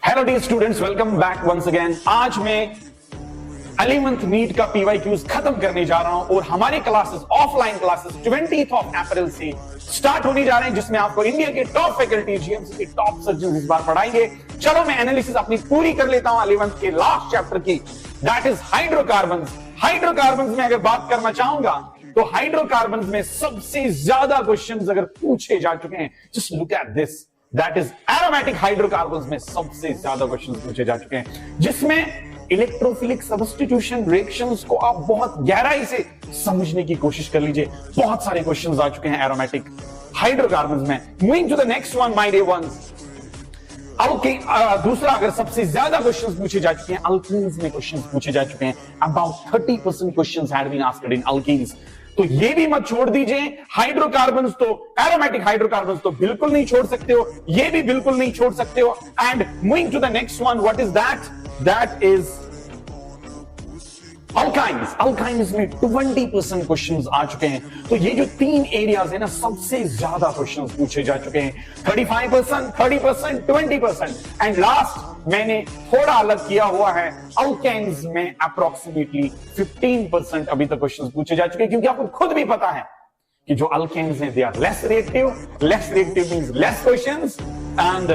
Hello the students, welcome back once again. आज मैं 11th NEET का पीवाईक्यूज खत्म करने जा रहा हूं और हमारी classes, offline classes 20th of April से स्टार्ट होने जा रहे हैं, जिसमें आपको इंडिया के टॉप फैकल्टी, जीएमसी के टॉप सर्जन इस बार पढ़ाएंगे। चलो मैं एनालिसिस अपनी पूरी कर लेता हूं 11th के लास्ट चैप्टर की, दैट इज हाइड्रोकार्बन्स। हाइड्रोकार्बन्स में अगर बात करना चाहूंगा तो हाइड्रोकार्बन्स में सबसे ज्यादा क्वेश्चंस अगर पूछे जा चुके हैं, just look at this, that is aromatic hydrocarbons में सबसे ज्यादा क्वेश्चंस पूछे जा चुके हैं, जिसमें इलेक्ट्रोफिलिक सब्स्टिट्यूशन रिएक्शंस को आप बहुत गहराई से समझने की कोशिश कर लीजिए। बहुत सारे क्वेश्चंस आ चुके हैं एरोमेटिक हाइड्रोकार्बन्स में। Moving to the next one my dear ones, दूसरा अगर सबसे ज्यादा क्वेश्चंस पूछे जा चुके हैं, अल्कीन्स में क्वेश्चंस पूछे जा चुके हैं। About 30% questions had been asked in alkenes. तो ये भी मत छोड़ दीजिए। हाइड्रोकार्बन्स तो, एरोमेटिक हाइड्रोकार्बन्स तो बिल्कुल नहीं छोड़ सकते हो, ये भी बिल्कुल नहीं छोड़ सकते हो। And moving to the next one, what is that? That is alkynes. Alkynes में 20% क्वेश्चंस आ चुके हैं। तो ये जो तीन एरियाज है ना, सबसे ज्यादा क्वेश्चंस पूछे जा चुके हैं। 35%, 30%, 20%। एंड लास्ट मैंने थोड़ा अलग किया हुआ है, अल्केन्स में अप्रोक्सीमेटली 15% अभी तक क्वेश्चंस पूछे जा चुके हैं, क्योंकि आपको खुद भी पता है कि जो अल्केन्स हैं, they are less reactive. Less reactive means less questions, and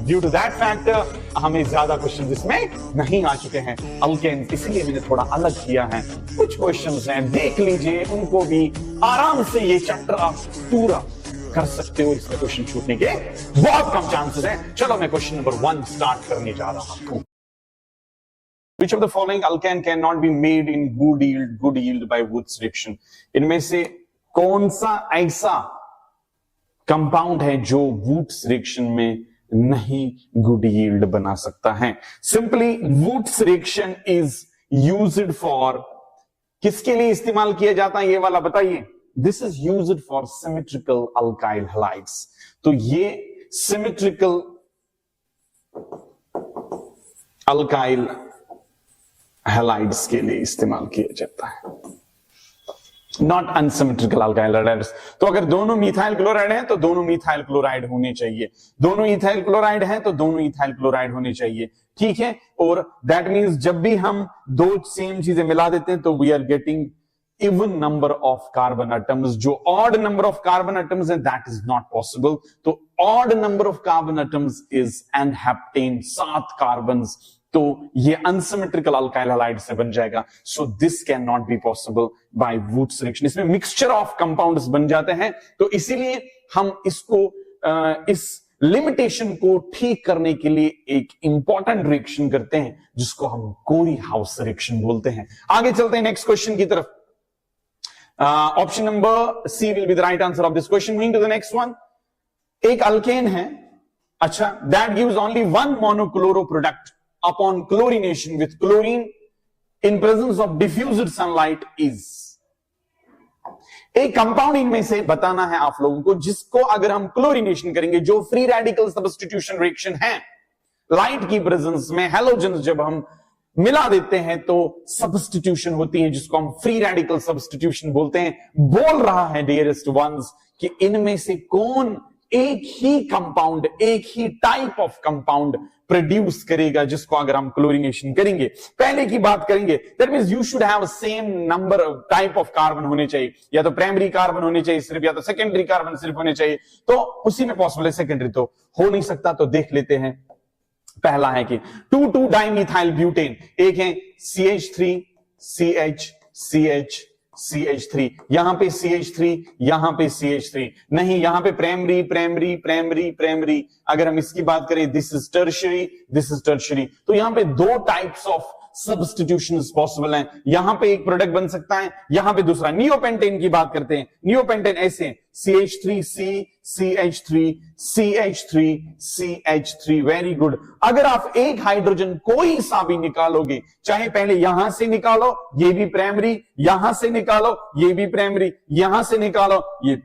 due to that factor हमें ज्यादा क्वेश्चंस इसमें नहीं आ चुके हैं अल्केन्स, इसलिए मैंने थोड़ा अलग किया है। कुछ क्वेश्चंस हैं, देख लीजिए, उनको भी आराम से ये चैप्टर आप पूरा कर सकते हो। इसमें क्वेश्चन छूटने के बहुत कम चांसेस हैं। चलो मैं क्वेश्चन नंबर 1 स्टार्ट करने जा रहा हूं। Which of the following alkane cannot be made in good yield by Woods reaction? इनमें से कौन सा ऐसा कंपाउंड है जो वुड्स रिएक्शन में नहीं गुड यील्ड बना सकता है? Simply woods reaction is used for, किसके लिए इस्तेमाल किया जाता है ये वाला बताइए? This is used for symmetrical alkyl halides. तो ये सिमेट्रिकल अल्काइल हैलाइड्स के लिए इस्तेमाल किया जाता है, नॉट अनसिमेट्रिकल अल्काइल हैलाइड्स। तो अगर दोनों मिथाइल क्लोराइड हैं तो दोनों मिथाइल क्लोराइड होने चाहिए, दोनों इथाइल क्लोराइड हैं तो दोनों इथाइल क्लोराइड होने चाहिए, ठीक है। और दैट मींस जब भी हम दो सेम चीजें मिला देते हैं तो we are getting even number of carbon atoms. जो odd number of carbon atoms है, दैट इज नॉट पॉसिबल। तो odd number of carbon atoms is an heptane, 7 carbon, तो ये अनसिमेट्रिकल अल्काइल हैलाइड से बन जाएगा। So this can not be possible by Wurtz reaction. इसमें mixture of compounds बन जाते हैं, तो इसीलिए हम इसको इस लिमिटेशन को ठीक करने के लिए एक इंपॉर्टेंट रिएक्शन करते हैं, जिसको हम कोरी हाउस रिएक्शन बोलते हैं। आगे चलते हैं नेक्स्ट क्वेश्चन की तरफ। Option number C will be the right answer of this question. Moving to the next one, एक अल्केन है, अच्छा, that gives only 1 monochloro product upon chlorination with chlorine in presence of diffused sunlight is। एक compound इनमें से बताना है आप लोगों को, जिसको अगर हम क्लोरिनेशन करेंगे, जो फ्री रेडिकल सब्स्टिट्यूशन रिएक्शन है, लाइट की प्रेजेंस में हैलोजन्स जब हम मिला देते हैं तो सब्स्टिट्यूशन होती है, जिसको हम फ्री रेडिकल सब्स्टिट्यूशन बोलते हैं। बोल रहा है डियरेस्ट वंस कि इनमें से कौन एक ही कंपाउंड, एक ही टाइप ऑफ कंपाउंड प्रोड्यूस करेगा, जिसको अगर हम क्लोरिनेशन करेंगे। पहले की बात करेंगे, that means you should have same number of type of carbon होने चाहिए, या तो प्राइमरी कार्बन होने चाहिए सिर्फ, या तो सेकेंडरी कार्बन सिर्फ होने चाहिए। तो उसी में पॉसिबल है, सेकेंडरी तो हो नहीं सकता। तो देख लेते हैं, पहला है कि 2,2 डाइमिथाइल ब्यूटेन, एक है CH3 CH CH CH3, यहां पे CH3, यहां पे CH3 नहीं, यहां पे प्राइमरी प्राइमरी प्राइमरी प्राइमरी। अगर हम इसकी बात करें, this is tertiary, this is tertiary. तो यहां पे 2 टाइप्स ऑफ सब्स्टिट्यूशंस पॉसिबल हैं। यहां पे एक प्रोडक्ट बन सकता है, यहां पे दूसरा। नियोपेंटेन की बात करते हैं, नियोपेंटेन ऐसे CH3C CH3 CH3 CH3, very good. अगर आप एक हाइड्रोजन कोई सा भी निकालोगे, चाहे पहले यहां से निकालो, ये भी प्राइमरी, यहां से निकालो, ये भी प्राइमरी, यहां से निकालो, ये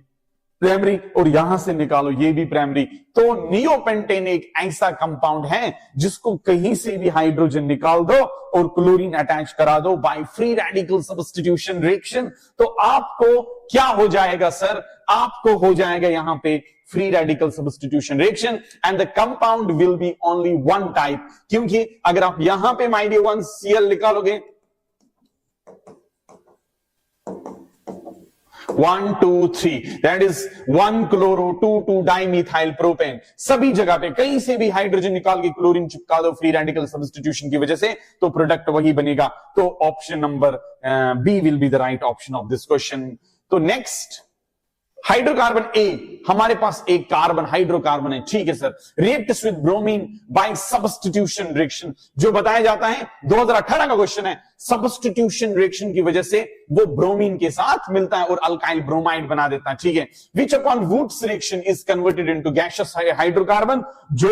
प्राइमरी, और यहां से निकालो ये भी प्राइमरी। तो नियोपेंटेन एक ऐसा कंपाउंड है जिसको कहीं से भी हाइड्रोजन निकाल दो और क्लोरीन अटैच करा दो by free radical substitution reaction, तो आपको क्या हो जाएगा सर? आपको हो जाएगा यहां पे free radical substitution reaction and the compound will be only one type. क्योंकि अगर आप यहां पे माय डियर वन Cl निकालोगे 1 2 3 that is 1 chloro 2 dimethyl propane. सभी जगह पे कहीं से भी हाइड्रोजन निकाल के क्लोरीन चिपका दो फ्री रेडिकल सब्स्टिट्यूशन की वजह से, तो प्रोडक्ट वही बनेगा। तो option number B will be the right option of this question. तो नेक्स्ट हाइड्रोकार्बन ए, हमारे पास एक कार्बन हाइड्रोकार्बन है, ठीक है sir. Reacts with bromine by substitution reaction, जो बताया जाता है 2018 का क्वेश्चन है। सब्स्टिट्यूशन रिएक्शन की वजह से वो ब्रोमीन के साथ मिलता है और अल्काइल ब्रोमाइड बना देता है, ठीक है। Which upon Wurtz reaction is converted into gaseous hydrocarbon, जो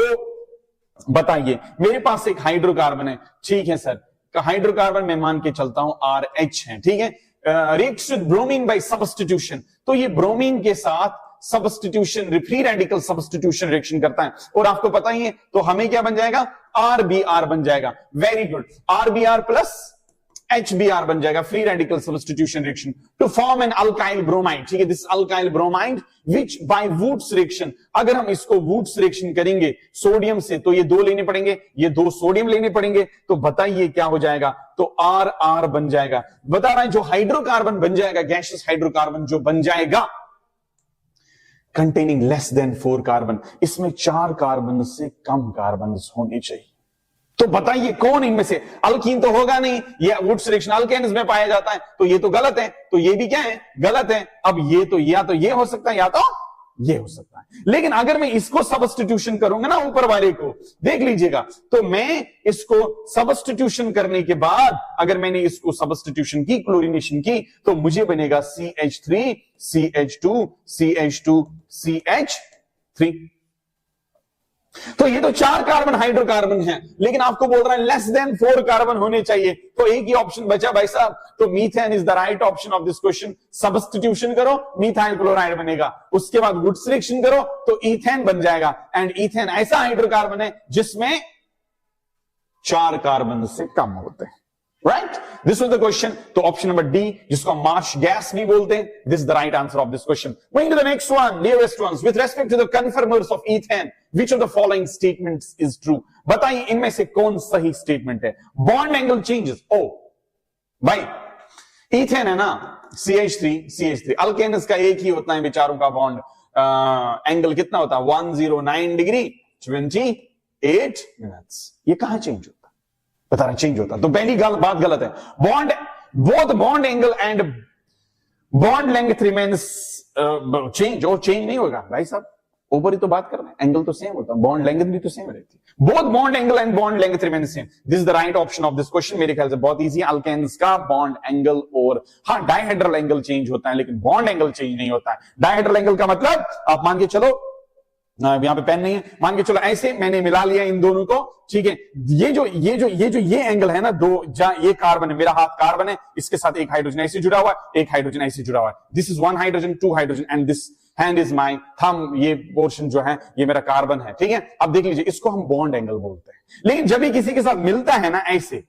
बताइए मेरे पास एक हाइड्रोकार्बन है, ठीक है सर। हाइड्रोकार्बन मैं मान के चलता हूं RH है, ठीक है। Reacts with bromine by substitution, तो ये ब्रोमीन के साथ substitution free radical substitution reaction करता है, और आपको पता ही है तो हमें क्या बन जाएगा? RBr बन जाएगा। Very good, RBr plus HBr बन जाएगा, free radical substitution reaction to form an alkyl bromide, ठीक है। This alkyl bromide which by Wurtz reaction, अगर हम इसको वुड्स रिएक्शन करेंगे सोडियम से तो ये 2 लेने पड़ेंगे, ये 2 सोडियम लेने पड़ेंगे, तो बताइए क्या हो जाएगा? तो RR बन जाएगा। बता रहा है जो हाइड्रोकार्बन बन जाएगा, गैसियस हाइड्रोकार्बन जो बन जाएगा कंटेनिंग लेस देन 4 कार्बन, इसमें 4 कार्बन से कम कार्बन होने चाहिए। तो बताइए कौन इनमें से? अल्कीन तो होगा नहीं, ये वुड्स रिएक्शन अल्केन्स में पाया जाता है, तो ये तो गलत है, तो ये भी क्या है? गलत है। अब ये तो या तो ये हो सकता है या तो ये हो सकता है। लेकिन अगर मैं इसको सब्स्टिट्यूशन करूंगा ना, ऊपर वाले को देख लीजिएगा, तो मैं इसको सब्स्टिट्यूशन करने के बाद अगर मैंने इसको सब्स्टिट्यूशन की, क्लोरीनेशन की, तो मुझे बनेगा CH3 CH2 CH2 CH3। तो ये तो 4 कार्बन हाइड्रोकार्बन है, लेकिन आपको बोल रहा है लेस देन 4 कार्बन होने चाहिए, तो एक ही ऑप्शन बचा भाई साहब। तो methane is the right option of this question. Substitution करो, मीथाइल क्लोराइड बनेगा, उसके बाद वुड्स रिएक्शन करो तो ईथेन बन जाएगा। एंड ईथेन ऐसा हाइड्रोकार्बन है जिसमें 4 कार्बन से कम होते हैं, right. This was the question. तो ऑप्शन नंबर डी, जिसको मार्श गैस भी बोलते हैं, this is the right answer of this question. Going to the next one, dearest ones, with respect to the conformers of ethane which of the following statements is true? बताइए इनमें से कौन सही statement है? Bond angle changes. ओ भाई, ethane है ना, CH3 alkanes का एक ही होता है बेचारों का बॉन्ड एंगल कितना होता है? 109 डिग्री 28 मिनट्स। ये कहां चेंज होता है? बता रहे चेंज होता। तो पहली बात गलत है। Bond, both bond angle and bond length remains change, और चेंज नहीं होगा भाई साहब, ऊपर ही तो बात कर रहे हैं, एंगल तो सेम होता है, बॉन्ड लेंथ भी तो सेम रहती है। Both bond angle and bond length remain same. This is the right option of this question. मेरे ख्याल से बहुत इजी। अल्केन्स का बॉन्ड एंगल और हाँ डायहेड्रल एंगल चेंज होता है, लेकिन बॉन्ड एंगल चेंज नहीं होता है। डायहेड्रल एंगल का मतलब आप मान के चलो, यहां पे पेन नहीं है, मान के चलो ऐसे मैंने मिला लिया इन दोनों को, ठीक है। ये एंगल है ना, दो जहां ये कार्बन है, मेरा हाथ कार्बन है, इसके साथ एक हाइड्रोजन ऐसे जुड़ा हुआ है, एक हाइड्रोजन ऐसे जुड़ा हुआ है। This is 1 hydrogen 2 hydrogen and this hand is my thumb, ये पोर्शन जो है ये मेरा कार्बन है, ठीक है। अब देख लीजिए, इसको हम बॉन्ड एंगल बोलते हैं। लेकिन जब ये किसी के साथ मिलता है ना ऐसे,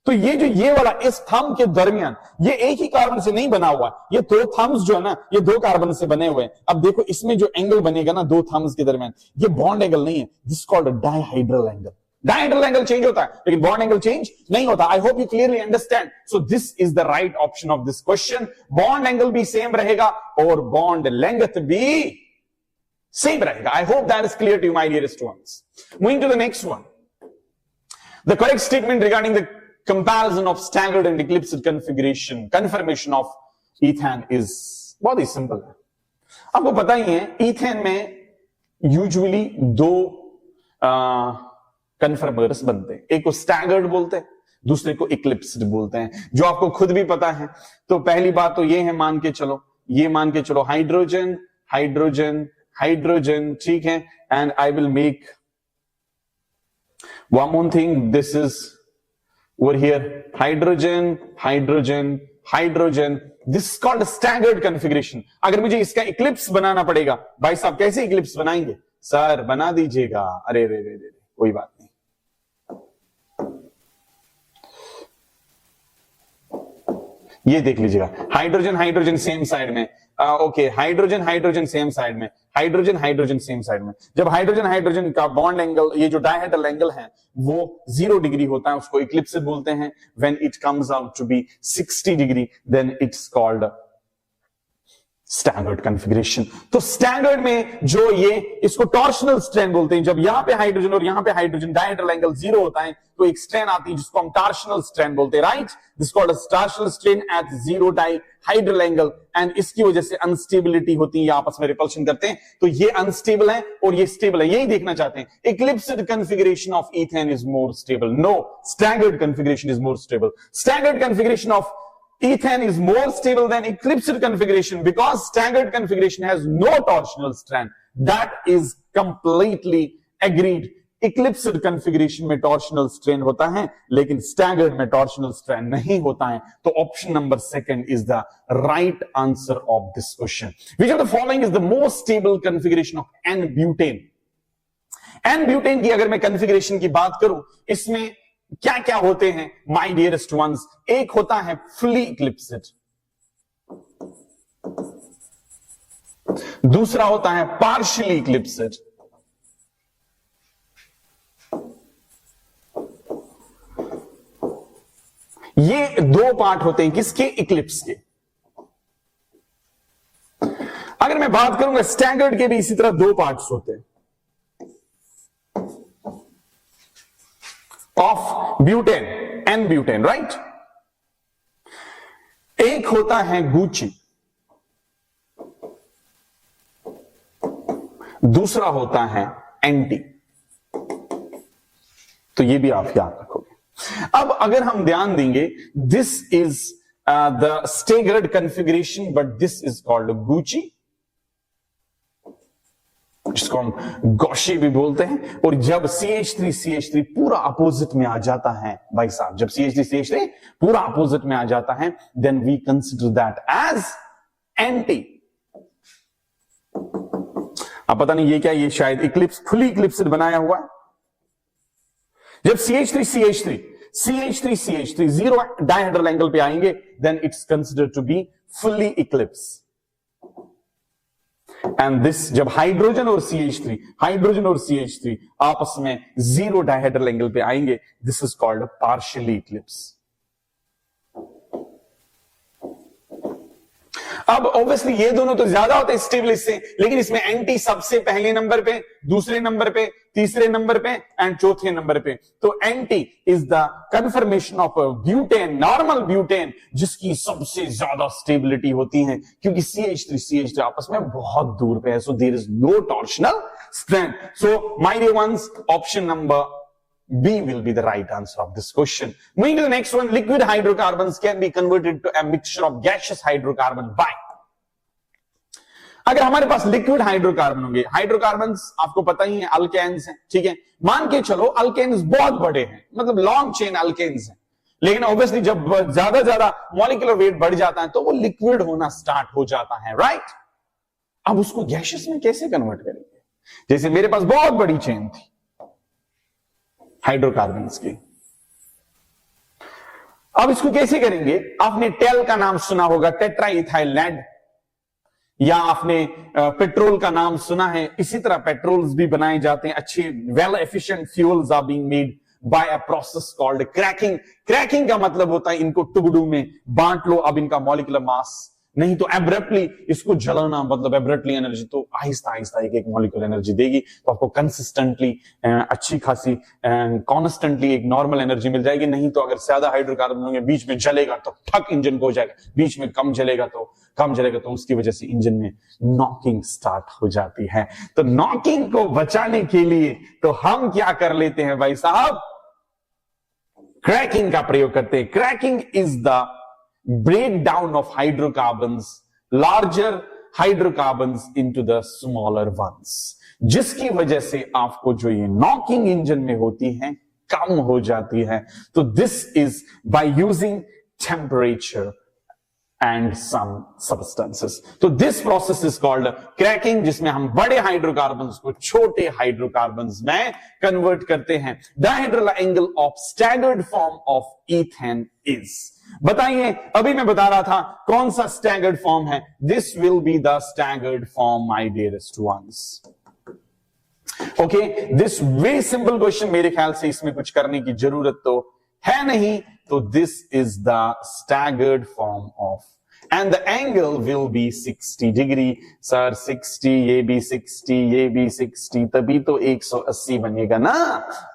तो ये वाला इस थंब के दरमियान, ये एक ही कार्बन से नहीं बना हुआ, ये 2 थंब्स जो है ना, ये 2 कार्बन से बने हुए हैं। अब देखो इसमें जो एंगल बनेगा ना 2 थंब्स के दरमियान, ये बॉन्ड एंगल नहीं है, this called dihedral angle. Dihedral angle change होता है, लेकिन बॉन्ड एंगल चेंज नहीं होता। I hope you clearly understand. So this is the right option of this question. Bond angle भी सेम रहेगा और बॉन्ड लेंथ भी सेम रहेगा। I hope that is clear to you my dearest ones. Moving to the next one, the correct statement regarding the comparison of staggered and eclipsed conformation of ethane is बहुत ही simple है। आपको पता ही है ethane में usually 2 conformers बनते हैं, एक को स्टैगर्ड बोलते हैं, दूसरे को इक्लिप्स्ड बोलते हैं, जो आपको खुद भी पता है। तो पहली बात तो ये है, मान के चलो हाइड्रोजन हाइड्रोजन हाइड्रोजन, ठीक है। And I will make one more thing, this is over here hydrogen hydrogen hydrogen, this is called staggered configuration. अगर मुझे इसका इक्लिप्स बनाना पड़ेगा, भाई साहब कैसे इक्लिप्स बनाएंगे? सर बना दीजिएगा, अरे रे रे रे, कोई बात नहीं। ये देख लीजिएगा, हाइड्रोजन हाइड्रोजन सेम साइड में, okay, hydrogen hydrogen same side में, हाइड्रोजन हाइड्रोजन सेम साइड में। जब हाइड्रोजन हाइड्रोजन का बॉन्ड एंगल, ये जो डायहेड्रल एंगल है, वो 0 डिग्री होता है, उसको इक्लिप्स बोलते हैं। When it comes out to be 60 degree, then it's called staggered configuration. तो स्टैगर्ड में जो ये, इसको टॉर्शनल स्ट्रेन बोलते हैं। जब यहां पे हाइड्रोजन और यहां पे हाइड्रोजन डायहेड्रल एंगल 0 होता है, तो एक स्ट्रेन आती है जिसको हम टॉर्शनल स्ट्रेन बोलते हैं, right? This called torsional strain at 0 dihedral angle, and इसकी वजह से अनस्टेबिलिटी होती है, ये आपस में रिपल्शन करते हैं। तो ये अनस्टेबल है और ये स्टेबल है, यही देखना चाहते हैं। Eclipsed configuration of ethane is more stable, no, staggered configuration is more stable. Staggered configuration of ethane is more stable than eclipsed configuration because staggered configuration has no torsional strand. That is completely agreed. Eclipsed configuration में torsional strain होता है, लेकिन staggered में torsional strain नहीं होता है। तो option number 2 is the right answer of this question. Which of the following is the most stable configuration of N-butane? N-butane की अगर मैं configuration की बात करूं, इसमें क्या क्या होते हैं माय डियरेस्ट वंस? एक होता है फुली इक्लिप्स्ड, दूसरा होता है पार्शियली इक्लिप्स्ड, ये 2 पार्ट होते हैं किसके? इक्लिप्स के। अगर मैं बात करूंगा स्टैगर्ड के भी इसी तरह 2 पार्ट्स होते हैं of butane, n butane, right? एक होता है गुची, दूसरा होता है एंटी। तो ये भी आप याद रखोगे। अब अगर हम ध्यान देंगे, this is the staggered configuration, but this is called Gucci, जिसको हम गौशी भी बोलते हैं। और जब CH3 पूरा अपोजिट में आ जाता है, भाई साहब, जब CH3 पूरा अपोजिट में आ जाता है, then we consider that as anti. अब पता नहीं ये क्या, ये शायद इक्लिप्स, फुली इक्लिप्स्ड बनाया हुआ है। जब CH3 0 डायहेड्रल एंगल पे आएंगे, then it's considered to be fully eclipse. And this, जब हाइड्रोजन और CH3 आपस में 0 डायहेड्रल एंगल पे आएंगे, this is called partially eclipse. अब ऑब्वियसली ये दोनों तो ज्यादा होते हैं स्टेबल इससे, लेकिन इसमें एंटी सबसे पहले नंबर पे, दूसरे नंबर पे, तीसरे नंबर पे एंड चौथे नंबर पे। तो anti is the confirmation of butane, normal butane, जिसकी सबसे ज्यादा स्टेबिलिटी होती है, क्योंकि CH3 आपस में बहुत दूर पे है। So there is no torsional strength. So my dear ones, option number B will be the right answer of this question. Moving to the next one, liquid hydrocarbons can be converted to a mixture of gaseous hydrocarbon by. अगर हमारे पास liquid hydrocarbon होंगे, hydrocarbons आपको पता ही है alkanes हैं, ठीक है? मान के चलो अल्केन्स बहुत बड़े हैं, मतलब लॉन्ग चेन अल्केन्स हैं, लेकिन ऑब्वियसली जब ज्यादा मॉलिक्यूलर वेट बढ़ जाता है तो वो लिक्विड होना स्टार्ट हो जाता है, राइट? अब उसको गैसेस में कैसे कन्वर्ट करेंगे? जैसे मेरे पास बहुत बड़ी चेन थी हाइड्रोकार्बन्स की, अब इसको कैसे करेंगे? आपने टेल का नाम सुना होगा, टेट्राइथाइल लेड, या आपने पेट्रोल का नाम सुना है। इसी तरह पेट्रोल्स भी बनाए जाते हैं, अच्छे well efficient fuels are being made by a process called cracking. Cracking का मतलब होता है इनको टुकड़ों में बांट लो, अब इनका मॉलिक्यूलर मास नहीं तो एब्रप्टली इसको जलाना, मतलब एब्रप्टली एनर्जी, तो आहिस्ता आहिस्ता एक मॉलिक्यूलर एनर्जी देगी, तो आपको कंसिस्टेंटली अच्छी खासी कॉन्स्टेंटली एक नॉर्मल एनर्जी मिल जाएगी। नहीं तो अगर ज्यादा हाइड्रोकार्बन होंगे, बीच में जलेगा तो ठक इंजन को हो जाएगा, बीच में कम जलेगा तो उसकी वजह से इंजन में नॉकिंग स्टार्ट हो जाती है। तो नॉकिंग को बचाने के लिए तो हम क्या कर लेते हैं भाई साहब? क्रैकिंग का प्रयोग करते हैं। Cracking is the breakdown of hydrocarbons, larger hydrocarbons into the smaller ones, जिसकी वजह से आपको जो ये नॉकिंग इंजन में होती है कम हो जाती है। तो this is by using temperature and some substances. तो this process is called cracking, जिसमें हम बड़े हाइड्रोकार्बन्स को छोटे हाइड्रोकार्बन्स में कन्वर्ट करते हैं. Dihedral angle of staggered form of ethane is, बताइए. अभी मैं बता रहा था कौन सा स्टैगर्ड फॉर्म है. This will be the staggered form, my dearest ones. Okay, this very simple question. मेरे ख्याल से इसमें कुछ करने की जरूरत तो है नहीं. तो this is the staggered form of, and the angle will be 60 degree. Sir 60, ये भी 60, ये भी 60, तभी तो 180 बनेगा ना.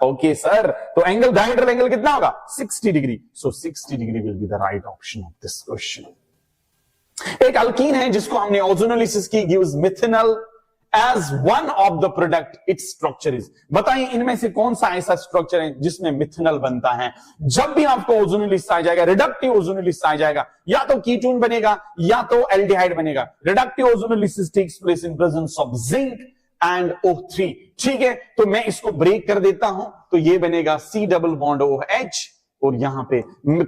ओके सर, तो एंगल, डायहेड्रल एंगल कितना होगा? 60 degree. So 60 degree will be the right option of this question. एक अल्कीन है जिसको हमने ओजोनोलिसिस की, gives methanol as one of the product its structure is. बताइए इनमें से कौन सा ऐसा स्ट्रक्चर है जिसमें मिथेनॉल बनता है. जब भी आपको ओजोनोलिसिस आ जाएगा, रिडक्टिव ओजोनोलिसिस आ जाएगा, या तो कीटोन बनेगा या तो एल्डिहाइड बनेगा. Reductive ozonolysis takes place in presence of zinc and O3. ठीक है, तो मैं इसको ब्रेक कर देता हूं, तो ये बनेगा C डबल बॉन्ड OH, और यहां पे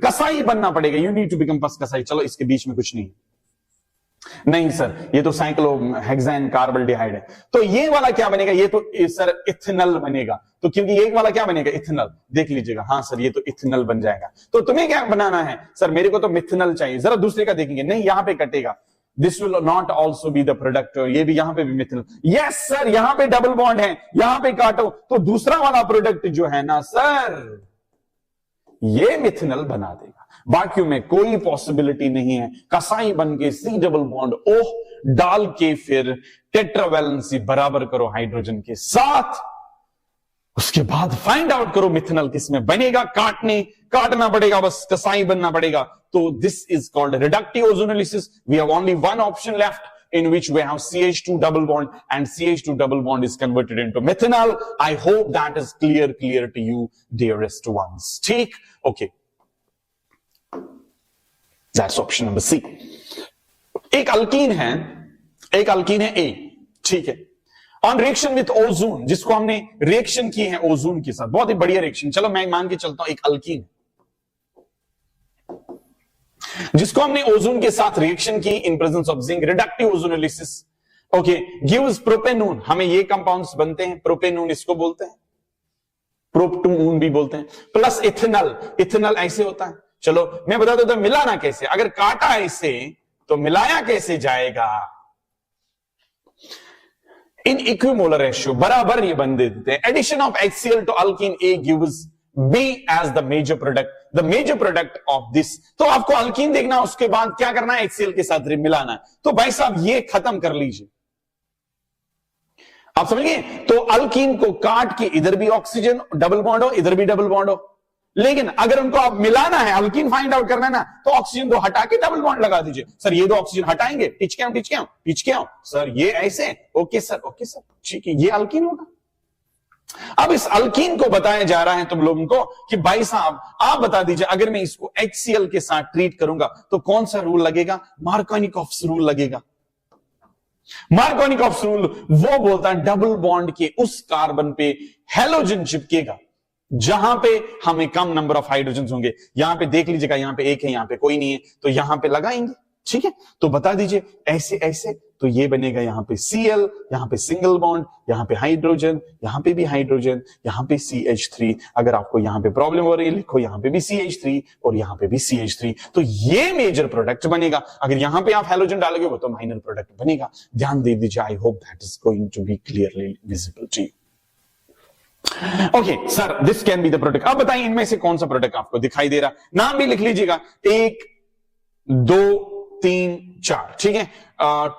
कसाई बनना पड़ेगा. You need to become first कसाई. चलो इसके बीच में कुछ नहीं सर, ये तो साइक्लोहेक्सेन कार्बल्डिहाइड है. तो ये वाला क्या बनेगा? ये तो सर इथेनॉल बनेगा. तो क्योंकि एक वाला क्या बनेगा? इथेनॉल. देख लीजिएगा, हाँ सर ये तो इथेनॉल बन जाएगा. तो तुम्हें क्या बनाना है? सर मेरे को तो मिथेनॉल चाहिए. जरा दूसरे का देखेंगे. नहीं, यहां पे कटेगा. This will not also be the product. ये भी यहां पे भी मिथेनॉल. यस सर, यहां पे डबल बॉन्ड है, यहां पे काटो तो दूसरा वाला प्रोडक्ट जो है ना सर, ये मिथेनॉल बना देगा. बाकी में कोई पॉसिबिलिटी नहीं है. कसाई बन के C डबल बॉन्ड OH डाल के फिर टेट्रावैलेंसी बराबर करो हाइड्रोजन के साथ. उसके बाद फाइंड आउट करो मिथेनॉल किसमें बनेगा. काटना पड़ेगा, बस कसाई बनना पड़ेगा. तो this is called reductive ozonolysis. We have only one option left in which we have CH2 double bond, and CH2 double bond is converted into methanol. I hope that is clear to you, dearest ones. ठीक? Okay. That's option number C. एक alkyne है A. ठीक है. On reaction with ozone, जिसको हमने reaction की है ozone के साथ, बहुत ही बढ़िया रिएक्शन. चलो मैं मान के चलता हूं एक अल्कीन जिसको हमने ओजोन के साथ रिएक्शन की in presence of zinc, reductive ozonolysis. Okay, gives propanone. हमें ये कंपाउंड्स बनते हैं, प्रोपेनून इसको बोलते हैं, प्रोपटून भी बोलते हैं, प्लस इथेनॉल ऐसे होता है. चलो मैं बता देता हूं मिलाना कैसे. अगर काटा ऐसे तो मिलाया कैसे जाएगा? इन इक्विमोलर रेशियो बराबर ये बन देते हैं. Addition of HCl to alkene A gives B as the major product of this. तो आपको अल्कीन देखना, उसके बाद क्या करना है? HCl के साथ मिलाना है. तो भाई साहब ये खत्म कर लीजिए. आप समझ गए? तो अल्कीन को काट के इधर भी ऑक्सीजन डबल बॉन्ड हो, इधर भी डबल बॉन्ड हो. लेकिन अगर उनको आप मिलाना है, अल्कीन फाइंड आउट करना है ना, तो ऑक्सीजन को हटा के डबल बॉन्ड लगा दीजिए. सर ये दो ऑक्सीजन हटाएंगे, टिच के आओ. सर ये ऐसे. ओके सर, ठीक है, ये अल्कीन होगा. अब इस अल्कीन को बताया जा रहा है तुम लोगों को कि भाई साहब आप बता दीजिए, अगर मैं इसको HCl के साथ ट्रीट करूंगा तो कौन सा रूल लगेगा? मार्कोनिकॉफ्स रूल लगेगा. मार्कोनिकॉफ्स रूल वो बोलता है डबल बॉन्ड के उस कार्बन पे हैलोजन चिपकेगा जहां पे हमें कम नंबर ऑफ हाइड्रोजन होंगे. यहां पे देख लीजिएगा, यहां पे एक है, यहां पे कोई नहीं है, तो यहां पे लगाएंगे. ठीक है, तो बता दीजिए ऐसे. तो ये बनेगा यहां पे Cl, यहां पे सिंगल बॉन्ड, यहां पे हाइड्रोजन, यहां पे भी हाइड्रोजन, यहां पे CH3. अगर आपको यहां पे प्रॉब्लम हो रही है, लिखो यहां पे भी CH3 और यहां पे भी CH3. तो ये मेजर प्रोडक्ट बनेगा. अगर यहां पे आप हैलोजन डालोगे वो तो माइनर प्रोडक्ट बनेगा. ध्यान दे दीजिए. I hope that is going to be clearly visible to you. Okay sir, this can be the product. अब बताइए इनमें से कौन सा प्रोडक्ट आपको दिखाई दे रहा. नाम भी लिख लीजिएगा. 1 2 3 4. ठीक है.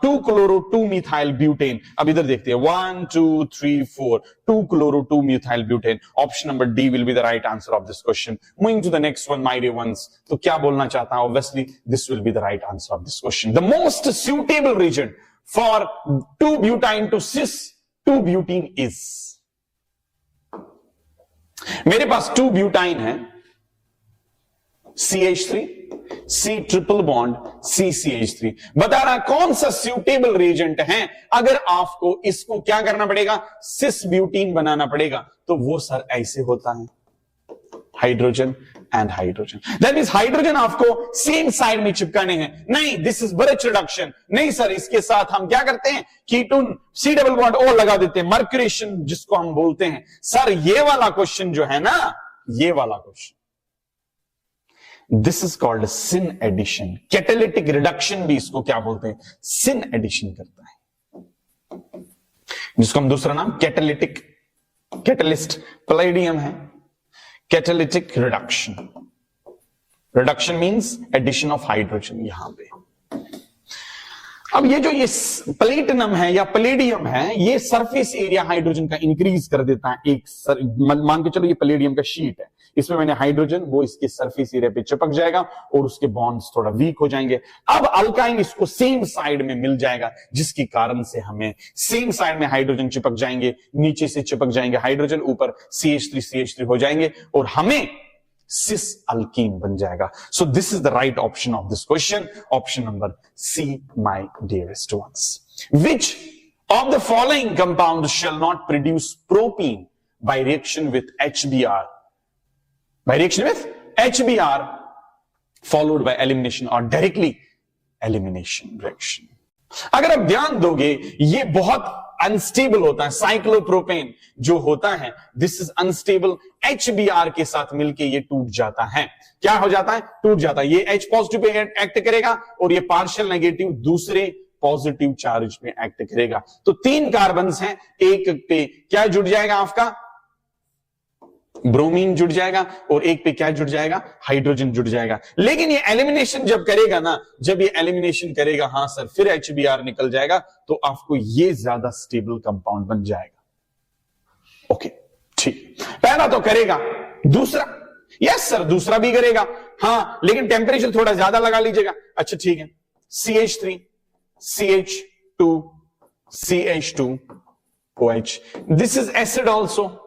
2 क्लोरो 2 मिथाइल ब्यूटेन. अब इधर देखते हैं. 1 2 3 4. 2 chloro 2 methyl butane. Option number D will be the right answer of this question. Moving to the next one, my dear ones. तो क्या बोलना चाहता हूं? Obviously this will be the right answer of this question. The most suitable reason for 2 butyne to cis 2 butene is. मेरे पास 2 butyne है, CH3, C triple bond CCH3. बता रहा कौन सा सूटेबल रिएजेंट है. अगर आपको इसको क्या करना पड़ेगा? सिस ब्यूटीन बनाना पड़ेगा. तो वो सर ऐसे होता है, hydrogen and hydrogen. That means hydrogen आपको सेम साइड में चिपकाने हैं। नहीं, दिस इज बर्च रिडक्शन। नहीं सर, इसके साथ हम क्या करते हैं, ketone C double bond O लगा देते हैं, मर्क्यूरेशन जिसको हम बोलते हैं। सर ये वाला क्वेश्चन जो है ना, ये वाला question, this is called syn addition. Catalytic reduction भी इसको क्या बोलते हैं, सिन एडिशन करता है, जिसको हम दूसरा नाम कैटालिटिक, कैटलिस्ट पैलेडियम है, catalytic reduction. Reduction means addition of hydrogen यहां पे। अब ये जो ये प्लेटिनम है या पैलेडियम है, ये सरफेस एरिया हाइड्रोजन का इंक्रीज कर देता है। मान के चलो ये पैलेडियम का शीट है, इसमें मैंने हाइड्रोजन, वो इसके सरफेस एरिया पे चिपक जाएगा और उसके बॉन्ड्स थोड़ा वीक हो जाएंगे। अब अल्काइन इसको सेम साइड में मिल जाएगा, जिसके कारण से हमें सेम साइड में हाइड्रोजन चिपक जाएंगे, नीचे से चिपक जाएंगे हाइड्रोजन, ऊपर CH3 हो जाएंगे और हमें सिस अल्कीन बन जाएगा। So this is the right option of this question, option number C, my dearest ones. Which of the following compound shall not produce propene by reaction with HBr, by reaction with HBr followed by elimination or directly elimination reaction। अगर आप ध्यान दोगे, ये बहुत unstable होता है। Cyclopropane जो होता है, दिस इज अनस्टेबल। HBr के साथ मिलके ये टूट जाता है। क्या हो जाता है, टूट जाता है। ये H पॉजिटिव पे एक्ट करेगा और ये पार्शियल नेगेटिव दूसरे पॉजिटिव चार्ज पे एक्ट करेगा। तो 3 कार्बन हैं, एक पे क्या जुड़ जाएगा, आपका ब्रोमीन जुड़ जाएगा और एक पे क्या जुड़ जाएगा, हाइड्रोजन जुड़ जाएगा। लेकिन ये एलिमिनेशन जब करेगा ना, जब ये एलिमिनेशन करेगा, हां सर, फिर HBr निकल जाएगा, तो आपको ये ज्यादा स्टेबल कंपाउंड बन जाएगा। ओके, ठीक, पहला तो करेगा, दूसरा, यस सर, दूसरा भी करेगा, हाँ, लेकिन टेम्परेचर थोड़ा ज्यादा लगा लीजिएगा। अच्छा ठीक है, CH3 CH2 CH2 OH, this is acid also.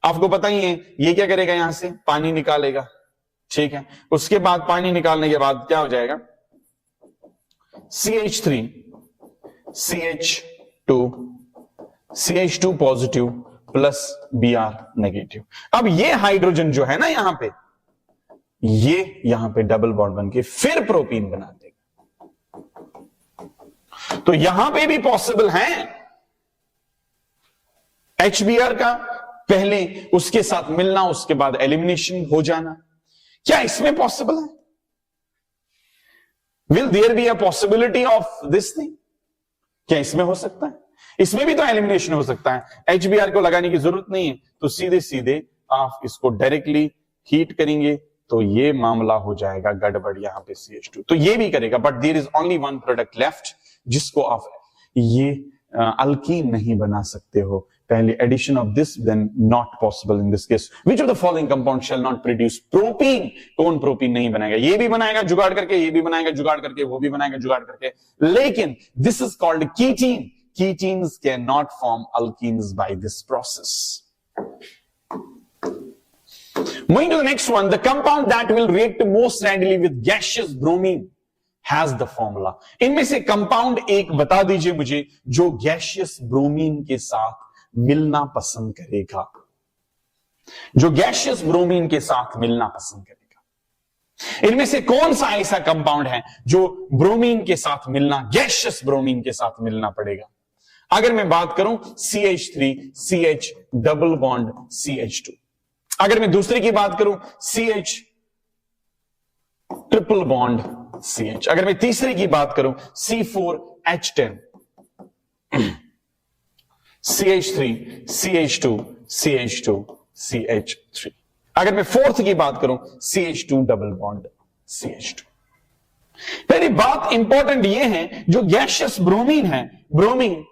आपको पता ही है, ये क्या करेगा, यहां से पानी निकालेगा, ठीक है। उसके बाद पानी निकालने के बाद क्या हो जाएगा, CH3 CH2 positive plus Br negative. अब ये हाइड्रोजन जो है ना यहां पे, ये यहां पे डबल बॉन्ड बन के फिर प्रोपीन बना देगा। तो यहां पे भी पॉसिबल है HBr का पहले उसके साथ मिलना, उसके बाद एलिमिनेशन हो जाना। क्या इसमें पॉसिबल है? Will there be a possibility of this thing? क्या इसमें हो सकता है? इसमें भी तो एलिमिनेशन हो सकता है। HBr को लगाने की जरूरत नहीं है, तो सीधे सीधे आप इसको डायरेक्टली हीट करेंगे तो ये मामला हो जाएगा गड़बड़, यहां पे CH2 तो ये भी करेगा। But there is only one product left जिसको आप ये अल्कीन नहीं बना सकते हो। पहले addition of this, then not possible in this case. Which of the following compound shall not produce propene? कौन प्रोपीन नहीं बनाएगा? ये भी बनाएगा जुगाड़ करके, ये भी बनाएगा जुगाड़ करके, वो भी बनाएगा जुगाड़ करके, लेकिन this is called ketene. Ketones cannot form alkenes by this process. Moving to the next one, the compound that will react most readily with gaseous bromine has the formula. इनमें से कंपाउंड एक बता दीजिए मुझे जो गैशियस ब्रोमीन के साथ मिलना पसंद करेगा, जो गैशियस ब्रोमीन के साथ मिलना पसंद करेगा। इनमें से कौन सा ऐसा कंपाउंड है जो ब्रोमीन के साथ मिलना, गैशियस ब्रोमीन के साथ मिलना पड़ेगा? अगर मैं बात करूं CH3 CH double bond CH2, अगर मैं दूसरे की बात करूं CH ट्रिपल बॉन्ड CH, अगर मैं तीसरे की बात करूं C4H10 CH3 CH2 CH2 CH3, अगर मैं फोर्थ की बात करूं CH2 डबल बॉन्ड CH2। पहली बात इंपॉर्टेंट यह है, जो गैशियस ब्रोमीन है, ब्रोमीन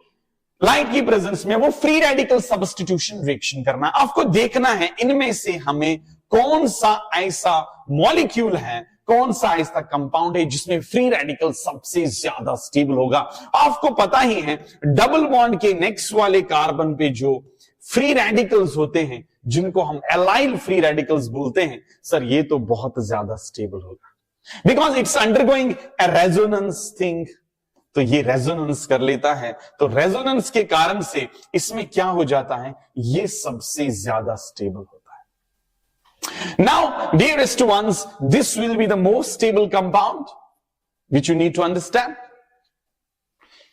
लाइट की प्रेजेंस में वो फ्री रेडिकल सब्स्टिट्यूशन रिएक्शन करना है। आपको देखना है इनमें से हमें कौन सा ऐसा मॉलिक्यूल है, कौन सा ऐसा कंपाउंड है जिसमें फ्री रेडिकल सबसे ज्यादा स्टेबल होगा। आपको पता ही है डबल बॉन्ड के नेक्स्ट वाले कार्बन पे जो फ्री रेडिकल्स होते हैं, जिनको हम एलाइल फ्री रेडिकल्स बोलते हैं, सर ये तो बहुत ज्यादा स्टेबल होगा, because it's undergoing A resonance thing. तो ये रेजोनेंस कर लेता है, तो रेजोनेंस के कारण से इसमें क्या हो जाता है, ये सबसे ज्यादा स्टेबल होता है। Now, dearest ones, this will be the most stable compound which you need to understand.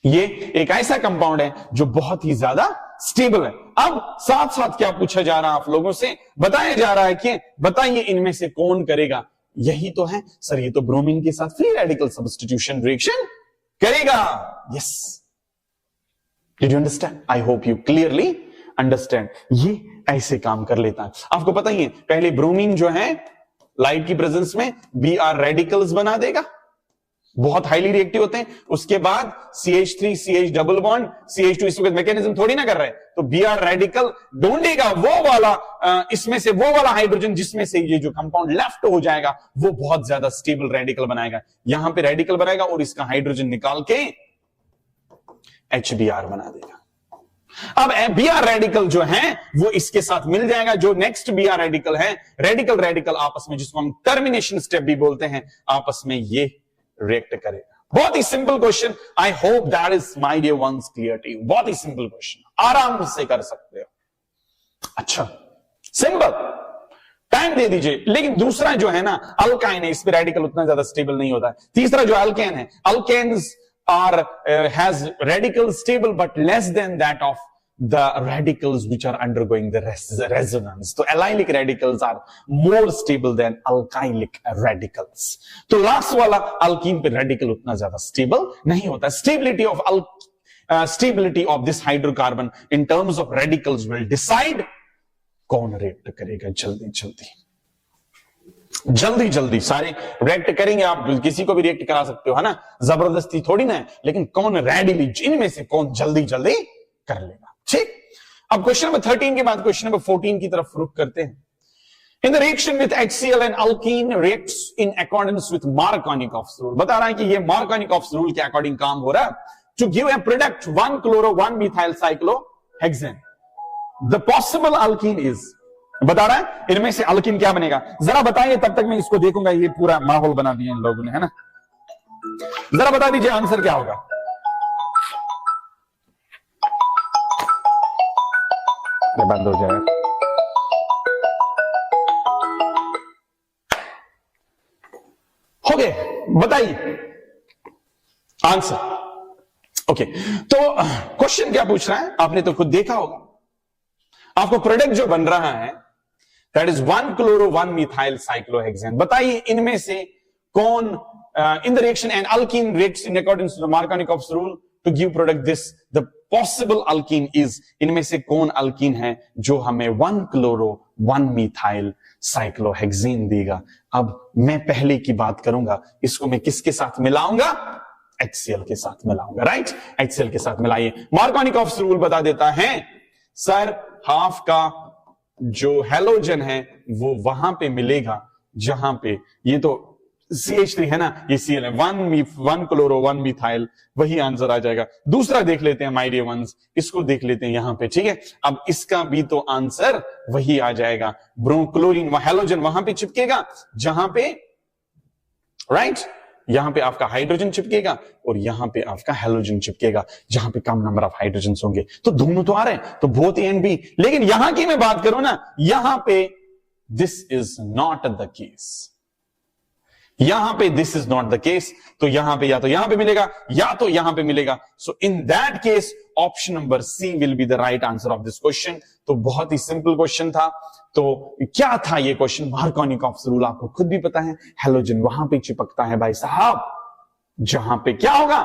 ये एक ऐसा कंपाउंड है जो बहुत ही ज्यादा स्टेबल है। अब साथ साथ क्या पूछा जा रहा है आप लोगों से, बताया जा रहा है कि बताइए इनमें से कौन करेगा। यही तो है सर, ये तो ब्रोमीन के साथ फ्री रेडिकल सब्स्टिट्यूशन रिएक्शन करेगा। Yes, did you understand? I hope you clearly understand. ये ऐसे काम कर लेता है। आपको पता ही है, पहले ब्रोमीन जो है लाइट की प्रेजेंस में Br रेडिकल्स बना देगा, बहुत हाईली रिएक्टिव होते हैं। उसके बाद CH3 CH double bond CH2, इस वक्त मैकेनिज्म थोड़ी ना कर रहे हैं, तो Br रेडिकल ढूंढेगा वो वाला, इसमें से वो वाला हाइड्रोजन जिसमें से ये जो कंपाउंड लेफ्ट हो जाएगा वो बहुत ज्यादा स्टेबल रेडिकल बनाएगा। यहां पे रेडिकल बनाएगा और इसका हाइड्रोजन निकाल के HBr बना देगा। अब Br रेडिकल जो है वो इसके साथ मिल जाएगा। जो नेक्स्ट Br रेडिकल है, रेडिकल रेडिकल आपस में, जिसको हम टर्मिनेशन स्टेप भी बोलते हैं, आपस में ये रिएक्ट करेगा। बहुत ही simple question. I hope that is my dear ones clear to you. बहुत ही सिंपल क्वेश्चन, आराम से कर सकते हो। अच्छा, सिंपल, टाइम दे दीजिए। लेकिन दूसरा जो है ना अल्काइन है, इस पे रेडिकल उतना ज्यादा स्टेबल नहीं होता है। तीसरा जो अल्केन है, alkanes are has radicals stable but less than that of the radicals which are undergoing the resonance. तो allylic radicals are more stable than alkylic radicals. तो लास्ट वाला अल्कीन पे रेडिकल उतना ज्यादा स्टेबल नहीं होता। Stability of this hydrocarbon in terms of radicals will decide कौन react करेगा। जल्दी जल्दी जल्दी जल्दी सारे रिएक्ट करेंगे। आप किसी को भी रिएक्ट करा सकते हो, है ना, जबरदस्ती थोड़ी ना है, लेकिन कौन रेडिली, इनमें से कौन जल्दी जल्दी कर लेगा। ठीक, अब क्वेश्चन नंबर 13 के बाद क्वेश्चन नंबर 14 की तरफ रुख करते हैं। In the reaction with HCl and alkene reacts in accordance with Markovnikov's rule. बता रहा है कि ये मार्कोनिकॉफ्स रूल के अकॉर्डिंग काम हो रहा है। To give a product 1-chloro-1-methyl cyclohexane, the possible alkene is, बता रहा है इनमें से अल्कीन क्या बनेगा। जरा बताइए, तब तक मैं इसको देखूंगा। ये पूरा माहौल बना दिया इन लोगों ने, है ना। जरा बता दीजिए आंसर क्या होगा। ये बंद हो जाएगा। हो गए, बताइए आंसर। ओके, तो क्वेश्चन क्या पूछ रहा है आपने तो खुद देखा होगा। आपको प्रोडक्ट जो बन रहा है that is 1-chloro-1-methyl cyclohexane। बताइए इनमें से कौन in the reaction and alkene reacts in accordance to the Markovnikov's rule to give product this, the possible alkene is, इनमें से कौन अल्कीन है जो हमें 1-chloro-1-methyl cyclohexane देगा। अब मैं पहले की बात करूंगा, इसको मैं किसके साथ मिलाऊंगा, HCl के साथ मिलाऊंगा, राइट। HCl के साथ मिलाइए। मार्कोनिकॉफ्स रूल बता देता है सर, हाफ का जो हैलोजन है वो वहां पे मिलेगा जहां पे ये तो CH3 है ना, ये Cl है, 1-chloro-1-methyl, वही आंसर आ जाएगा। दूसरा देख लेते हैं माय डियर वंस, इसको देख लेते हैं यहां पे, ठीक है। अब इसका भी तो आंसर वही आ जाएगा। ब्रोक्लोरीन, हैलोजन वहां पे चिपकेगा जहां पे, राइट, यहां पे आपका हाइड्रोजन चिपकेगा और यहां पे आपका हैलोजन चिपकेगा जहां पे कम नंबर ऑफ हाइड्रोजन होंगे। तो दोनों तो आ रहे हैं, तो बोथ ए एंड बी। लेकिन यहां की मैं बात करूं ना, यहां पे this is not the case, यहां पे this is not the case. तो यहां पे या तो यहां पे मिलेगा या तो यहां पे मिलेगा। So in that case option number C will be the right answer of this question. तो बहुत ही सिंपल क्वेश्चन था। तो क्या था ये क्वेश्चन, मार्कोनिकॉफ्स रूल आपको खुद भी पता है, हैलोजन वहां पे चिपकता है भाई साहब जहां पे क्या होगा,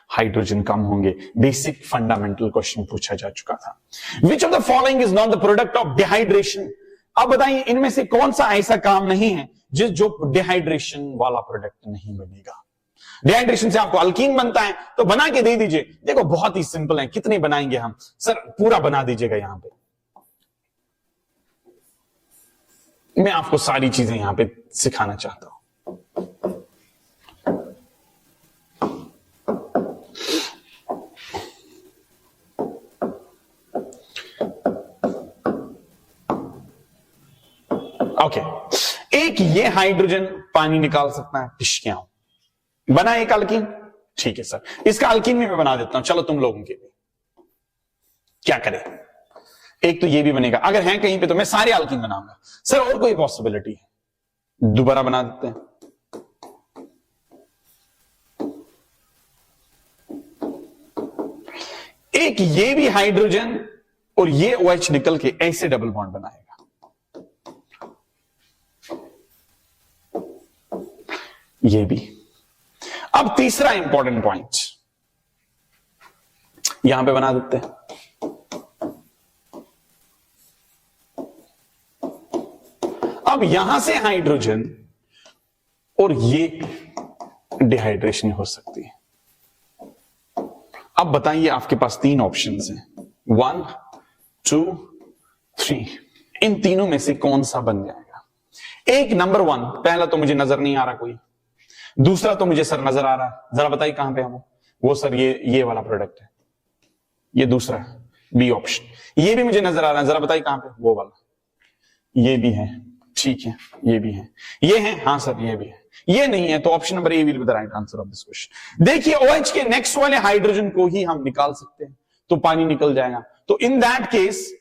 हाइड्रोजन कम होंगे। बेसिक फंडामेंटल क्वेश्चन पूछा जा चुका था। विच of the following is not the product of dehydration. अब बताइए इनमें से कौन सा ऐसा काम नहीं है जो डिहाइड्रेशन वाला प्रोडक्ट नहीं बनेगा। डिहाइड्रेशन से आपको अल्कीन बनता है तो बना के दे दीजिए। देखो बहुत ही सिंपल है, कितने बनाएंगे हम सर, पूरा बना दीजिएगा। यहां पे मैं आपको सारी चीजें यहां पे सिखाना चाहता हूं। ओके, एक ये हाइड्रोजन पानी निकाल सकता है, टिश्कियां बना एक अल्कीन, ठीक है सर, इसका अल्कीन भी मैं बना देता हूं। चलो तुम लोगों के लिए क्या करें, एक तो ये भी बनेगा, अगर है कहीं पे तो मैं सारे अल्कीन बनाऊंगा। सर और कोई पॉसिबिलिटी है? दोबारा बना देते हैं। एक ये भी हाइड्रोजन और ये OH निकल के ऐसे डबल बॉन्ड बनाएगा। ये भी। अब तीसरा इंपॉर्टेंट पॉइंट यहां पे बना देते हैं। अब यहां से हाइड्रोजन और ये डिहाइड्रेशन हो सकती है। अब बताइए, आपके पास 3 ऑप्शंस हैं, 1 2 3, इन तीनों में से कौन सा बन जाएगा? एक नंबर 1, पहला तो मुझे नजर नहीं आ रहा कोई, दूसरा तो मुझे सर नजर आ रहा है, जरा बताइए कहां पे है वो सर ये वाला प्रोडक्ट है, ये दूसरा है बी ऑप्शन। ये भी मुझे नजर आ रहा है, जरा बताइए कहां पे, वो वाला। ये भी है, ठीक है, ये भी है, ये है, हाँ सर ये भी है, ये नहीं है, तो option number A will be the right answer of this question. देखिए OH के नेक्स्ट वाले हाइड्रोजन को ही हम निकाल सकते हैं, तो पानी निकल जाएगा। तो इन दैट केस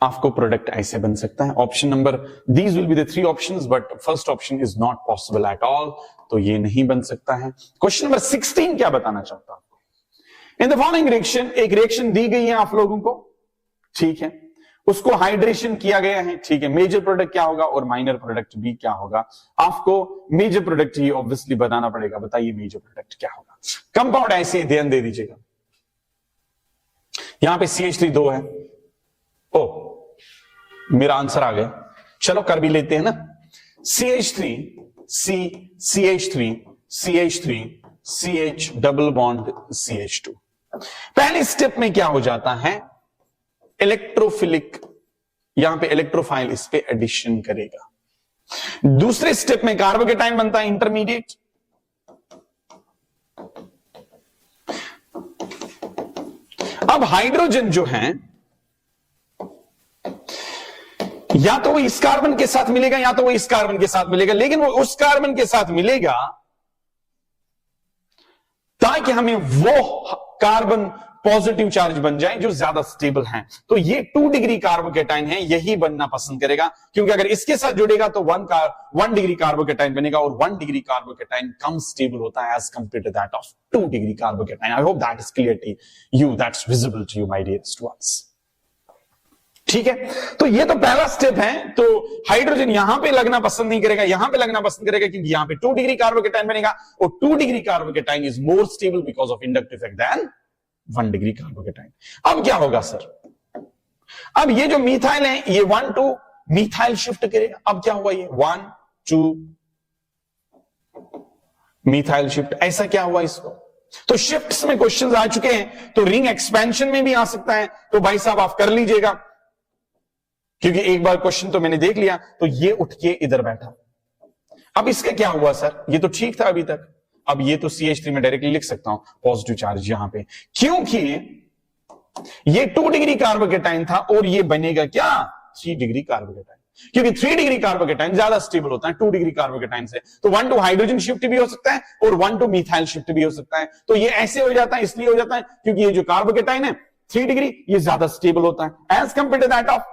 आपको प्रोडक्ट ऐसे बन सकता है। Option number, these will be the 3 options, but first option is not possible at all, तो ये नहीं बन सकता है। क्वेश्चन नंबर 16 क्या बताना चाहता हूं आपको? इन द फॉलोइंग रिएक्शन, एक रिएक्शन दी गई है आप लोगों को, ठीक है, उसको हाइड्रेशन किया गया है, ठीक है, मेजर प्रोडक्ट क्या होगा और माइनर प्रोडक्ट भी क्या होगा? आपको मेजर प्रोडक्ट ही ऑब्वियसली बताना पड़ेगा। बताइए मेजर प्रोडक्ट क्या होगा? कंपाउंड ऐसे ध्यान दे दीजिएगा, यहां पे CH3 2 है। ओ मेरा आंसर आ गया, चलो कर भी लेते हैं ना। CH3 CH3 CH3 CH double bond CH2। पहले स्टेप में क्या हो जाता है? इलेक्ट्रोफिलिक, यहां पे इलेक्ट्रोफाइल इस पे एडिशन करेगा। दूसरे स्टेप में कार्बोकेटाइन बनता है इंटरमीडिएट। अब हाइड्रोजन जो है या तो वो इस कार्बन के साथ मिलेगा या तो वो इस कार्बन के साथ मिलेगा, लेकिन वो उस कार्बन के साथ मिलेगा ताकि हमें वो कार्बन पॉजिटिव चार्ज बन जाए जो ज्यादा स्टेबल हैं। तो ये 2 डिग्री कार्बोकेटाइन है, यही बनना पसंद करेगा, क्योंकि अगर इसके साथ जुड़ेगा तो 1 डिग्री कार्बोकेटाइन बनेगा, और 1 डिग्री कार्बोकेटाइन कम स्टेबल होता है as compare to that of 2 degree carbocation. I hope that is clear to you, that's visible to you my dearest ones. ठीक है, तो ये तो पहला स्टेप है। तो हाइड्रोजन यहां पे लगना पसंद नहीं करेगा, यहां पे लगना पसंद करेगा, क्योंकि यहां पे 2 डिग्री कार्बोकेटाइन बनेगा, और 2 degree carbocation is more stable because of inductive effect then 1 degree carbocation. अब क्या होगा सर? अब ये जो मिथाइल है ये 1 to मिथाइल शिफ्ट करेगा। अब क्या हुआ? ये 1 to मिथाइल शिफ्ट, ऐसा क्या हुआ इसको? तो शिफ्ट्स में क्वेश्चंस आ चुके हैं, तो रिंग एक्सपेंशन में भी आ सकता है। तो भाई साहब आप कर लीजिएगा, क्योंकि एक बार क्वेश्चन तो मैंने देख लिया, तो ये उठ के इधर बैठा। अब इसका क्या हुआ सर? ये तो ठीक था अभी तक। अब ये तो CH3 में डायरेक्टली लिख सकता हूं पॉजिटिव चार्ज यहां पे, क्योंकि ये 2 डिग्री कार्बोकेटाइन था और ये बनेगा क्या? 3 डिग्री कार्बोकेटाइन, क्योंकि 3 डिग्री कार्बोकेटाइन ज्यादा स्टेबल होता है 2 डिग्री कार्बोकेटाइन से। तो 1 to हाइड्रोजन शिफ्ट भी हो सकता है और 1 to मिथाइल शिफ्ट भी हो सकता है। तो ये ऐसे हो जाता है, इसलिए हो जाता है क्योंकि ये जो कार्बोकेटाइन है 3 डिग्री, ये ज्यादा स्टेबल होता है as compare to that of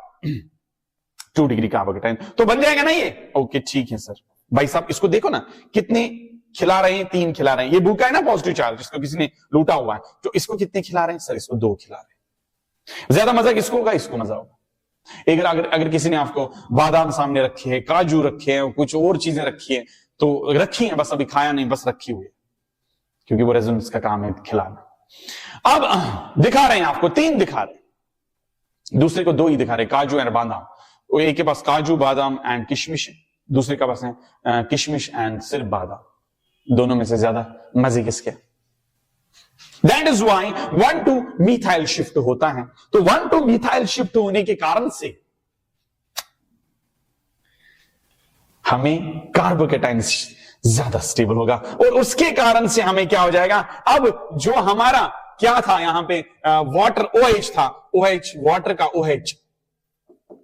2 degree carbocation. तो बन जाएगा ना ये? ओके ठीक है सर। भाई साहब इसको देखो ना, कितने खिला रहे हैं? 3 खिला रहे हैं। ये भूखा है ना पॉजिटिव चार्ज, जिसको किसी ने लूटा हुआ है। तो इसको कितने खिला रहे हैं सर? इसको 2 खिला रहे हैं। ज्यादा मजा किसको होगा? इसको मजा होगा। अगर किसी ने आपको बादाम सामने रखे हैं, काजू रखे हैं, कुछ और चीजें रखी है, तो रखी है, बस अभी खाया नहीं, बस रखी हुई है, क्योंकि वो रेजोनेंस का काम है खिलाना। अब दिखा रहे हैं आपको 3 दिखा रहे हैं, दूसरे को 2 ही दिखा रहे हैं, काजू एंड बादाम। वो एक के पास काजू बादाम एंड किशमिश है, दूसरे के पास है किशमिश एंड सिर्फ बादाम। दोनों में से ज्यादा मजे किसके? That is why 1 to methyl shift होता है। तो 1 to मिथाइल शिफ्ट होने के कारण से हमें कार्बोकेटाइन ज्यादा स्टेबल होगा, और उसके कारण से हमें क्या हो जाएगा? अब जो हमारा क्या था यहां पे वाटर OH था, OH वाटर का OH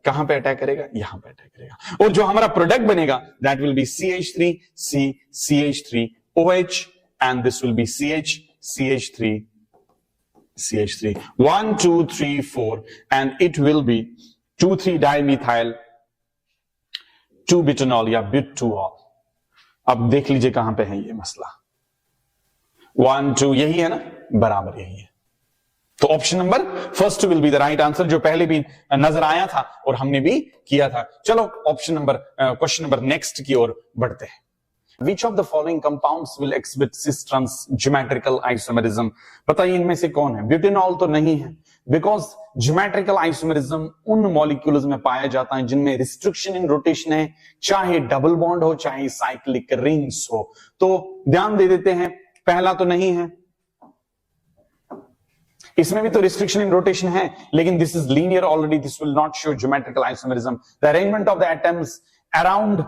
कहां पे अटैक करेगा? यहां पे अटैक करेगा, और जो हमारा प्रोडक्ट बनेगा that will be CH3 CH3 OH and this will B CH CH3 CH3, 1 2 3 4 and it will be 2,3-dimethyl 2-butanol या but2ol। अब देख लीजिए कहां पे है ये मसला, 1 2 यही है ना, बराबर यही है। तो option number first will be the right answer, जो पहले भी नजर आया था और हमने भी किया था। चलो option number question number next की ओर बढ़ते हैं। Which of the following compounds will exhibit cis trans geometrical isomerism? बताइए इनमें से कौन है? ब्यूटेनॉल तो नहीं है, बिकॉज ज्योमेट्रिकल आइसोमेरिज्म उन मॉलिक्यूल्स में पाया जाता है जिनमें रिस्ट्रिक्शन इन रोटेशन है, चाहे डबल बॉन्ड हो चाहे साइक्लिक रिंग्स हो। तो ध्यान दे देते हैं, पहला तो नहीं है, इसमें भी तो रिस्ट्रिक्शन इन रोटेशन है, लेकिन this is linear already, this will not show geometrical isomerism. The arrangement of the atoms around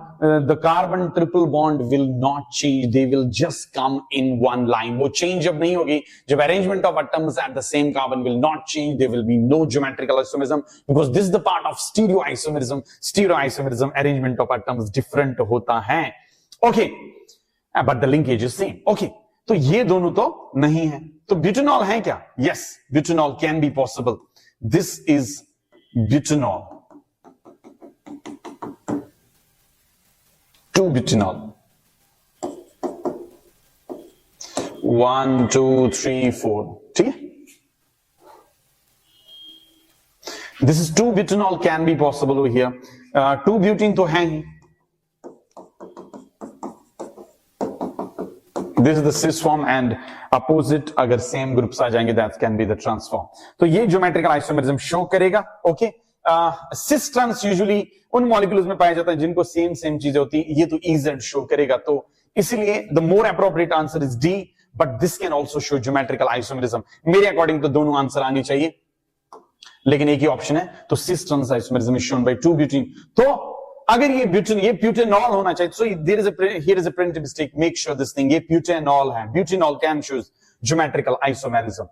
the carbon triple bond will not change, they will just come in one line, वो change जब नहीं होगी, जब arrangement of atoms at the same carbon will not change, there will be no geometrical isomerism, because this is the part of stereoisomerism। stereoisomerism arrangement of atoms different होता है, okay, but the linkage is same, okay। तो ये दोनों तो नहीं है, तो butanol है क्या? yes, butanol can be possible, this is butanol, 2-butanol, 1 2 3 4, ठीक है। This is 2-butanol can be possible over here, 2-butene तो है ही, this is the cis form and opposite अगर सेम ग्रुप्स आ जाएंगे that can be the trans form. तो ये ज्योमेट्रिकल आइसोमेरिज्म शो करेगा, ओके। सिस ट्रांस यूजुअली उन मॉलिक्यूल्स में पाया जाता है जिनको सेम चीजें होती है, ये तो EZ शो करेगा, तो इसलिए the more appropriate answer is D, but this can also show geometrical isomerism. मेरे अकॉर्डिंग तो दोनों आंसर आनी चाहिए, लेकिन एक ही ऑप्शन है, तो cis trans isomerism is shown by 2-butene। तो अगर ये ब्यूटेनॉल होना चाहिए, so here is a printed mistake, make sure this thing, ये ब्यूटेनॉल है, butanol can show geometrical isomerism.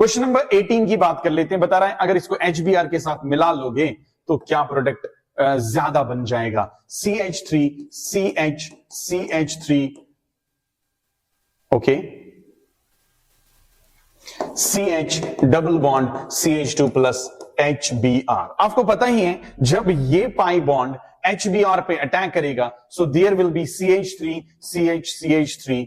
Question number 18 की बात कर लेते हैं, बता रहा है अगर इसको HBr के साथ मिला लोगे तो क्या प्रोडक्ट ज्यादा बन जाएगा? CH3 CH3, okay, CH double bond CH2 plus HBr। आपको पता ही है जब ये पाई बॉन्ड HBr पे अटैक करेगा, so there will be CH3 CH3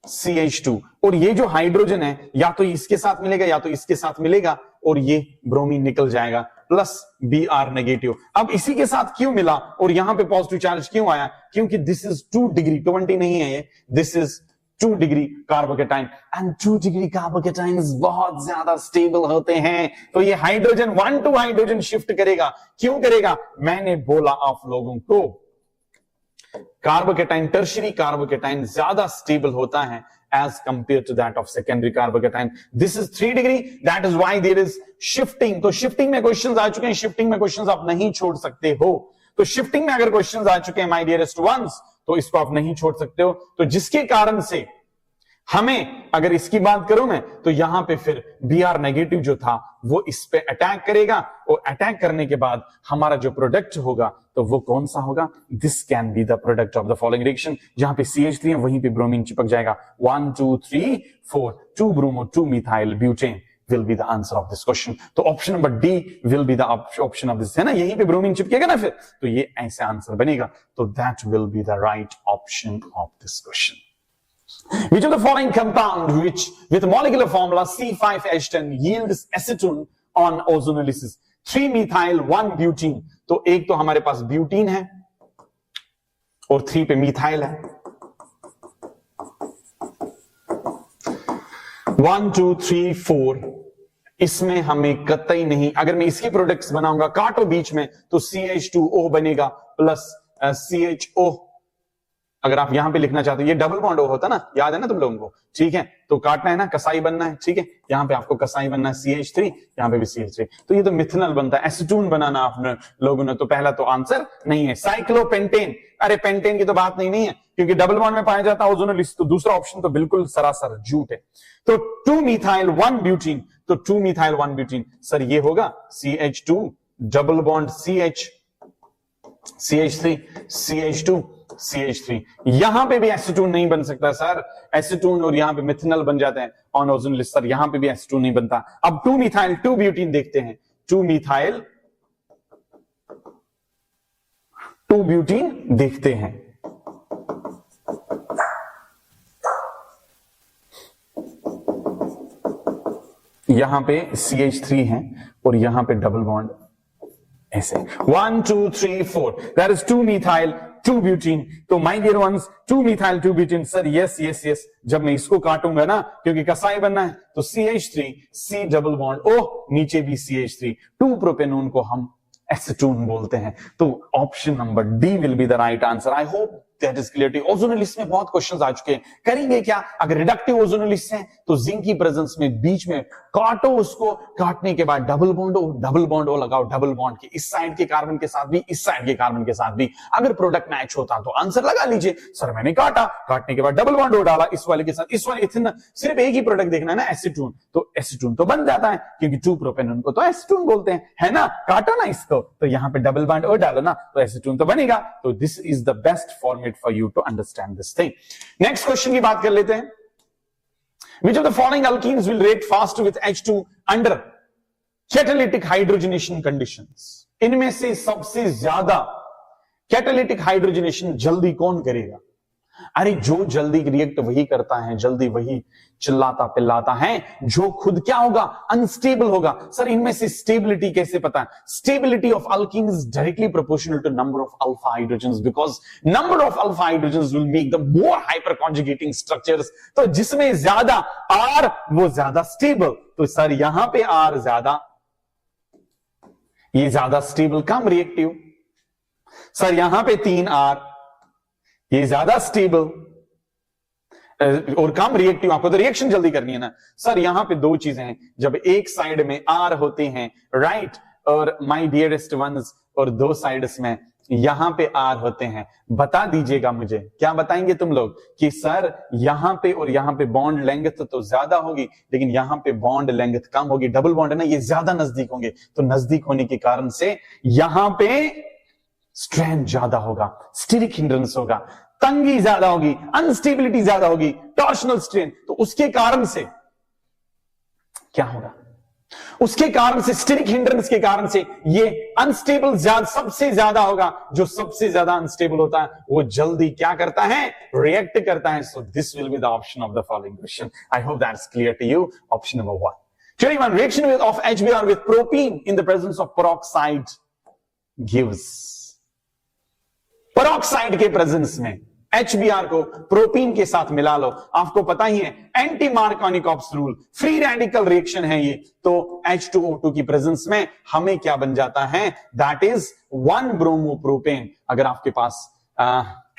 CH2, और ये जो हाइड्रोजन है या तो इसके साथ मिलेगा या तो इसके साथ मिलेगा, और ये ब्रोमीन निकल जाएगा प्लस Br नेगेटिव। अब इसी के साथ क्यों मिला और यहां पे पॉजिटिव चार्ज क्यों आया? क्योंकि दिस इज 2 डिग्री, 20 नहीं है ये, this is 2 degree carbocation, and 2 degree carbocation बहुत ज्यादा स्टेबल होते हैं, तो ये हाइड्रोजन 1 to हाइड्रोजन शिफ्ट करेगा। क्यों करेगा? मैंने बोला आप लोगों को, कार्बोकेटाइन, टर्शियरी कार्बोकेटाइन ज्यादा स्टेबल होता है as compared to that of secondary carbocation. This is 3 degree, that is why there is shifting। तो शिफ्टिंग में क्वेश्चंस आ चुके हैं, शिफ्टिंग में क्वेश्चंस आप नहीं छोड़ सकते हो। तो शिफ्टिंग में अगर क्वेश्चंस आ चुके हैं माय डियरेस्ट वंस, तो इसको आप नहीं छोड़ सकते हो। तो जिसके कारण से हमें, अगर इसकी बात करूं मैं, तो यहां पे फिर Br नेगेटिव जो था वो इस पे अटैक करेगा, और अटैक करने के बाद हमारा जो प्रोडक्ट होगा तो वो कौन सा होगा? This can be the product of the following reaction. जहां पे CH3 है वहीं पे ब्रोमीन चिपक जाएगा, 1 2 3 4, 2 bromo 2 methyl butane will be the answer of this question। तो option number D will be the option of this, है ना, यहीं पे ब्रोमीन चिपकेगा ना फिर, तो ये ऐसे आंसर बनेगा। तो that will be the right option of this question। Which of the following compound which with molecular formula C5H10 yields acetone on ozonolysis? 3-methyl 1-butene। तो एक तो हमारे पास ब्यूटीन है और 3 पे मिथाइल है, 1 2 3 4, इसमें हमें कतई नहीं, अगर मैं इसके प्रोडक्ट्स बनाऊंगा काटो बीच में, तो CH2O बनेगा प्लस CHO। अगर आप यहां पे लिखना चाहते हो, ये डबल बॉन्ड O होता ना, याद है ना तुम लोगों को, ठीक है, तो काटना है ना, कसाई बनना है, ठीक है, यहां पे आपको कसाई बनना है CH3, यहां पे भी CH3, तो ये तो मिथनल बनता है, एसीटोन बनाना आपने लोगों ने, तो पहला तो आंसर नहीं है। साइक्लोपेंटेन, अरे पेंटेन की तो बात नहीं है, क्योंकि डबल बॉन्ड में पाया जाता है ओजोनोलिसिस, तो दूसरा ऑप्शन तो बिल्कुल सरासर झूठ है। तो 2-methyl 1-butene, तो 2-methyl 1-butene, सर ये होगा CH2 double bond CH, CH3, CH2, CH3। यहां पे भी एसीटोन नहीं बन सकता सर, एसीटोन और यहां पे मिथेनॉल बन जाते हैं ऑन ओजोन लिस्ट सर, यहां पे भी एसीटोन नहीं बनता। अब 2 मिथाइल 2 ब्यूटीन देखते हैं, 2 मिथाइल 2 ब्यूटीन देखते हैं। यहां पे CH3 है और यहां पे डबल बॉन्ड ऐसे 1 2 3 4 दैट इज 2 मिथाइल 2 ब्यूटीन। तो my dear ones 2 methyl 2 butene sir, yes yes yes. जब मैं इसको काटूंगा ना, क्योंकि कसाई बनना है, तो CH3 C डबल बॉन्ड ओह, नीचे भी CH3 2 प्रोपेनोन को हम एसीटोन बोलते हैं। तो option number D will be the right answer. I hope that is clear to you. Ozonolysis में बहुत क्वेश्चंस आ चुके हैं, करेंगे क्या? अगर रिडक्टिव ओजोनल लिस्ट है तो जिंक की प्रेजेंस में बीच में काटो, उसको काटने के बाद डबल बॉन्ड ओ लगाओ, डबल बॉन्ड के इस साइड के कार्बन के साथ भी, इस साइड के कार्बन के साथ भी। अगर प्रोडक्ट मैच होता तो आंसर लगा लीजिए। सर मैंने काटा, काटने के बाद डबल बॉन्ड ओ डाला इस वाले के साथ, इस वाले इथेन, सिर्फ एक ही प्रोडक्ट देखना है ना, एसीटोन, तो एसीटोन तो बन जाता है, क्योंकि 2 प्रोपेनोन को तो एसीटोन बोलते हैं, है ना? काटो ना इसको, तो यहां पे डबल बॉन्ड ओ डालो ना, तो एसीटोन तो बनेगा। तो this is the best format for you to understand this thing. Next question की बात कर लेते हैं। Which of the following alkenes will react faster with H2 under catalytic hydrogenation conditions? इनमें से सबसे ज्यादा कैटालिटिक हाइड्रोजनेशन जल्दी कौन करेगा? अरे जो जल्दी रिएक्ट वही करता है, जल्दी वही चिल्लाता पिल्लाता है, जो खुद क्या होगा? अनस्टेबल होगा। सर इनमें से स्टेबिलिटी कैसे पता है? Stability of alkene is directly proportional to number of alpha hydrogens, because number of alpha hydrogens will make the more hyperconjugating structures. तो जिसमें ज्यादा आर वो ज्यादा स्टेबल। तो सर यहां पे आर ज्यादा, ये ज्यादा स्टेबल, कम रिएक्टिव। सर यहां पे 3 आर, ये ज्यादा स्टेबल और कम रिएक्टिव। आपको तो रिएक्शन जल्दी करनी है ना। सर यहां पे 2 चीजें हैं, जब एक साइड में आर होते हैं, राइट, और माय डियरेस्ट वंस, और 2 साइड्स में यहां पे आर होते हैं। बता दीजिएगा मुझे, क्या बताएंगे तुम लोग कि सर यहां पे और यहां पे बॉन्ड लेंथ तो ज्यादा होगी, लेकिन यहां पे बॉन्ड लेंथ कम होगी। डबल बॉन्ड है ना, ये ज्यादा नजदीक होंगे, तो नजदीक होने के कारण से यहां पे स्ट्रेंथ ज्यादा होगा, स्टीरिक हिंड्रेंस होगा, तंगी ज्यादा होगी, अनस्टेबिलिटी ज्यादा होगी, टॉर्शनल स्ट्रेन। तो उसके कारण से क्या होगा? उसके कारण से, स्टीरिक हिंड्रेंस के कारण से ये अनस्टेबल सबसे ज्यादा होगा। जो सबसे ज्यादा अनस्टेबल होता है वो जल्दी क्या करता है? रिएक्ट करता है। So this will be the option of the following question. I hope that's clear to you. Option number 1। 21 reaction of HBr with propene in the presence of peroxide gives। Peroxide के presence में HBr को propene के साथ मिला लो। आपको पता ही है anti Markovnikov's rule, free radical reaction है ये। तो H2O2 की प्रेजेंस में हमें क्या बन जाता है? That is 1 bromopropane. अगर आपके पास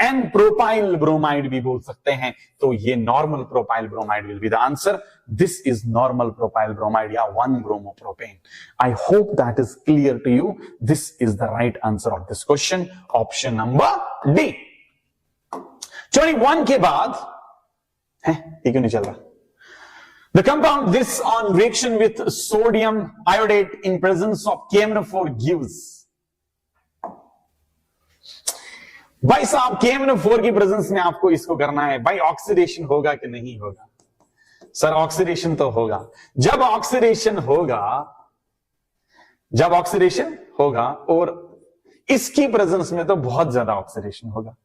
एन प्रोपाइल ब्रोमाइड भी बोल सकते हैं, तो ये normal propyl bromide will be the answer. This is normal propyl bromide या 1 bromopropane. I hope that is clear to you. This is the right answer of this question, option number D. 21 के बाद है, ये क्यों नहीं चल रहा? The compound this on reaction with sodium iodate in presence of KMnO4 gives। भाई साहब KMnO4 की प्रेजेंस में आपको इसको करना है। भाई ऑक्सीडेशन होगा कि नहीं होगा? सर ऑक्सीडेशन तो होगा। जब ऑक्सीडेशन होगा और इसकी प्रेजेंस में तो बहुत ज्यादा ऑक्सीडेशन होगा,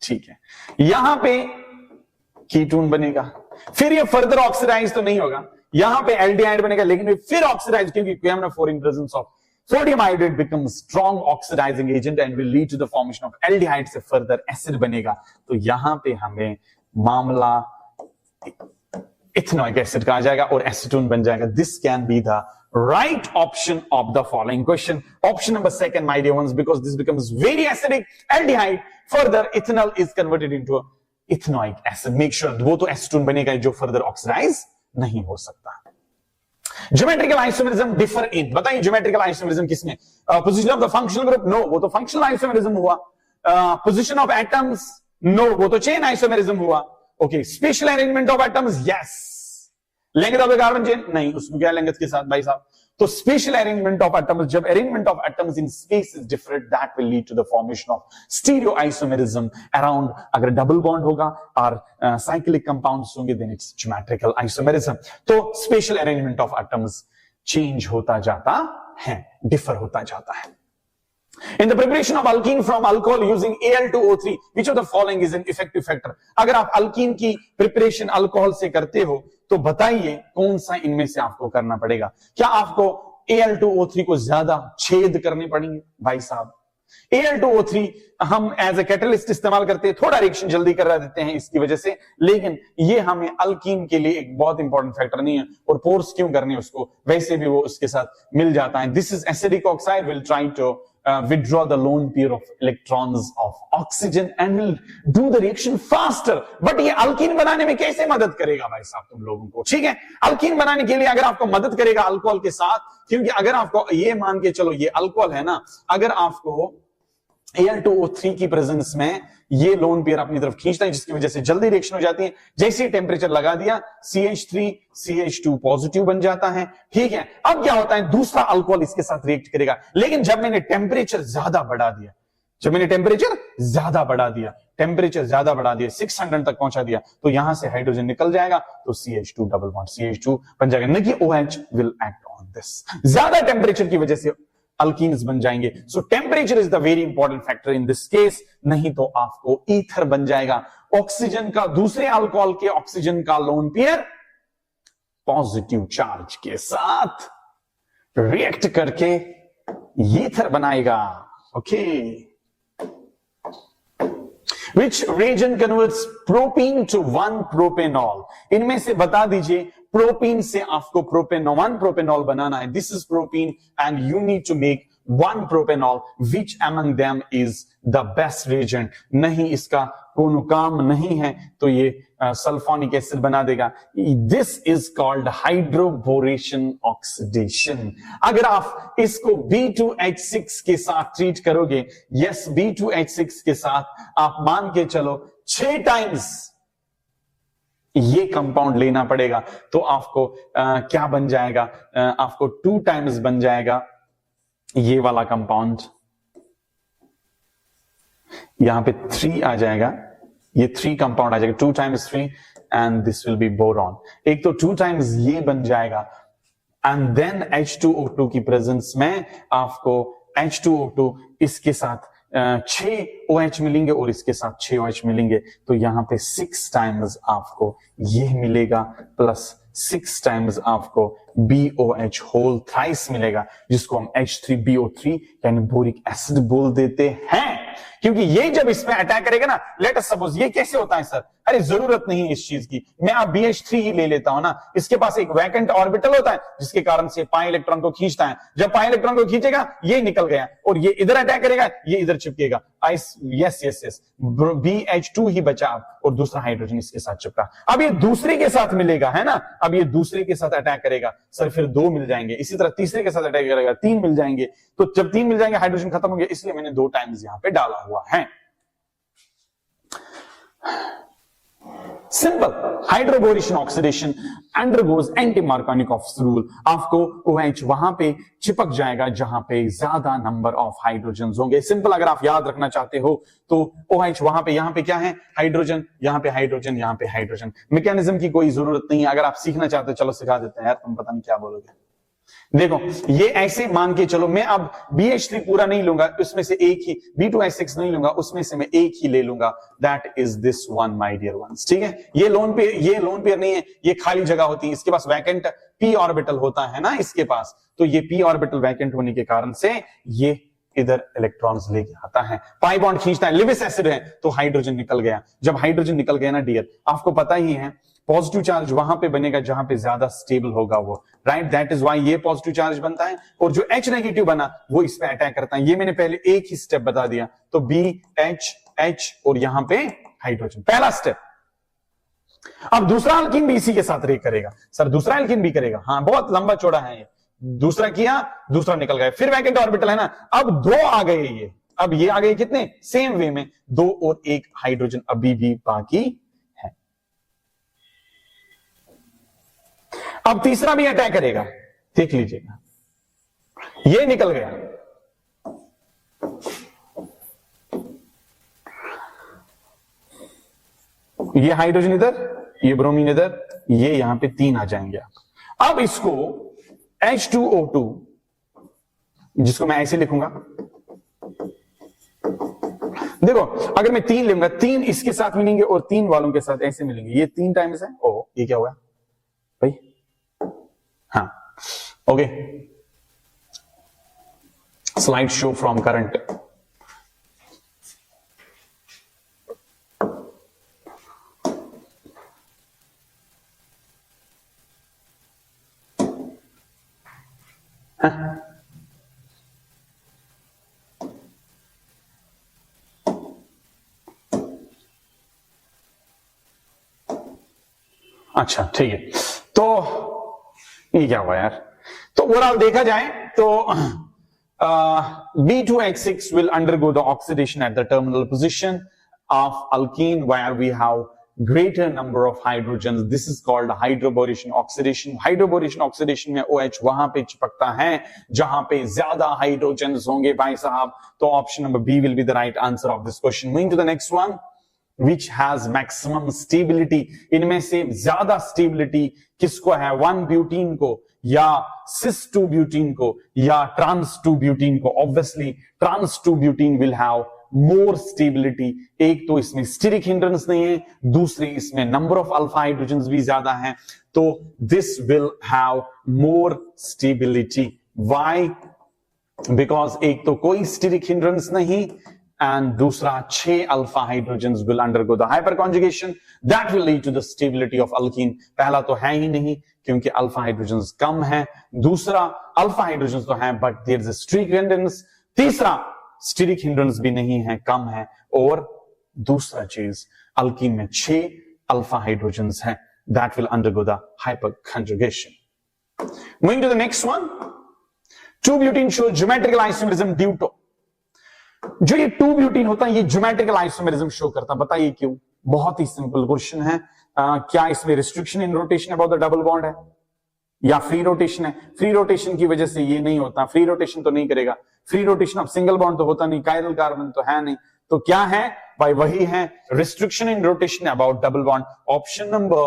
ठीक है। यहां पे कीटोन बनेगा, फिर ये फर्दर ऑक्सीडाइज तो नहीं होगा, यहां पे एल्डिहाइड बनेगा, लेकिन फिर ऑक्सीडाइज, क्योंकि KMnO4 in presence of sodium iodate becomes strong oxidizing agent and will lead to the formation of aldehyde से further acid बनेगा। तो यहां पे हमें मामला इथेनोइक एसिड का आ जाएगा और एसीटोन बन जाएगा। This can be the right option of the following question. Option number 2, my dear ones, because this becomes very acidic aldehyde, further ethanol is converted into ethanoic acid. Make sure वो तो acetone बनेगा जो further oxidize नहीं हो सकता। Geometrical isomerism differ in, बताइए geometrical isomerism किसमें? Position of the functional group, no, वो तो फंक्शनल आइसोमेरिज्म हुआ। पोजीशन ऑफ एटम्स, नो, वो तो चेन आइसोमेरिज्म हुआ। Okay, spatial arrangement of atoms, yes. Length of the carbon chain, नहीं, उसमें क्या लेंथ के साथ भाई साहब? तो स्पेशल अरेंजमेंट ऑफ एटम्स, जब arrangement of atoms in space is different, that will lead to the formation of stereo isomerism around, अगर डबल बॉन्ड होगा और साइक्लिक कंपाउंड्स होंगे देन इट्स ज्योमेट्रिकल आइसोमेरिज्म। तो spatial arrangement of atoms change होता जाता है, differ होता जाता है। In the preparation of alkene from alcohol using Al2O3, which of the following is an effective factor? अगर आप अल्कीन की प्रिपरेशन अल्कोहल से करते हो तो बताइए कौन सा इनमें से आपको करना पड़ेगा। क्या आपको Al2O3 को ज्यादा छेद करने पड़ेंगे? भाई साहब, Al2O3 हम एज ए कैटलिस्ट इस्तेमाल करते हैं, थोड़ा रिएक्शन जल्दी करा देते हैं इसकी वजह से, लेकिन ये हमें अल्कीन के लिए एक बहुत इंपॉर्टेंट फैक्टर नहीं है। और पोर्स क्यों करने उसको, वैसे भी वो उसके साथ मिल जाता है। This is acidic oxide will try to withdraw the lone pair of electrons of oxygen and will do the reaction faster. But ये अल्कीन बनाने में कैसे मदद करेगा भाई साहब तुम लोगों को? ठीक है, अल्कीन बनाने के लिए अगर आपको मदद करेगा अल्कोहल के साथ, क्योंकि अगर आपको ये मान के चलो ये अल्कोहल है ना, अगर आपको Al2O3 की प्रेजेंस में ये लोन पेयर अपनी तरफ खींचता है, जिसकी वजह से जल्दी रिएक्शन हो जाती है। जैसे ही टेम्परेचर लगा दिया CH3 CH2 पॉजिटिव बन जाता है। ठीक है, अब क्या होता है, दूसरा अल्कोहल इसके साथ रिएक्ट करेगा, लेकिन जब मैंने टेम्परेचर ज्यादा बढ़ा दिया, टेम्परेचर ज्यादा बढ़ा दिया 600 तक पहुंचा दिया, तो यहां से हाइड्रोजन निकल जाएगा, तो CH2 डबल बॉन्ड CH2 बन जाएगा, न कि OH will act on this. ज्यादा टेम्परेचर की वजह से अल्कीन्स बन जाएंगे। सो temperature is the very important factor in this case, नहीं तो आपको ईथर बन जाएगा। ऑक्सीजन का, दूसरे अल्कोहल के ऑक्सीजन का लोन पेयर पॉजिटिव चार्ज के साथ रिएक्ट करके ईथर बनाएगा। Okay, which reagent converts propene to 1 propanol? इनमें से बता दीजिए, प्रोपीन से आपको प्रोपेनॉल 1 प्रोपेनॉल बनाना है। This is propene and you need to make 1 propanol. Which among them is the best reagent? नहीं, इसका कोनो काम नहीं है, तो ये सल्फोनिक एसिड बना देगा। This is called hydroboration oxidation. अगर आप इसको B2H6 के साथ ट्रीट करोगे, यस B2H6 के साथ आप मान के चलो 6 टाइम्स ये कंपाउंड लेना पड़ेगा, तो आपको क्या बन जाएगा, आपको 2 टाइम्स बन जाएगा ये वाला कंपाउंड, यहां पे 3 आ जाएगा, ये 3 कंपाउंड आ जाएगा, 2 times 3 and this will B boron. एक तो 2 टाइम्स ये बन जाएगा एंड देन H2O2 की प्रेजेंस में आपको H2O2 इसके साथ 6 OH मिलेंगे और इसके साथ 6 OH मिलेंगे, तो यहां पे 6 टाइम्स आपको ये मिलेगा प्लस 6 टाइम्स आपको BOH होल थ्राइस मिलेगा, जिसको हम H3BO3 यानी बोरिक एसिड बोल देते हैं। क्योंकि ये जब इस पे अटैक करेगा ना, लेट अस सपोज, ये कैसे होता है सर, अरे जरूरत नहीं है इस चीज की, मैं आप BH3 ही ले लेता हूं ना, इसके पास एक वैकेंट ऑर्बिटल होता है जिसके कारण से पाई इलेक्ट्रॉन को खींचता है। जब पाई इलेक्ट्रॉन को खींचेगा ये निकल गया, और ये इधर अटैक करेगा, ये इधर चिपकेगा। यस BH2 ही बचा और दूसरा हाइड्रोजन इसके साथ चिपका। अब ये दूसरे के साथ मिलेगा, है ना, अब ये दूसरे के साथ अटैक करेगा, सर फिर 2 मिल जाएंगे, इसी तरह तीसरे के साथ अटैक करेगा, 3 मिल जाएंगे, तो जब 3 मिल जाएंगे हाइड्रोजन खत्म हो गया, इसलिए मैंने 2 टाइम्स यहां पे डाला हुआ है। Simple, hydroboration oxidation undergoes anti Markovnikov's rule. आपको OH वहां पे चिपक जाएगा जहां पे ज्यादा नंबर ऑफ हाइड्रोजन होंगे। सिंपल, अगर आप याद रखना चाहते हो तो OH वहां पे, यहां पे क्या है, हाइड्रोजन, यहां पे हाइड्रोजन, यहां पे हाइड्रोजन। मैकेनिज्म की कोई जरूरत नहीं है, अगर आप सीखना चाहते हो चलो सिखा देते हैं यार, तुम पता नहीं क्या बोलोगे। देखो, ये ऐसे मान के चलो, मैं अब BH3 पूरा नहीं लूंगा, उसमें से एक ही, B2H6 नहीं लूंगा, उसमें से मैं एक ही ले लूंगा, that is this one my dear ones. ठीक है, ये लोन पेयर नहीं है, ये खाली जगह होती है, इसके पास वैकेंट p ऑर्बिटल होता है ना इसके पास, तो ये p ऑर्बिटल वैकेंट होने के कारण से ये इधर इलेक्ट्रॉन्स लेके आता है, पाई बॉन्ड खींचता है, लिविस एसिड है तो हाइड्रोजन निकल गया। जब हाइड्रोजन निकल गया ना डियर, आपको पता ही है पॉजिटिव चार्ज वहां पे बनेगा जहां पे ज्यादा स्टेबल होगा वो, राइट, दैट इज व्हाई ये पॉजिटिव चार्ज बनता है, और जो H नेगेटिव बना वो इस पे अटैक करता है। ये मैंने पहले एक ही स्टेप बता दिया, तो BH और यहां पे हाइड्रोजन, पहला स्टेप। अब दूसरा अल्कीन भी इसी के साथ रिएक्ट करेगा। सर दूसरा अल्कीन भी करेगा? हाँ, बहुत लंबा चौड़ा है ये। दूसरा किया, दूसरा निकल गया, फिर वैकेंट ऑर्बिटल है ना, अब 2 आ गए ये, अब ये आ गए कितने, सेम वे में 2 और 1 हाइड्रोजन अभी भी बाकी है। अब तीसरा भी अटैक करेगा, देख लीजिएगा, ये निकल गया, ये हाइड्रोजन इधर, ये ब्रोमीन इधर, ये यहां पे 3 आ जाएंगे आप। अब इसको H2O2, जिसको मैं ऐसे लिखूंगा, देखो अगर मैं 3 लूंगा, 3 इसके साथ मिलेंगे और 3 वालों के साथ ऐसे मिलेंगे, ये 3 टाइम्स है। ओ ये क्या हुआ भाई? हाँ okay, slide show from current. अच्छा ठीक है, तो ये क्या हुआ यार? तो ओवरऑल देखा जाए तो B2H6 will undergo the oxidation at the terminal position of alkene where we have greater number of hydrogens. This is called hydroboration oxidation. Hydroboration oxidation में OH वहां पे चिपकता है जहां पे ज्यादा हाइड्रोजन्स होंगे भाई साहब। तो option number B will be the right answer of this question. Moving to the next one, which has maximum stability. इनमें से ज्यादा स्टेबिलिटी किसको है? 1-ब्यूटीन को या cis-2-ब्यूटीन को या trans-2-ब्यूटीन को? ऑब्वियसली trans-2-ब्यूटीन will have more stability. एक तो इसमें स्टीरिक हिंड्रेंस नहीं है, दूसरी इसमें नंबर ऑफ अल्फा हाइड्रोजन्स भी ज्यादा हैं, तो this will have more stability. Why? Because एक तो कोई स्टीरिक हिंड्रेंस नहीं and दूसरा 6 alpha hydrogens will undergo the hyperconjugation that will lead to the stability of alkene. पहला तो है ही नहीं क्योंकि alpha hydrogens कम है, दूसरा alpha hydrogens तो है but there is a steric hindrance, तीसरा steric hindrance भी नहीं है, कम है, और दूसरा चीज alkene में 6 alpha hydrogens है that will undergo the hyperconjugation. Moving to the next one, 2-butene shows geometrical isomerism due to, जो ये 2-ब्यूटीन होता है ये ज्योमेट्रिकल आइसोमेरिज्म शो करता है। बताइए क्यों? बहुत ही सिंपल क्वेश्चन है। क्या इसमें restriction in rotation about the double bond है या फ्री रोटेशन है? फ्री रोटेशन की वजह से ये नहीं होता, फ्री रोटेशन तो नहीं करेगा, free rotation of single bond तो होता नहीं, कायरल कार्बन तो है नहीं, तो क्या है भाई? वही है restriction in rotation about double bond. Option number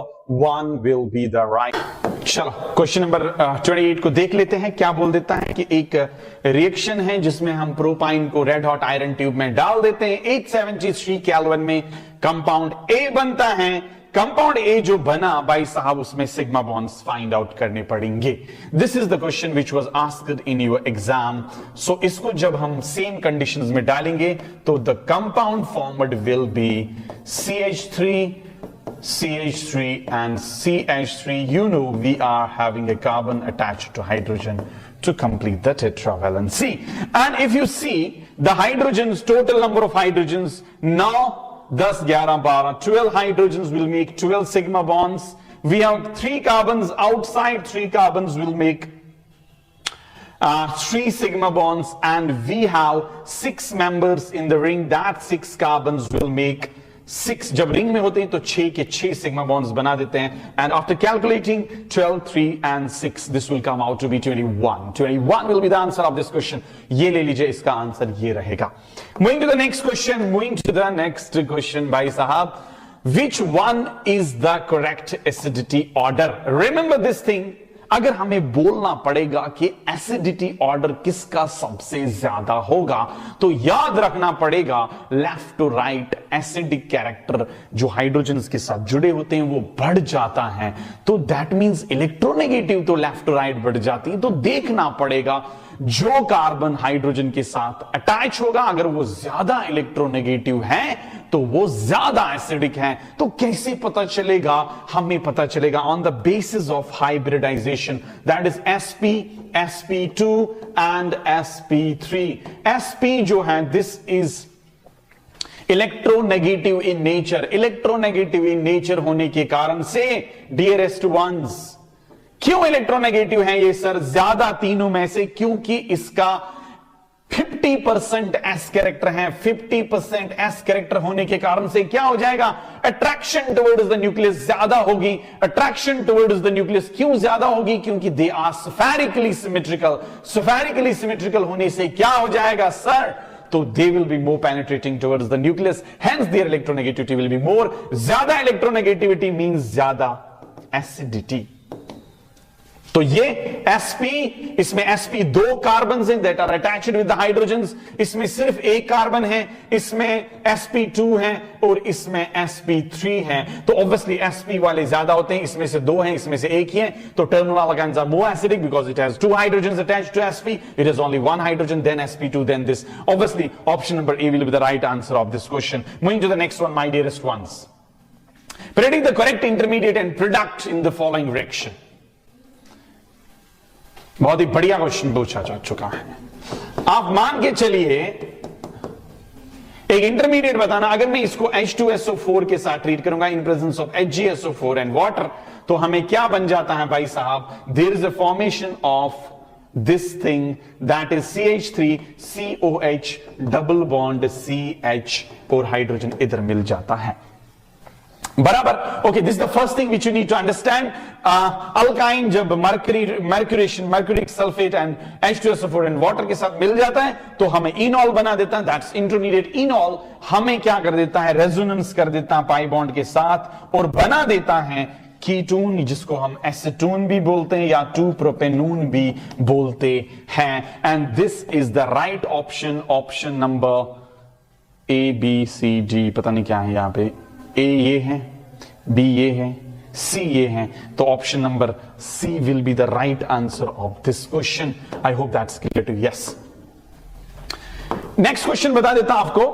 1 will be the right. चलो क्वेश्चन नंबर 28 को देख लेते हैं। क्या बोल देता है कि एक रिएक्शन है जिसमें हम प्रोपाइन को रेड हॉट आयरन ट्यूब में डाल देते हैं, 873 केल्विन में कंपाउंड ए बनता है। कंपाउंड ए जो बना भाई साहब उसमें सिग्मा बॉन्ड्स फाइंड आउट करने पड़ेंगे। This is the question which was asked in your exam. So इसको जब हम सेम कंडीशंस में डालेंगे तो the compound formed will be CH3 and CH3. You know we are having a carbon attached to hydrogen to complete the tetravalency. And if you see the hydrogens, total number of hydrogens now 10, 11, 12, 12 hydrogens will make 12 sigma bonds. We have 3 carbons outside, 3 carbons will make 3 sigma bonds, and we have 6 members in the ring. That 6 carbons will make 6, जब ring में होते हैं तो 6 के 6 sigma bonds बना देते हैं। And after calculating 12, 3 and 6 this will come out to be 21। 21 will be the answer of this question. ये ले लीजिए, इसका आंसर ये रहेगा। Moving to the next question भाई साहब, which one is the correct acidity order? Remember this thing, अगर हमें बोलना पड़ेगा कि एसिडिटी ऑर्डर किसका सबसे ज्यादा होगा तो याद रखना पड़ेगा left to right acidic character जो हाइड्रोजन्स के साथ जुड़े होते हैं वो बढ़ जाता है, तो दैट मींस इलेक्ट्रोनेगेटिव तो लेफ्ट टू राइट बढ़ जाती है। तो देखना पड़ेगा जो कार्बन हाइड्रोजन के साथ अटैच होगा अगर वो ज्यादा इलेक्ट्रोनेगेटिव है तो वो ज्यादा एसिडिक है। तो कैसे पता चलेगा? हमें पता चलेगा on the basis of hybridization, that is sp, sp2 and sp3। sp जो है this is electronegative in nature. Electronegative in nature होने के कारण से डियरेस्ट वंस, क्यों इलेक्ट्रोनेगेटिव है ये सर? ज्यादा तीनों में से क्योंकि इसका 50% एस कैरेक्टर है। 50% एस कैरेक्टर होने के कारण से क्या हो जाएगा, अट्रैक्शन टुवर्ड्स द न्यूक्लियस ज्यादा होगी। अट्रैक्शन टुवर्ड्स द न्यूक्लियस क्यों ज्यादा होगी, क्योंकि they are spherically symmetrical. Spherically symmetrical होने से क्या हो जाएगा सर, तो they will be more penetrating towards the nucleus, hence their electronegativity will be more। ज्यादा electronegativity means ज्यादा acidity। तो ये sp, इसमें sp दो कार्बन हैं that are attached with the hydrogens, इसमें सिर्फ एक कार्बन है, इसमें sp2 है और इसमें sp3 है। तो obviously sp वाले ज्यादा होते हैं, इसमें से दो हैं, इसमें से एक ही है। तो terminal alkanes are more acidic because it has two hydrogens attached to sp, it has only one hydrogen, then sp2, then this। Obviously option number A will be the right answer of this question। Moving to the next one, my dearest ones, predict the correct intermediate and product in the following reaction। बहुत ही बढ़िया question पूछा जा चुका है। आप मान के चलिए एक इंटरमीडिएट बताना, अगर मैं इसको H2SO4 के साथ ट्रीट करूंगा in presence of HgSO4 and water, तो हमें क्या बन जाता है भाई साहब, there is a formation of this thing that is CH3COH double bond CH और हाइड्रोजन इधर मिल जाता है बराबर। Okay, this the first thing which you need to understand. Alkyne जब mercuric sulphate and H2SO4 and water के साथ मिल जाता है तो हमें इनॉल बना देता है, दैट्स इंटरमीडिएट इनॉल। हमें क्या कर देता है, रेजोनेंस कर देता है पाई बॉन्ड के साथ और बना देता है कीटोन, जिसको हम एसीटोन भी बोलते हैं या 2-प्रोपेनोन भी बोलते हैं। And this is the right option, option number ABCD, पता नहीं क्या है यहां पे, ए ये है, बी ये है, सी ये है, तो option number C will be the right answer of this question. I hope that's clear to yes. Next question बता देता आपको,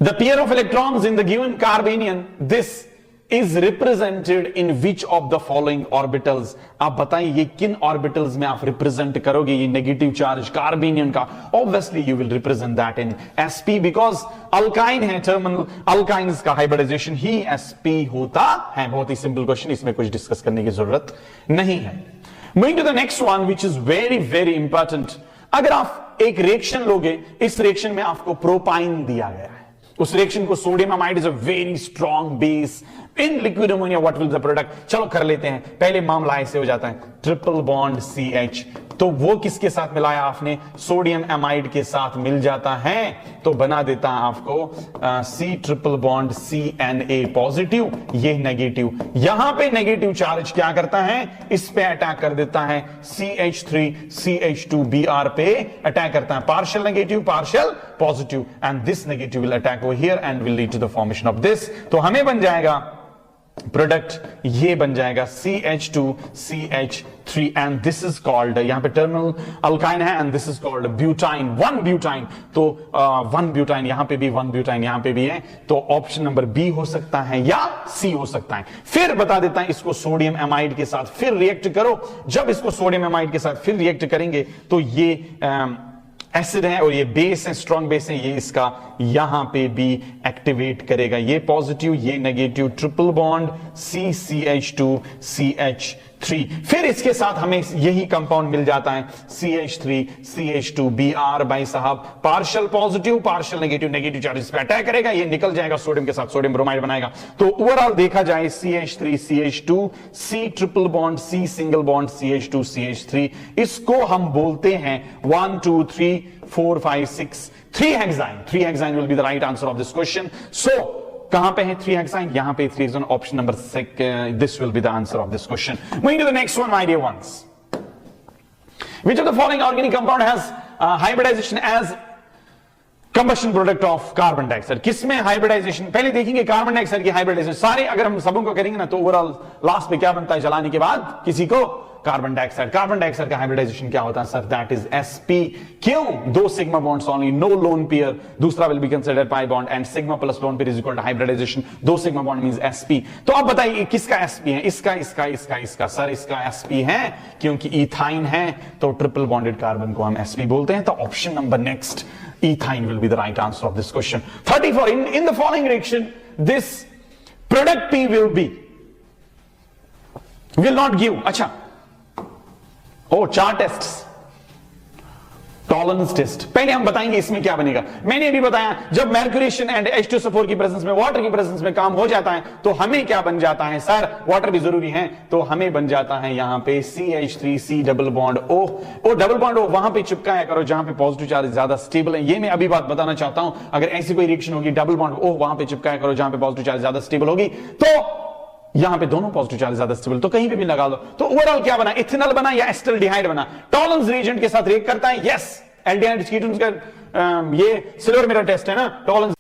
the pair of electrons in the given carbanion this is represented in which of the following orbitals. आप बताइए ये किन orbitals में आप represent करोगे ये नेगेटिव चार्ज कार्बेनियन का। Obviously you will represent that in sp because alkyne है, टर्मिनल अल्काइंस का हाइब्रिडाइजेशन ही sp होता है। बहुत ही सिंपल क्वेश्चन, इसमें कुछ डिस्कस करने की जरूरत नहीं है। Moving to the next one which is very very important. अगर आप एक रिएक्शन लोगे, इस रिएक्शन में आपको प्रोपाइन दिया गया है, उस रिएक्शन को sodium amide is a very strong base in liquid ammonia, what will the product. चलो कर लेते हैं, पहले मामला ऐसे हो जाता है, ट्रिपल बॉन्ड CH, तो वो किसके साथ मिलाया आपने, सोडियम अमाइड के साथ मिल जाता है, तो बना देता है आपको C triple bond CNA positive, ये नेगेटिव। यहां पे नेगेटिव चार्ज क्या करता है, इस पे अटैक कर देता है, CH3CH2Br पे अटैक करता है, partial negative partial positive, and this negative will attack over here and will lead to the formation of this. तो हमें बन जाएगा प्रोडक्ट, ये बन जाएगा CH2CH3 and this is called, यहां पे टर्मिनल अल्काइन है and this is called butyne, 1 butyne. तो 1 ब्यूटाइन, यहां पे भी 1 ब्यूटाइन यहां पे भी है, तो ऑप्शन नंबर बी हो सकता है या सी हो सकता है। फिर बता देता है, इसको सोडियम एमाइड के साथ फिर रिएक्ट करो, जब इसको सोडियम एमाइड के साथ फिर रिएक्ट करेंगे तो ये एसिड है और ये बेस है, स्ट्रॉन्ग बेस है, ये इसका यहां पे भी एक्टिवेट करेगा, ये पॉजिटिव ये नेगेटिव, ट्रिपल बॉन्ड CH2CH3। फिर इसके साथ हमें यही कंपाउंड मिल जाता है CH3CH2Br भाई साहब, partial positive partial negative, negative charge पे अटैक करेगा, ये निकल जाएगा सोडियम के साथ, सोडियम ब्रोमाइड बनाएगा। तो ओवरऑल देखा जाए CH3CH2, C triple bond C single bond CH2CH3, इसको हम बोलते हैं 1 2 3 4 5 6 3 hexyne. 3 hexyne will be the right answer of this question. So कहां पे है 3 हेक्साइन, यहां पे 3 hexyne, option number 6, this will be the answer of this question. Moving to the next one my dear ones, which of the following organic compound has hybridization as combustion product of carbon dioxide। किसमें hybridisation, पहले देखेंगे carbon dioxide की hybridisation सारे, अगर हम सबों को करेंगे ना तो ओवरऑल लास्ट में क्या बनता है जलाने के बाद किसी को, कार्बन डाइऑक्साइड। कार्बन डाइऑक्साइड का हाइब्रिडाइजेशन क्या होता है सर, दैट इज sp। क्यों, 2 sigma bonds only, no lone pair, दूसरा will be considered pi bond and sigma plus lone pair is equal to hybridisation, 2 sigma bond means sp। तो आप बताइए किसका sp है, इसका इसका इसका इसका, सर इसका sp है क्योंकि इथाइन है, तो ट्रिपल बॉन्डेड कार्बन को हम sp बोलते हैं। तो option number next ethyne will be the right answer of this question. 34 in the following reaction this product p will not give, अच्छा ओ 4 टेस्ट, तो टॉलरेंस टेस्ट। पहले हम बताएंगे इसमें क्या बनेगा। मैंने अभी बताया जब मैर्क्यूरेशन एंड H2SO4 की प्रेजेंस में, वाटर की प्रेजेंस में काम हो जाता है तो हमें क्या बन जाता है, सर वाटर भी जरूरी है, तो हमें बन जाता है यहां पे CH3C double bond O। O double bond O वहां पे चिपकाया करो जहां पे पॉजिटिव चार्ज ज्यादा स्टेबल है। ये मैं अभी बात बताना चाहता हूं, अगर ऐसी कोई रिएक्शन होगी डबल बॉन्ड O वहां पे चिपकाया करो जहां पे पॉजिटिव चार्ज ज्यादा स्टेबल होगी, तो यहां पे दोनों पॉजिटिव चार्ज ज्यादा स्टेबल, तो कहीं पे भी लगा दो। तो ओवरऑल क्या बना, इथेनॉल बना या एसिटाल्डिहाइड बना। टॉलरेंस रिएजेंट के साथ रिएक्ट करता है, यस। एल्डिहाइड कीटोन्स का ये सिल्वर मिरर टेस्ट है ना, tolerance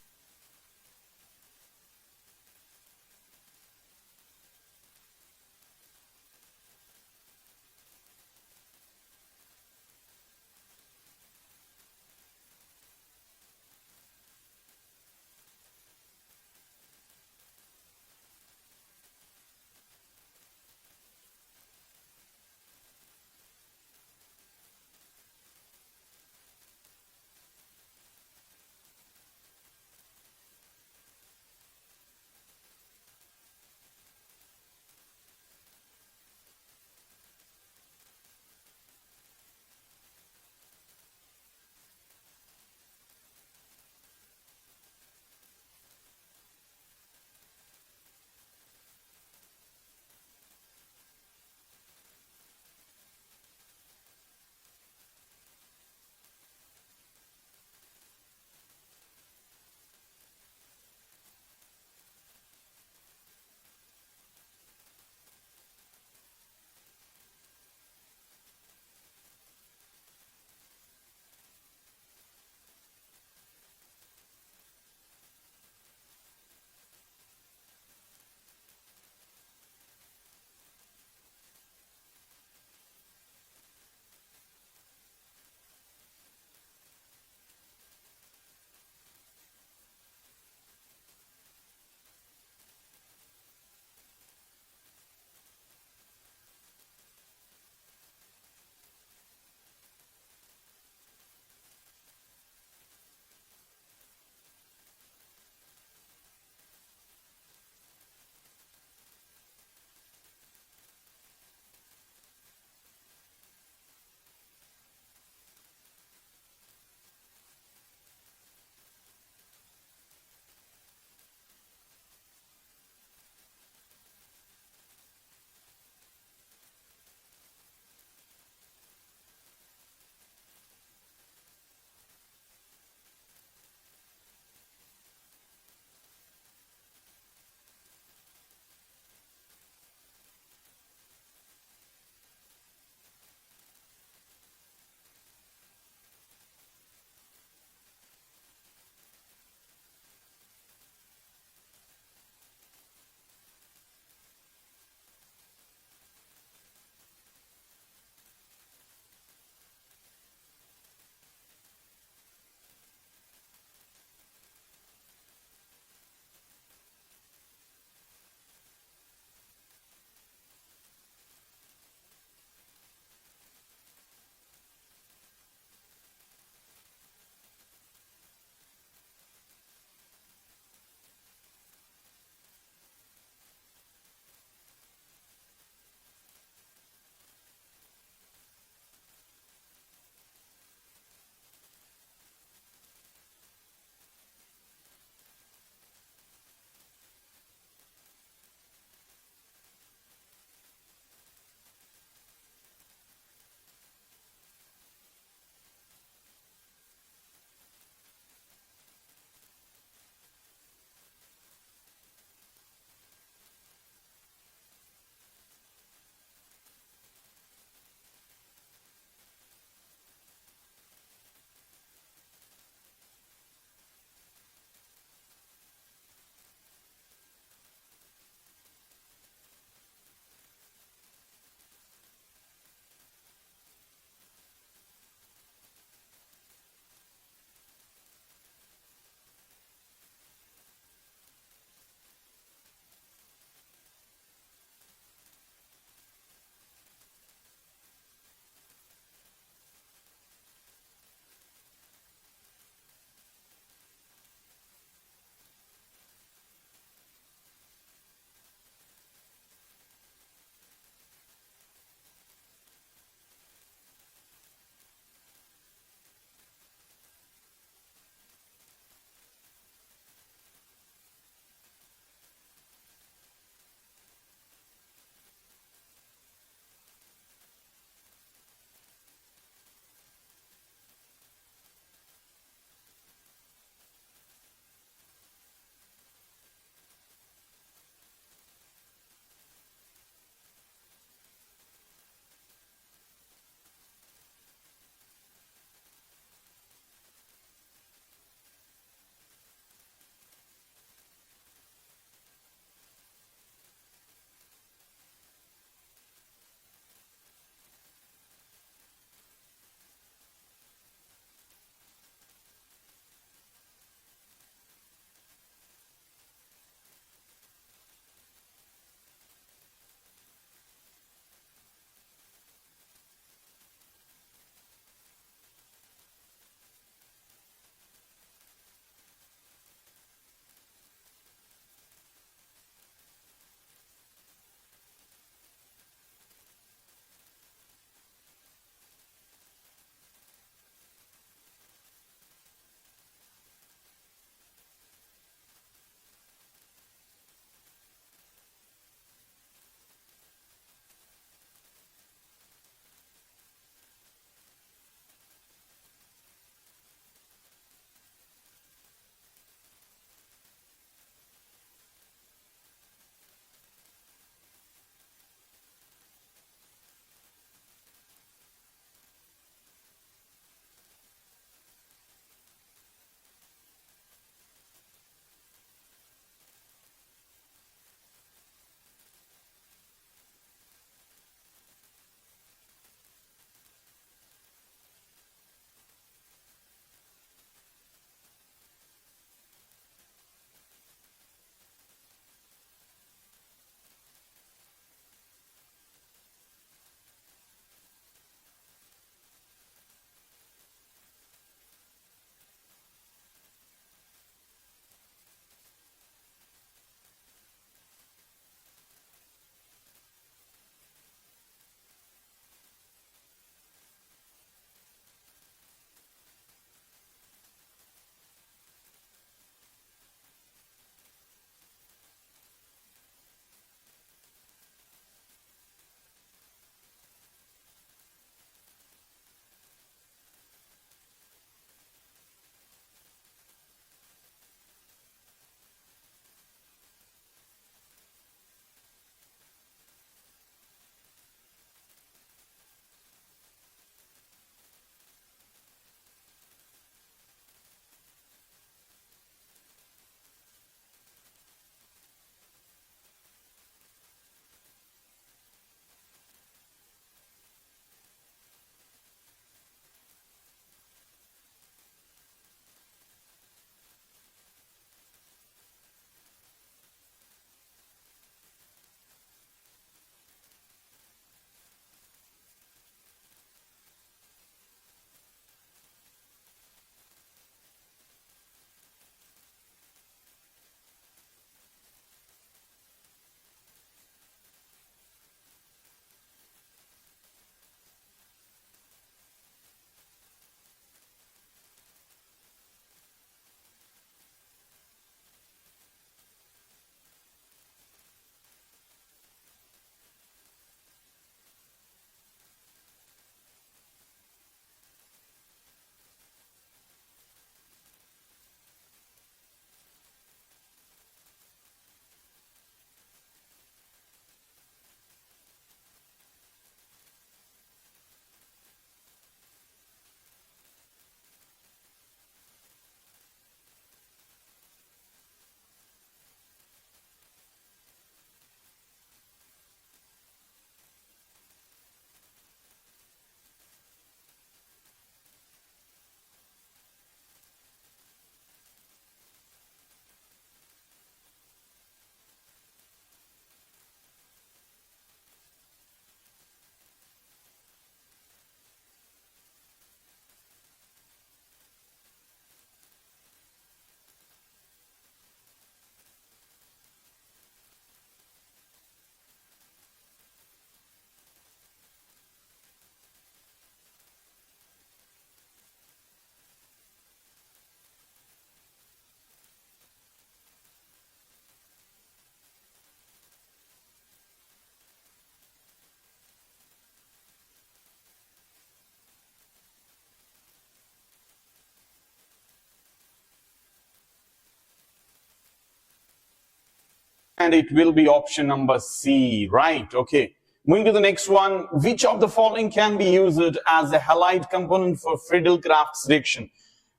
and it will be option number C, right? Okay. Moving to the next one, which of the following can be used as a halide component for Friedel-Crafts reaction?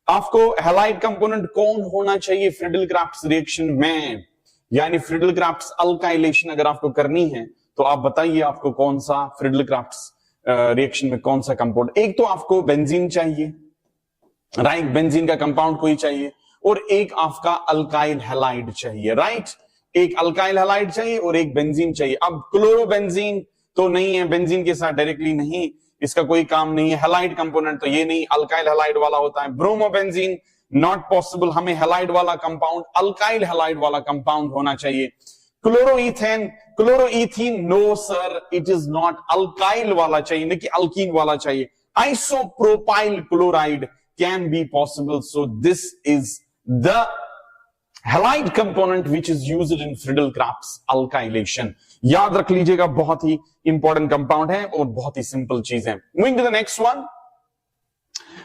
आपको halide component कौन होना चाहिए Friedel-Crafts reaction में, यानी Friedel-Crafts alkylation अगर आपको करनी है तो आप बताइए आपको कौन सा Friedel-Crafts रिएक्शन में कौन सा कंपाउंड। एक तो आपको बेंजीन चाहिए, राइट, बेंजीन का कंपाउंड कोई चाहिए, और एक आपका अल्काइल हैलाइड चाहिए, राइट, एक अल्काइल हैलाइड चाहिए और एक बेंजीन चाहिए। अब क्लोरोबेंजीन तो नहीं है, बेंजीन के साथ डायरेक्टली नहीं, इसका कोई काम नहीं है। हैलाइड कंपोनेंट तो ये नहीं, अल्काइल हैलाइड वाला होता है। ब्रोमोबेंजीन नॉट पॉसिबल, हमें हैलाइड वाला कंपाउंड, अल्काइल हैलाइड वाला कंपाउंड होना चाहिए। Chloroethane, chloroethene, no sir, it is not, alkyl वाला चाहिए, नहीं कि अल्कीन वाला चाहिए। Isopropyl chloride can be possible, so this is the halide component which is used in Friedel-Crafts alkylation। याद रख लीजिएगा, बहुत ही इंपॉर्टेंट कंपाउंड है और बहुत ही सिंपल चीज है। Moving to the next one,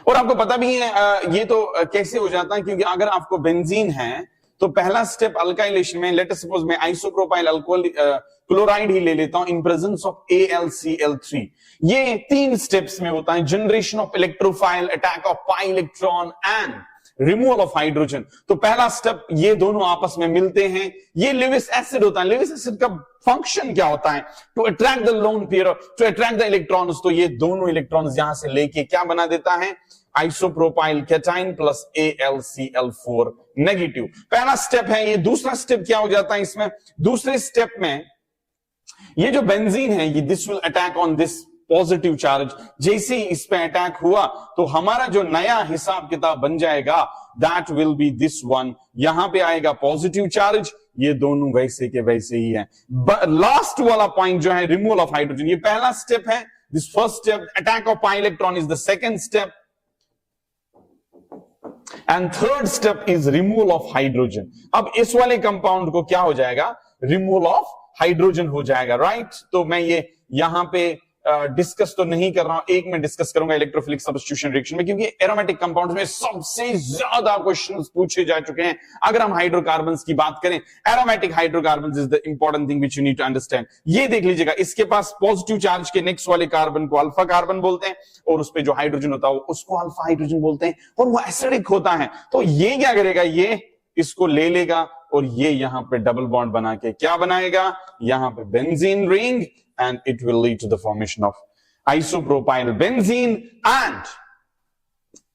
और आपको पता भी है ये तो कैसे हो जाता है, क्योंकि अगर आपको बेंजीन है तो पहला स्टेप अल्काइलेशन में, लेट अस सपोज मैं आइसोप्रोपाइल अल्कोहल क्लोराइड ही ले लेता हूं इन प्रेजेंस ऑफ AlCl3। ये 3 स्टेप्स में होता है, generation of electrophile, attack of pi electron and removal of hydrogen. तो पहला स्टेप, ये दोनों आपस में मिलते हैं, ये लेविस एसिड होता है। लेविस एसिड का फंक्शन क्या होता है? To attract the lone pair, to attract the electrons. तो ये दोनों इलेक्ट्रॉन्स यहां से लेके क्या बना देता है? Isopropyl cation plus AlCl4 negative. पहला स्टेप है ये। दूसरा स्टेप क्या हो जाता है इसमें? दूसरे स्टेप में ये जो बेंजीन है, ये this will attack on this positive charge. जैसे ही इस पे अटैक हुआ तो हमारा जो नया हिसाब किताब बन जाएगा, that will be this one. यहां पे आएगा पॉजिटिव चार्ज, ये दोनों वैसे के वैसे ही है। लास्ट वाला पॉइंट जो है रिमूवल ऑफ हाइड्रोजन, ये पहला स्टेप है। This first step, attack of pi electron, is the second step, and third step is removal of hydrogen. अब इस वाले कंपाउंड को क्या हो जाएगा? रिमूवल ऑफ हाइड्रोजन हो जाएगा, राइट। तो मैं ये यहां पे डिस्कस तो नहीं कर रहा हूं, एक में डिस्कस करूंगा इलेक्ट्रोफिलिक सब्स्टिट्यूशन रिएक्शन में, क्योंकि एरोमेटिक कंपाउंड्स में सबसे ज्यादा क्वेश्चंस पूछे जा चुके हैं। अगर हम हाइड्रोकार्बन्स की बात करें, aromatic hydrocarbons is the important thing which you need to understand. ये देख लीजिएगा, इसके पास पॉजिटिव चार्ज के नेक्स्ट वाले कार्बन को अल्फा कार्बन बोलते हैं, और उस पे जो हाइड्रोजन होता है उसको अल्फा हाइड्रोजन बोलते हैं, और वो एसिडिक होता है। तो ये क्या करेगा? ये इसको ले लेगा और ये यहां पे डबल बॉन्ड बना के क्या बनाएगा? यहां पे benzene ring, and it will lead to the formation of isopropyl benzene, and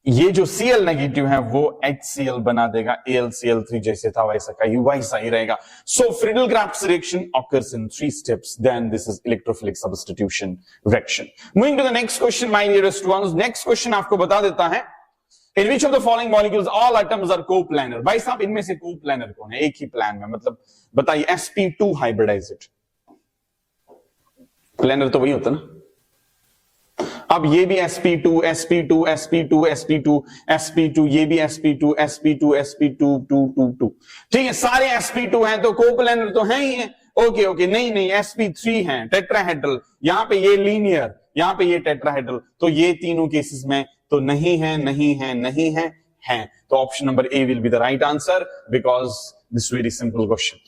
ये जो Cl नेगेटिव है वो HCl बना देगा, AlCl3 जैसे था वैसा का ही वैसा ही रहेगा। So Friedel-Crafts reaction occurs in 3 steps. Then this is electrophilic substitution reaction. Moving to the next question, my dearest ones. Next question आपको बता देता है, in which of the following molecules all atoms are coplanar? भाई साहब, इनमें से coplanar कौन है? एक ही प्लान में, मतलब बताइए। sp2 hybridized, प्लेनर तो वही होता ना। अब ये भी sp2 sp2 sp2 sp2 sp2, ये भी sp2 sp2 sp2 2 2 2, ठीक है, सारे sp2 हैं तो कोप्लेनर तो है ही है। ओके ओके, नहीं sp3 है, टेट्राहेड्रल। यहां पे ये लीनियर, यहां पे ये टेट्राहेड्रल, तो ये तीनों केसेस में तो नहीं है, नहीं है, नहीं है, है। तो option number A will be the right answer, because this very simple question.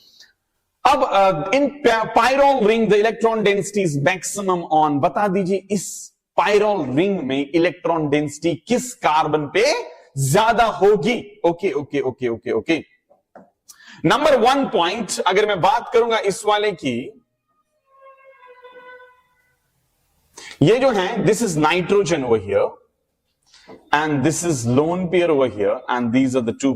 अब in pyrrole ring the electron density is maximum on, बता दीजिए इस पायरोल रिंग में इलेक्ट्रॉन डेंसिटी किस कार्बन पे ज्यादा होगी? Okay okay okay okay okay. Number 1 point अगर मैं बात करूंगा इस वाले की, ये जो है this is nitrogen over here and this is lone pair over here and these are the two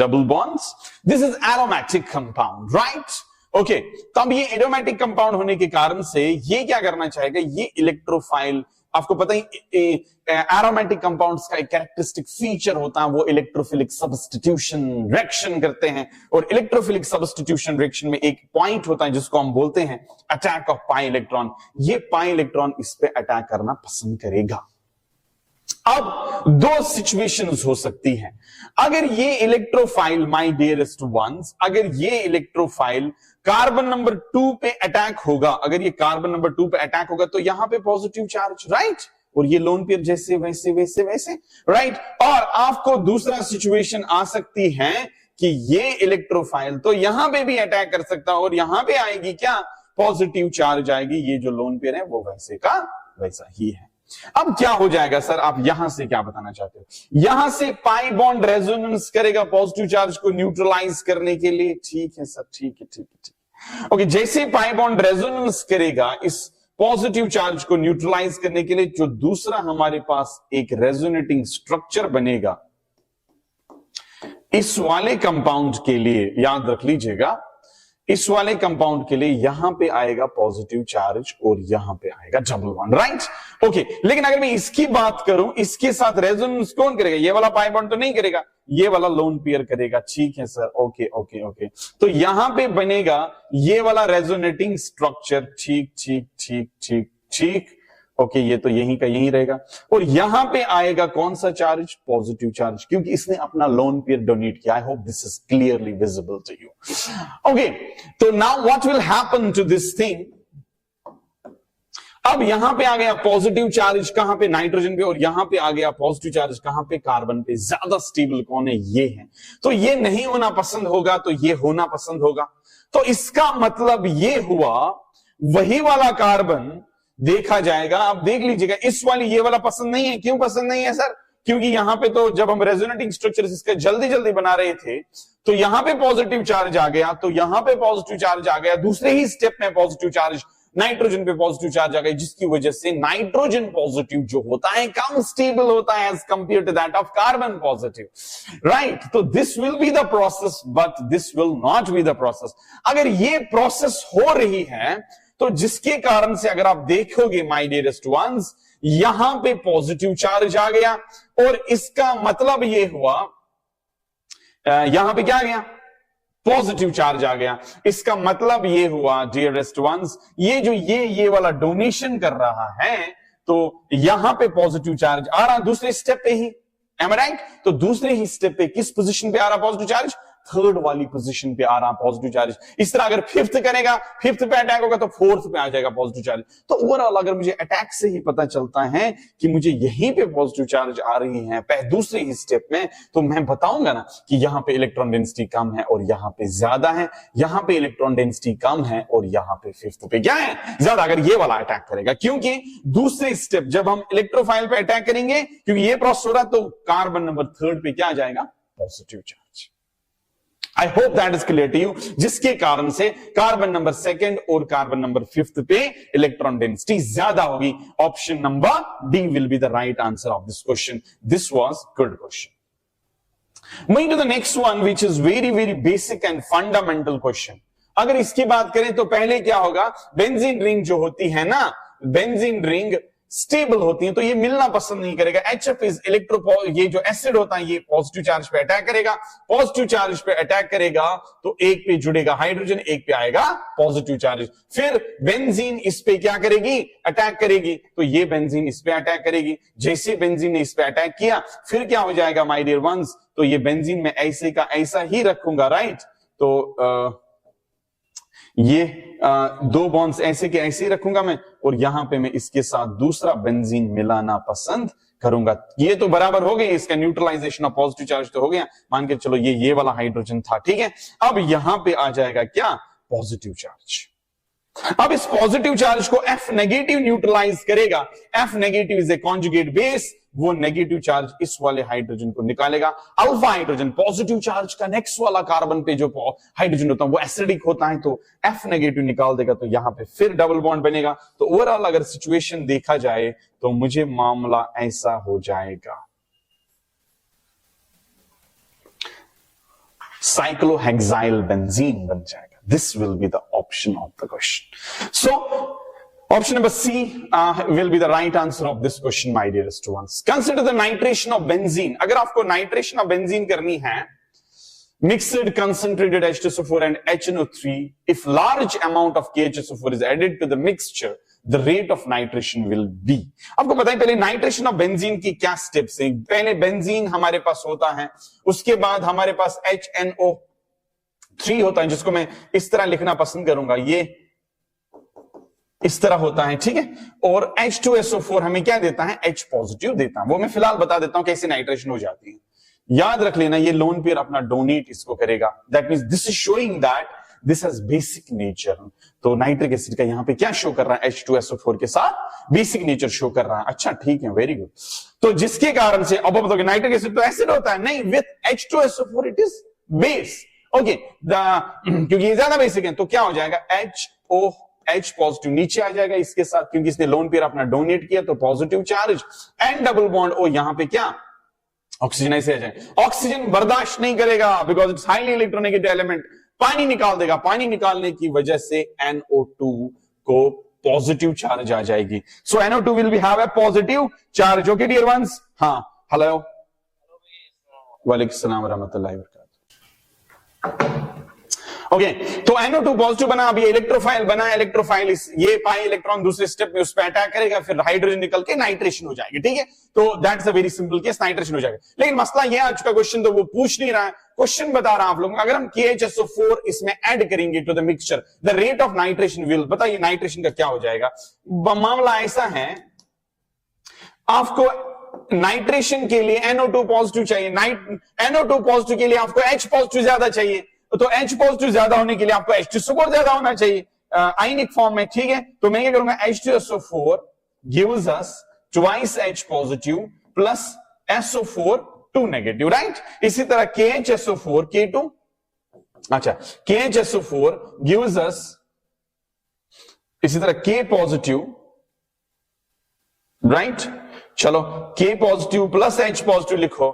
double bonds. This is aromatic compound, right? Okay, तो अब ये एरोमेटिक कंपाउंड होने के कारण से ये क्या करना चाहेगा? ये इलेक्ट्रोफाइल, आपको पता ही एरोमेटिक कंपाउंड्स का एक कैरेक्टरिस्टिक फीचर होता है, वो इलेक्ट्रोफिलिक सब्स्टिट्यूशन रिएक्शन करते हैं। और इलेक्ट्रोफिलिक सब्स्टिट्यूशन रिएक्शन में एक पॉइंट होता है जिसको हम बोलते हैं अटैक ऑफ पाई इलेक्ट्रॉन। ये पाई इलेक्ट्रॉन इस पे अटैक करना पसंद करेगा। अब 2 सिचुएशंस हो सकती हैं। अगर ये इलेक्ट्रोफाइल, माय डियरेस्ट वंस, अगर ये इलेक्ट्रोफाइल कार्बन नंबर 2 पे अटैक होगा, अगर ये कार्बन नंबर 2 पे अटैक होगा तो यहां पे पॉजिटिव चार्ज, राइट, और ये लोन पेयर जैसे वैसे वैसे वैसे, राइट। और आपको दूसरा सिचुएशन आ सकती है कि ये इलेक्ट्रोफाइल तो यहां पे भी अटैक कर सकता है और यहां पे आएगी क्या, पॉजिटिव चार्ज आएगी। ये जो लोन पेयर है वो वैसे का वैसा ही है। अब क्या हो जाएगा सर, आप यहां से क्या बताना चाहते हो? यहां से पाई बॉन्ड रेजोनेंस करेगा पॉजिटिव चार्ज को न्यूट्रलाइज करने के लिए। ठीक है सर, ठीक है, ठीक है, ठीक है। ओके, जैसे पाई बॉन्ड रेजोनेंस करेगा इस पॉजिटिव चार्ज को न्यूट्रलाइज करने के लिए, जो दूसरा हमारे पास एक रेजोनेटिंग स्ट्रक्चर बनेगा इस वाले कंपाउंड के लिए, याद रख लीजिएगा, इस वाले कंपाउंड के लिए यहां पे आएगा पॉजिटिव चार्ज और यहां पे आएगा डबल बॉन्ड, राइट? ओके, लेकिन अगर मैं इसकी बात करूं, इसके साथ रेजोनेंस कौन करेगा? ये वाला पाई बॉन्ड तो नहीं करेगा, ये वाला लोन पेयर करेगा। ठीक है सर, ओके ओके ओके। तो यहां पे बनेगा ये वाला रेजोनेटिंग स्ट्रक्चर। ठीक ठीक ठीक ठीक ठीक, ओके, ये तो यहीं का यहीं रहेगा और यहां पे आएगा कौन सा चार्ज? पॉजिटिव चार्ज, क्योंकि इसने अपना लोन पेयर डोनेट किया। I hope this is clearly visible to you. Okay, तो now what will happen to this thing? अब यहां पे आ गया पॉजिटिव चार्ज कहां पे? नाइट्रोजन पे। और यहां पे आ गया पॉजिटिव चार्ज कहां पे? कार्बन पे। ज्यादा स्टेबल कौन है? ये है। तो ये नहीं होना पसंद होगा तो ये होना पसंद होगा। तो इसका मतलब ये हुआ वही वाला कार्बन देखा जाएगा। अब देख लीजिएगा, इस वाली ये वाला पसंद नहीं है। क्यों पसंद नहीं है सर? क्योंकि यहां पे तो जब हम रेजोनेटिंग स्ट्रक्चर इसका जल्दी जल्दी बना रहे थे तो यहां पे पॉजिटिव चार्ज आ गया, तो यहां पे पॉजिटिव चार्ज आ गया, दूसरे ही स्टेप में पॉजिटिव चार्ज नाइट्रोजन पे पॉजिटिव चार्ज आ गया, जिसकी वजह से नाइट्रोजन पॉजिटिव जो होता है कम स्टेबल होता है as compare to that of carbon positive, right? तो this will be the process but this will not be the process. अगर ये प्रोसेस हो रही है तो जिसके कारण से अगर आप देखोगे माय डियरेस्ट वंस, यहां पे पॉजिटिव चार्ज आ गया और इसका मतलब ये हुआ यहां पे क्या आ गया? पॉजिटिव चार्ज आ गया। इसका मतलब ये हुआ डियरेस्ट वंस, ये जो ये वाला डोनेशन कर रहा है तो यहां पे पॉजिटिव चार्ज आ रहा दूसरे स्टेप पे ही, एम आई राइट? तो दूसरे ही स्टेप पे किस पोजीशन पे आ रहा पॉजिटिव चार्ज? थर्ड वाली पोजीशन पे आ रहा पॉजिटिव चार्ज। इस तरह अगर फिफ्थ करेगा, फिफ्थ पे अटैक होगा तो फोर्थ पे आ जाएगा पॉजिटिव चार्ज। तो ओवरऑल अगर मुझे अटैक से ही पता चलता है कि मुझे यहीं पे पॉजिटिव चार्ज आ रही है दूसरे ही स्टेप में, तो मैं बताऊंगा ना कि यहां पे इलेक्ट्रॉन डेंसिटी कम है और यहां पे ज्यादा है, यहां पे इलेक्ट्रॉन डेंसिटी कम है और यहां पे फिफ्थ पे क्या है? ज्यादा। अगर ये वाला अटैक करेगा, क्योंकि दूसरे स्टेप जब हम इलेक्ट्रोफाइल पे अटैक करेंगे, क्योंकि ये प्रोसेस हो रहा तो कार्बन नंबर थर्ड पे क्या आ जाएगा? Positive charge. I hope that is clear to you, जिसके कारण से कार्बन नंबर सेकंड और कार्बन नंबर फिफ्थ पे इलेक्ट्रॉन डेंसिटी ज्यादा होगी। Option number D will be the right answer of this question. This was good question. Moving to the next one which is very very basic and fundamental question. अगर इसकी बात करें तो पहले क्या होगा? बेंजीन रिंग जो होती है ना, बेंजीन रिंग स्टेबल होती है तो ये मिलना पसंद नहीं करेगा। HF इज ये जो एसिड होता है ये पॉजिटिव चार्ज पे अटैक करेगा, पॉजिटिव चार्ज पे अटैक करेगा तो एक पे जुड़ेगा हाइड्रोजन, एक पे आएगा पॉजिटिव चार्ज। फिर बेंजीन इस पे क्या करेगी? अटैक करेगी, तो ये बेंजीन इस पे अटैक करेगी। जैसे बेंजीन ने इस पे अटैक किया फिर क्या हो जाएगा माय डियर वंस? तो ये बेंजीन में ऐसे का ऐसा ही रखूंगा, राइट? तो ये दो बॉन्ड्स ऐसे के ऐसे ही रखूंगा मैं और यहां पे मैं इसके साथ दूसरा बेंजीन मिलाना पसंद करूंगा। ये तो बराबर हो गई, इसका न्यूट्रलाइजेशन ऑफ पॉजिटिव चार्ज तो हो गया। मान के चलो ये वाला हाइड्रोजन था, ठीक है? अब यहां पे आ जाएगा क्या? Positive charge. अब इस पॉजिटिव चार्ज को F नेगेटिव न्यूट्रलाइज करेगा। F negative is a conjugate base, वो नेगेटिव चार्ज इस वाले हाइड्रोजन को निकालेगा। अल्फा हाइड्रोजन पॉजिटिव चार्ज का नेक्स्ट वाला कार्बन पे जो हाइड्रोजन होता है वो एसिडिक होता है, तो F नेगेटिव निकाल देगा तो यहां पे फिर डबल बॉन्ड बनेगा। तो ओवरऑल अगर सिचुएशन देखा जाए तो मुझे मामला ऐसा हो जाएगा, साइक्लोहेक्साइल बेंजीन बन जाएगा। This will be the option of the question. So option number C will be the right answer of this question, my dearest ones. Consider the nitration of benzene. अगर आपको nitration of benzene करनी है, mixed concentrated H2SO4 and HNO3, if large amount of KHSO4 is added to the mixture, the rate of nitration will be. आपको पता है पहले nitration of benzene की क्या steps हैं? पहले benzene हमारे पास होता है, उसके बाद हमारे पास HNO3 होता है, जिसको मैं इस तरह लिखना पसंद करूंगा, ये इस तरह होता है, ठीक है? और H2SO4 हमें क्या देता है? H पॉजिटिव देता है। वो मैं फिलहाल बता देता हूं कैसे नाइट्रेशन हो जाती है। याद रख लेना, ये लोन पेयर अपना डोनेट इसको करेगा। That means this is showing that this has basic nature. तो नाइट्रिक एसिड का यहां पे क्या शो कर रहा है, H2SO4 के साथ बेसिक नेचर शो कर रहा है। अच्छा ठीक है, वेरी गुड। तो जिसके कारण से अब बताओगे नाइट्रिक एसिड तो एसिड होता है, नहीं, with H2SO4 it is base. Okay, क्योंकि ये ज्यादा बेसिक है तो क्या हो जाएगा, H पॉजिटिव नीचे आ जाएगा इसके साथ, क्योंकि इसने लोन पेयर अपना डोनेट किया तो positive charge, and double bond O यहां पे क्या, ऑक्सीजन ऐसे आ जाए। ऑक्सीजन बर्दाश्त नहीं करेगा because it's highly electronegative element, पानी निकाल देगा। पानी निकालने की वजह से NO2 को पॉजिटिव चार्ज आ जाएगी। So NO2 will be have a positive charge. Okay dear ones, हाँ हेलो, वालेकुम सलाम रहमतुल्लाहि व बरकातहू। ओके, तो NO2 पॉजिटिव बना, अभी इलेक्ट्रोफाइल बना, इलेक्ट्रोफाइल ये पाई इलेक्ट्रॉन दूसरे स्टेप में उस पर अटैक करेगा, फिर हाइड्रोजन निकल के नाइट्रेशन हो जाएगी। ठीक है, तो that's a very simple case, nitration हो जाएगा। लेकिन मसला ये आज का क्वेश्चन तो वो पूछ नहीं रहा है, क्वेश्चन बता रहा हूं आप लोगों को, अगर हम KHSO4 इसमें ऐड करेंगे to the mixture, the rate of nitration will, बताइए नाइट्रेशन का क्या हो जाएगा। मामला ऐसा है, आपको नाइट्रेशन के लिए NO2 पॉजिटिव चाहिए, NO2 पॉजिटिव के लिए आपको H पॉजिटिव ज्यादा चाहिए, तो H पॉजिटिव ज्यादा होने के लिए आपको H2SO4 ज्यादा होना चाहिए आयनिक फॉर्म में। ठीक है, तो मैं क्या करूंगा, H2SO4 gives us twice H positive plus SO4 2 negative, right. इसी तरह KHSO4 K2, अच्छा KHSO4 gives us इसी तरह K पॉजिटिव, राइट। चलो K positive plus H positive लिखो,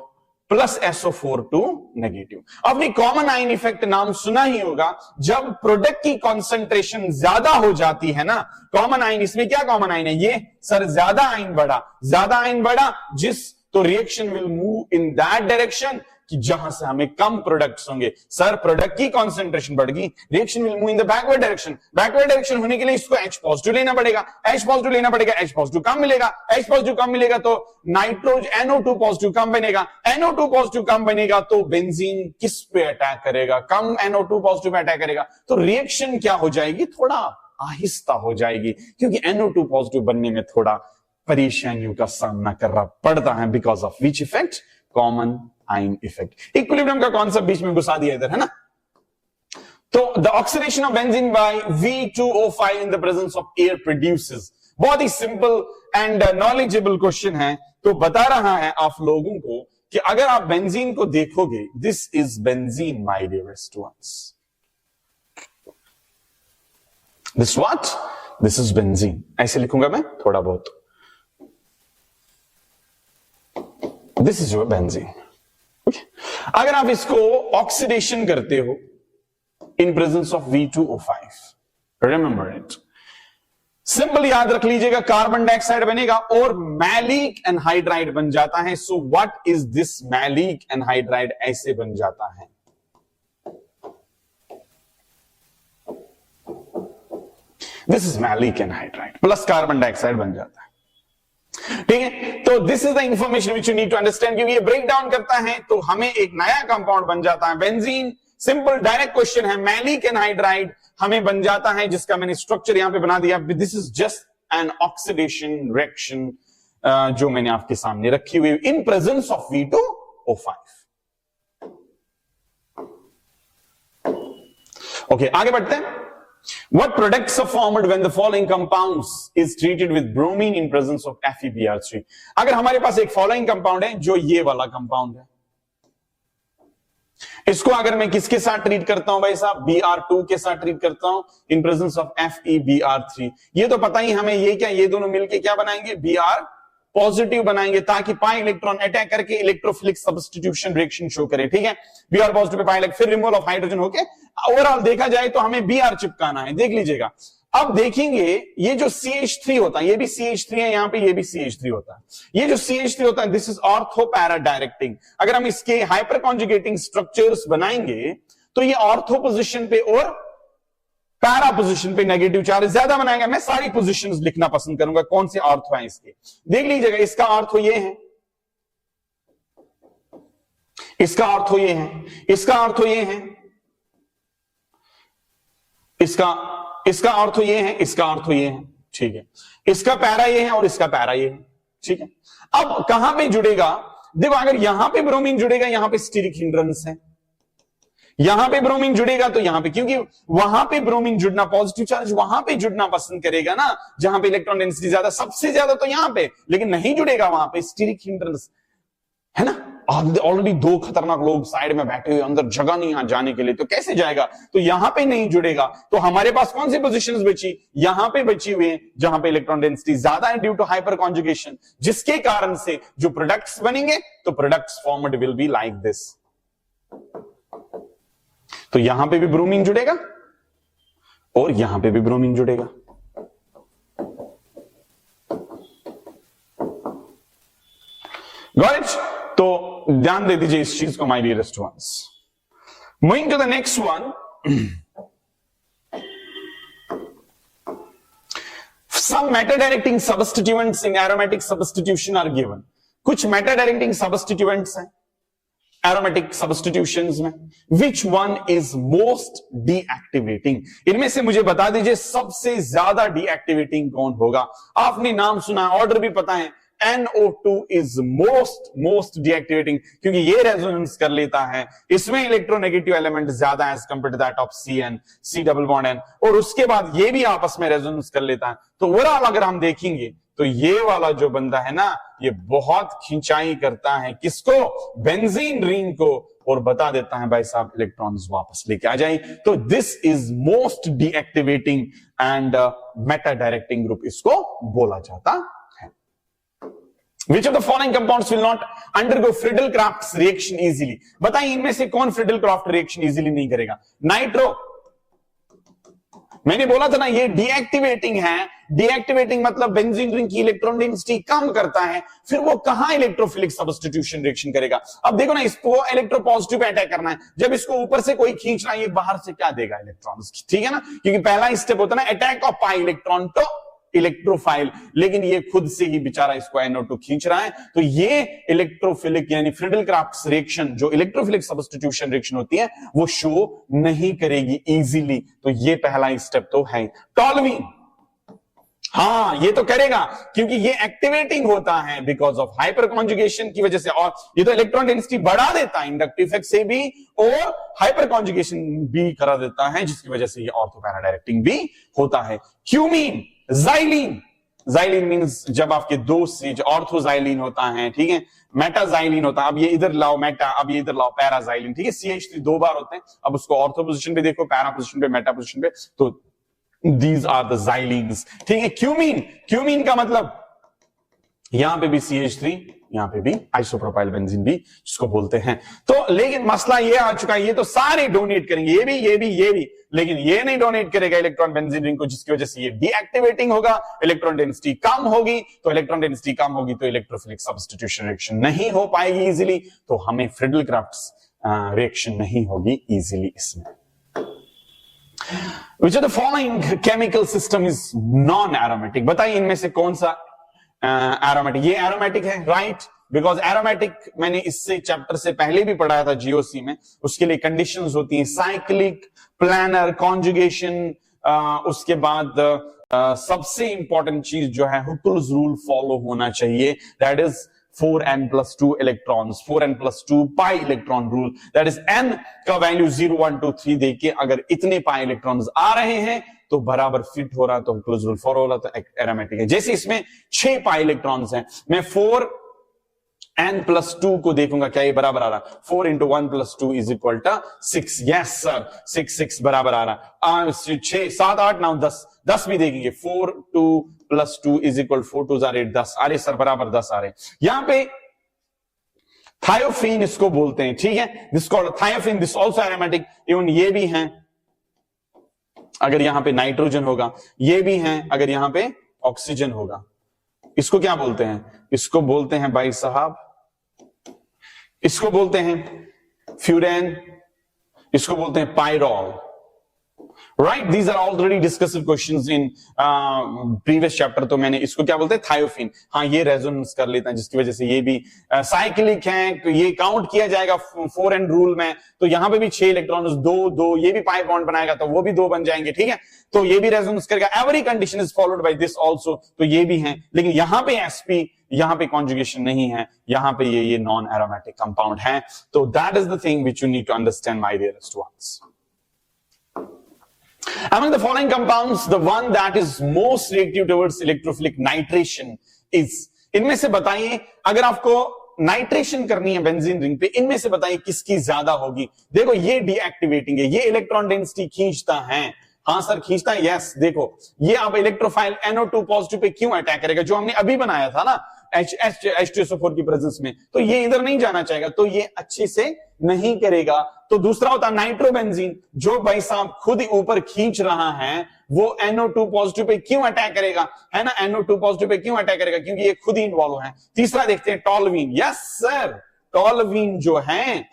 प्लस SO4 2 नेगेटिव। अपनी कॉमन आयन इफेक्ट नाम सुना ही होगा, जब प्रोडक्ट की कॉन्सेंट्रेशन ज्यादा हो जाती है ना, कॉमन आयन, इसमें क्या कॉमन आयन है, ये सर ज्यादा आयन बढ़ा जिस, तो reaction will move in that direction कि जहां से हमें कम प्रोडक्ट्स होंगे। सर प्रोडक्ट की कॉन्सेंट्रेशन बढ़ गई, reaction will move in the backward direction. Backward direction होने के लिए इसको H पॉजिटिव लेना पड़ेगा, H पॉजिटिव लेना पड़ेगा, H पॉजिटिव कम मिलेगा, H पॉजिटिव कम मिलेगा तो NO2 पॉजिटिव कम बनेगा, NO2 पॉजिटिव कम बनेगा तो बेंजीन किस पे अटैक करेगा, कम NO2 पॉजिटिव पे अटैक करेगा, तो रिएक्शन क्या हो जाएगी, थोड़ा आहिस्ता हो जाएगी, क्योंकि NO2 पॉजिटिव बनने में थोड़ा परेशानियों का सामना करना पड़ता है, because of which effect, common ion effect. Equilibrium का कॉन्सेप्ट बीच में घुसा दिया इधर, है ना। तो the oxidation of benzene by V2O5 in the presence of air produces, बहुत ही सिंपल एंड नॉलेजेबल क्वेश्चन है। तो बता रहा है आप लोगों को कि अगर आप बेंजीन को देखोगे, this is benzene my dearest ones, this what, this is benzene, ऐसे लिखूंगा मैं थोड़ा बहुत, दिस इज योर बेंजीन। अगर आप इसको ऑक्सीडेशन करते हो इन presence of V2O5, remember it, simple याद रख लीजिएगा, कार्बन डाइऑक्साइड बनेगा और मैलिक एनहाइड्राइड बन जाता है। So what is this maleic anhydride, ऐसे बन जाता है, this is maleic anhydride plus carbon dioxide बन जाता है। ठीक है, तो this is the information which you need to understand, क्योंकि ये ब्रेक डाउन करता है तो हमें एक नया कंपाउंड बन जाता है बेंजीन। सिंपल डायरेक्ट क्वेश्चन है, मैलिक एनहाइड्राइड हमें बन जाता है, जिसका मैंने स्ट्रक्चर यहां पे बना दिया। This is just an oxidation reaction जो मैंने आपके सामने रखी हुई इन प्रेजेंस ऑफ V2O5। ओके, आगे बढ़ते हैं। What products are formed when the following compounds is treated with bromine in presence of FeBr3? अगर हमारे पास एक फॉलोइंग कंपाउंड है, जो ये वाला कंपाउंड है, इसको अगर मैं किसके साथ ट्रीट करता हूं भाई साहब, Br2 के साथ ट्रीट करता हूं इन प्रेजेंस ऑफ FeBr3, ये तो पता ही हमें, ये क्या, ये दोनों मिलके क्या बनाएंगे, Br पॉजिटिव बनाएंगे, ताकि पाई इलेक्ट्रॉन अटैक करके इलेक्ट्रोफिलिक सब्स्टिट्यूशन रिएक्शन शो करे। ठीक है, Br positive pay pi electron, फिर रिमूवल ऑफ हाइड्रोजन होके ओवरऑल देखा जाए तो हमें Br चिपकाना है, देख लीजिएगा। अब देखेंगे ये जो CH3 होता है, ये भी CH3 है, यहां पे ये भी CH3 होता है। ये जो CH3 होता है, this is ortho para directing. अगर हम इसके हाइपर कॉन्जुगेटिंग स्ट्रक्चर्स बनाएंगे तो ये ऑर्थो पोजीशन पे और पैरा पोजीशन पे नेगेटिव चार्ज ज्यादा बनाएगा। मैं सारी पोजीशंस लिखना पसंद करूंगा, कौन से ऑर्थो है इसके, देख लीजिएगा। इसका ऑर्थो ये है, इसका ऑर्थो ये है, इसका ऑर्थो ये है, इसका ऑर्थो ये है, इसका ऑर्थो ये है। ठीक है, इसका पैरा ये है और इसका पैरा ये है। ठीक है, अब कहां पे जुड़ेगा, देखो अगर यहां पे ब्रोमीन जुड़ेगा, यहां पे स्टीरिक हिंड्रेंस है, यहां पे ब्रोमीन जुड़ेगा तो यहां पे, क्योंकि वहां पे ब्रोमीन जुड़ना, पॉजिटिव चार्ज वहां पे जुड़ना पसंद करेगा ना, जहां पे इलेक्ट्रॉन डेंसिटी ज्यादा, सबसे ज्यादा तो यहां पे, लेकिन नहीं जुड़ेगा वहां पे, स्टीरिक हिंड्रेंस है ना। ऑलरेडी दो खतरनाक लोग साइड में बैठे हुए, अंदर जगह नहीं यहां जाने के लिए, तो कैसे जाएगा, तो यहां पे नहीं जुड़ेगा। तो हमारे पास कौन सी पोजीशंस बची, यहां पे बची हुई है जहां पे इलेक्ट्रॉन डेंसिटी ज्यादा है ड्यू टू हाइपर कॉन्जुगेशन, जिसके कारण से जो प्रोडक्ट्स बनेंगे, तो products formed will be like this. तो यहां पे भी ब्रोमीन जुड़ेगा और यहां पे भी ब्रोमीन जुड़ेगा। Got it? तो ध्यान दे दीजिए इस चीज को my dearest ones. Moving to the next one, some matter directing substituents in aromatic substitution are given। कुछ matter directing substituents हैं aromatic substitutions में, which one is most deactivating? इनमें से मुझे बता दीजिए सबसे ज्यादा deactivating कौन होगा। आपने नाम सुना, ऑर्डर भी पता है, NO2 is most deactivating, क्योंकि ये रेजोनेंस कर लेता है, इसमें इलेक्ट्रोनेगेटिव एलिमेंट ज्यादा as compare to that of CN, C double bond N, और उसके बाद ये भी आपस में रेजोनेंस कर लेता है। तो ओवरऑल अगर हम देखेंगे तो ये वाला जो बंदा है ना, ये बहुत खिंचाई करता है किसको, बेंजीन रिंग को, और बता देता है भाई साहब इलेक्ट्रॉन्स वापस लेके आ जाए। तो this is most deactivating and Meta directing group इसको बोला जाता है। Which of the following compounds will not undergo Friedel-Crafts reaction easily? बताइए इनमें से कौन Friedel-Crafts reaction easily नहीं करेगा। नाइट्रो, मैंने बोला था ना ये डीएक्टिवेटिंग है, डीएक्टिवेटिंग मतलब बेंजीन रिंग की इलेक्ट्रॉन डेंसिटी कम करता है, फिर वो कहां इलेक्ट्रोफिलिक सब्स्टिट्यूशन रिएक्शन करेगा। अब देखो ना, इसको इलेक्ट्रोपॉजिटिव पे अटैक करना है, जब इसको ऊपर से कोई खींच रहा है, ये बाहर से क्या देगा, इलेक्ट्रॉन्स, ठीक है ना, क्योंकि पहला स्टेप होता है ना attack of pi electron to electrophile, लेकिन ये खुद से ही बेचारा इसको NO2 खींच रहा है। तो ये इलेक्ट्रोफिलिक यानी फ्रीडल-क्राफ्ट्स रिएक्शन, जो इलेक्ट्रोफिलिक सब्स्टिट्यूशन रिएक्शन होती है, वो शो नहीं करेगी इजीली। तो ये पहला स्टेप तो है। टॉलवीन, हाँ ये तो करेगा, क्योंकि ये एक्टिवेटिंग होता है बिकॉज ऑफ हाइपर कॉन्जुगेशन की वजह से, और ये तो इलेक्ट्रॉन डेंसिटी बढ़ा देता है इंडक्टिव इफेक्ट से भी, और हाइपर कॉन्जुगेशन भी करा देता है, जिसकी वजह से ये ऑर्थो पैरा डायरेक्टिंग भी होता है। क्यूमीन, जाइलिन, जाइलिन मींस जब आपके दो सीज, ऑर्थोजाइलिन होता है, ठीक है, मेटाजाइलिन होता है, अब ये इधर लाओ मेटा, अब ये इधर लाओ पैराजाइलिन, ठीक है, CH3 दो बार होते हैं, अब उसको ऑर्थो पोजीशन पे देखो, पैरा पोजीशन पे, मेटा पोजीशन पे, तो दीज आर द जाइलिन्स, ठीक है। क्यूमीन, क्यूमीन का मतलब यहां पे भी CH3, यहां पे भी आइसोप्रोपाइल बेंजीन भी जिसको बोलते हैं। तो लेकिन मसला ये आ चुका है, ये तो सारे डोनेट करेंगे, ये भी, ये भी, ये भी, लेकिन ये नहीं डोनेट करेगा इलेक्ट्रॉन बेंजीन रिंग को, जिसकी वजह से ये डीएक्टिवेटिंग होगा, इलेक्ट्रॉन डेंसिटी कम होगी, तो इलेक्ट्रॉन डेंसिटी कम होगी तो इलेक्ट्रोफिलिक सब्स्टिट्यूशन रिएक्शन नहीं हो पाएगी इजीली, तो हमें फ्रीडल-क्राफ्ट्स रिएक्शन नहीं होगी इजीली इसमें। Which of the following chemical system is non-aromatic? बताइए इनमें से कौन सा एरोमेटिक, ये एरोमेटिक है, राइट, बिकॉज एरोमेटिक मैंने इससे चैप्टर से पहले भी पढ़ाया था जीओसी में, उसके लिए कंडीशंस होती हैं, साइक्लिक, प्लानर, कॉन्जुगेशन, उसके बाद सबसे इंपॉर्टेंट चीज जो है हुक्ल's रूल फॉलो होना चाहिए, that is 4n+2 electrons, 4n+2 pi electron rule, that is n का वैल्यू 0 1 2 3 देके अगर इतने पाई इलेक्ट्रॉन्स आ रहे हैं तो बराबर फिट हो रहा, तो हुक्ल's रूल फॉलो हो रहा, तो एरोमेटिक है। जैसे इसमें 6 पाई इलेक्ट्रॉन्स हैं, मैं 4n+2 को देखूंगा, क्या ये बराबर आ रहा, 4 × 1+2 = 6, यस सर, 6 बराबर आ रहा, 6 7 8 9 10 भी देखेंगे, 4 2 + 2 = 4 2 8 10, अरे सर बराबर 10 आ रहे। यहां पे थायोफीन इसको बोलते हैं, ठीक है, this called thiophene, this also aromatic, even ये भी हैं अगर यहां पे नाइट्रोजन होगा, ये भी हैं अगर यहां पे ऑक्सीजन होगा। इसको क्या बोलते हैं, इसको बोलते हैं भाई साहब, इसको बोलते हैं फ्यूरेन, इसको बोलते हैं pyrrole, right, these are already discussed questions in previous chapter. तो मैंने इसको क्या बोलते हैं, थायोफिन। हाँ, ये रेजोनेंस कर लेता है, जिसकी वजह से ये भी साइक्लिक है, तो ये काउंट किया जाएगा 4 एंड रूल में। तो यहां पे भी 6 इलेक्ट्रॉन्स, 2 ये भी पाई बॉन्ड बनाएगा तो वो भी 2 बन जाएंगे, ठीक है। तो ये भी रेजोनेंस करेगा। Every condition is followed by this also, तो ये भी है। लेकिन यहां पे sp, यहां पे कॉन्जुगेशन नहीं है, यहां पे ये नॉन एरोमेटिक कंपाउंड है। तो that is the thing which you need to understand my dearest ones. Among the following compounds, the one that is most reactive towards electrophilic nitration is, इनमें से बताइए, अगर आपको नाइट्रेशन करनी है बेंजीन रिंग पे, इनमें से बताइए किसकी ज्यादा होगी। देखो ये डीएक्टिवेटिंग है, ये इलेक्ट्रॉन डेंसिटी खींचता है। हाँ सर खींचता है, यस। देखो ये अब इलेक्ट्रोफाइल NO2 पॉजिटिव पे क्यों अटैक करेगा, जो हमने अभी बनाया था ना H2SO4 की प्रेजेंस में, तो ये इधर नहीं जाना चाहेगा, तो ये अच्छे से नहीं करेगा। तो दूसरा होता है नाइट्रोबेंजीन, जो भाई साहब खुद ही ऊपर खींच रहा है, वो NO2 पॉजिटिव पे क्यों अटैक करेगा, है ना, NO2 पॉजिटिव पे क्यों अटैक करेगा, क्योंकि ये खुद ही इन्वॉल्व है। तीसरा देखते हैं टॉलवीन, यस सर, टॉलवीन जो है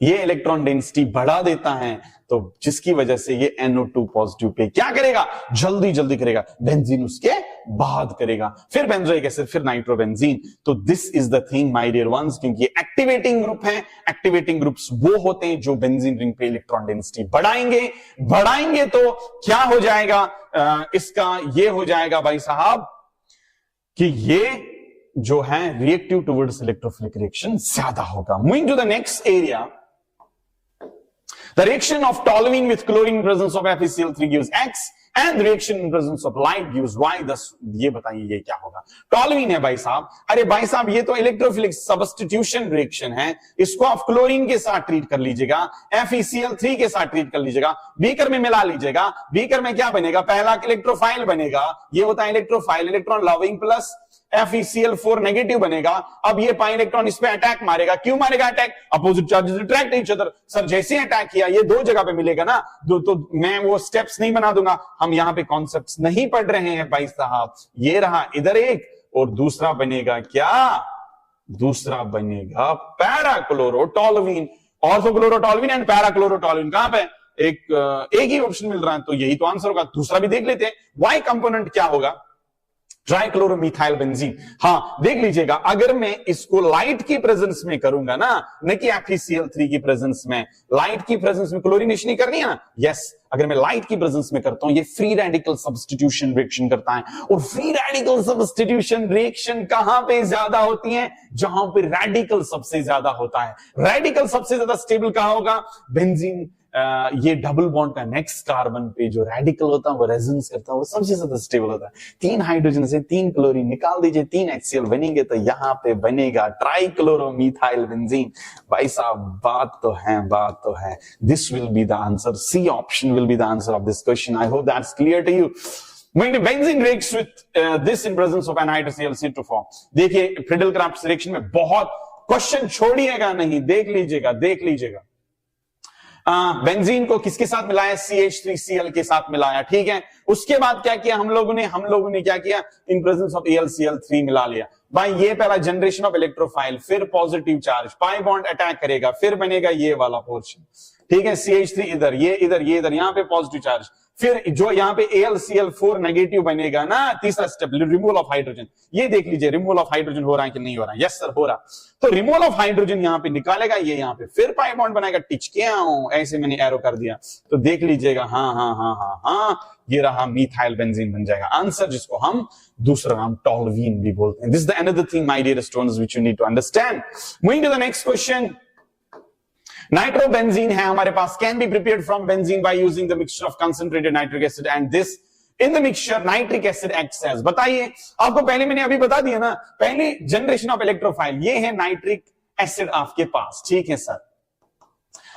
ये इलेक्ट्रॉन डेंसिटी बढ़ा देता है, तो जिसकी वजह से ये NO2 पॉजिटिव पे क्या करेगा, जल्दी करेगा, बेंजीन उसके बाद करेगा, फिर बेंजोइक एसिड, फिर नाइट्रोबेंजीन। तो this is the thing my dear ones, क्योंकि एक्टिवेटिंग ग्रुप है। एक्टिवेटिंग ग्रुप्स वो होते हैं जो बेंजीन रिंग पे इलेक्ट्रॉन डेंसिटी बढ़ाएंगे तो क्या हो जाएगा, इसका ये हो जाएगा भाई साहब कि ये जो है रिएक्टिव टुवर्ड्स इलेक्ट्रोफिलिक रिएक्शन ज्यादा होगा। Moving to the next area, the reaction of toluene with chlorine in presence of FeCl3 gives X and the reaction in presence of light gives Y। दस ये बताइए ये क्या होगा। टॉलवीन है भाई साहब, अरे भाई साहब ये तो इलेक्ट्रोफिलिक सब्स्टिट्यूशन रिएक्शन है, इसको आप क्लोरीन के साथ ट्रीट कर लीजिएगा, FeCl3 के साथ ट्रीट कर लीजिएगा, बीकर में मिला लीजिएगा। बीकर में क्या बनेगा, पहला इलेक्ट्रोफाइल बनेगा, ये होता है electrophile, electron loving plus FeCl4 negative बनेगा। अब ये पाई इलेक्ट्रॉन इस पे अटैक मारेगा, क्यों मारेगा attack, opposite charges attract each other. Sir जैसे अटैक किया ये 2 जगह पे मिलेगा ना, तो मैं वो स्टेप्स नहीं बना दूंगा, हम यहां पे कॉन्सेप्ट्स नहीं पढ़ रहे हैं भाई साहब। ये रहा इधर एक, और दूसरा बनेगा क्या, दूसरा बनेगा पैराक्लोरोटोलुईन, ऑर्थोक्लोरोटोलुईन एंड पैराक्लोरोटोलुईन। कहां पे, एक ही ऑप्शन मिल रहा है, तो यही तो आंसर होगा। दूसरा भी देख लेते हैं, वाई कंपोनेंट क्या होगा, ट्राइक्लोरोमिथाइल बेंजीन। हाँ देख लीजिएगा, अगर मैं इसको लाइट की प्रेजेंस में करूंगा ना, न कि FeCl3 की प्रेजेंस में, लाइट की प्रेजेंस में क्लोरीनेशन नहीं करनी है ना, यस। अगर मैं लाइट की प्रेजेंस में करता हूं, ये फ्री रेडिकल सब्स्टिट्यूशन रिएक्शन करता है। और फ्री रेडिकल सब्स्टिट्यूशन रिएक्शन कहां पे ज्यादा होती है, जहां पे रेडिकल सबसे ज्यादा होता है। रेडिकल सबसे ज्यादा स्टेबल कहां होगा, बेंजीन, ये डबल बॉन्ड का नेक्स्ट कार्बन पे जो रेडिकल होता है वो रेजोनेंस करता है, वो सबसे ज्यादा स्टेबल होता है। 3 हाइड्रोजन से 3 क्लोरीन निकाल दीजिए, 3 HCl बनेंगे, तो यहां पे बनेगा ट्राइक्लोरोमिथाइल बेंजीन। भाई साहब बात तो है। This will be the answer, C option will be the answer of this question. I hope that's clear to you. Benzene reacts with this in presence of anhydrous Cl to form। देखिए Friedel-Crafts reaction में बहुत question छोड़िएगा नहीं, देख लीजिएगा। Benzene को किसके साथ मिलाया, CH3Cl के साथ मिलाया, ठीक है। उसके बाद क्या किया हम लोगों ने क्या किया, इन प्रेजेंस ऑफ AlCl3 मिला लिया। भाई ये पहला जनरेशन ऑफ इलेक्ट्रोफाइल, फिर positive charge, pi bond attack करेगा, फिर बनेगा ये वाला पोर्शन, ठीक है। CH3 इधर, ये इधर, यहां पे पॉजिटिव चार्ज, फिर जो यहां पे AlCl4 नेगेटिव बनेगा ना, तीसरा स्टेप रिमूवल ऑफ हाइड्रोजन। ये देख लीजिए रिमूवल ऑफ हाइड्रोजन हो रहा है कि नहीं हो रहा है, यस सर हो रहा। तो रिमूवल ऑफ हाइड्रोजन यहां पे निकालेगा, ये यहां पे फिर पाई बॉन्ड बनाएगा, टिच किया हूं ऐसे मैंने एरो कर दिया, तो देख लीजिएगा, हाँ, ये रहा मिथाइल बेंजीन बन जाएगा आंसर, जिसको हम दूसरा नाम टॉलवीन भी बोलते हैं। This is the another thing my dear students which you need to understand. Moving to the next question, nitrobenzene है हमारे पास, can be prepared from benzene by using the mixture of concentrated nitric acid and this in the mixture nitric acid acts as. बताइए, आपको पहले मैंने अभी बता दिया ना, पहली जनरेशन ऑफ इलेक्ट्रोफाइल ये है नाइट्रिक एसिड आपके पास, ठीक है सर।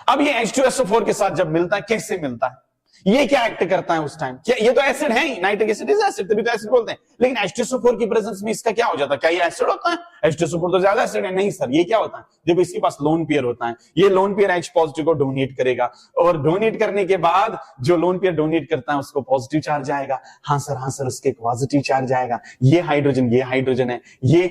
अब ये H2SO4 के साथ जब मिलता है, कैसे मिलता है, ये क्या एक्ट करता है उस टाइम, क्या ये तो एसिड है ही, नाइट्रिक एसिड इज एसिड, तभी तो एसिड बोलते हैं। लेकिन H2SO4 की प्रेजेंस में इसका क्या हो जाता है, क्या ये एसिड होता है, H2SO4 तो ज्यादा एसिड है, नहीं सर, ये क्या होता है, देखो इसके पास लोन पेयर होता है, ये लोन पेयर H पॉजिटिव को डोनेट करेगा, और डोनेट करने के बाद जो लोन पेयर डोनेट करता है उसको पॉजिटिव चार्ज आएगा, हाँ सर उसके पॉजिटिव चार्ज आएगा, ये हाइड्रोजन है, ये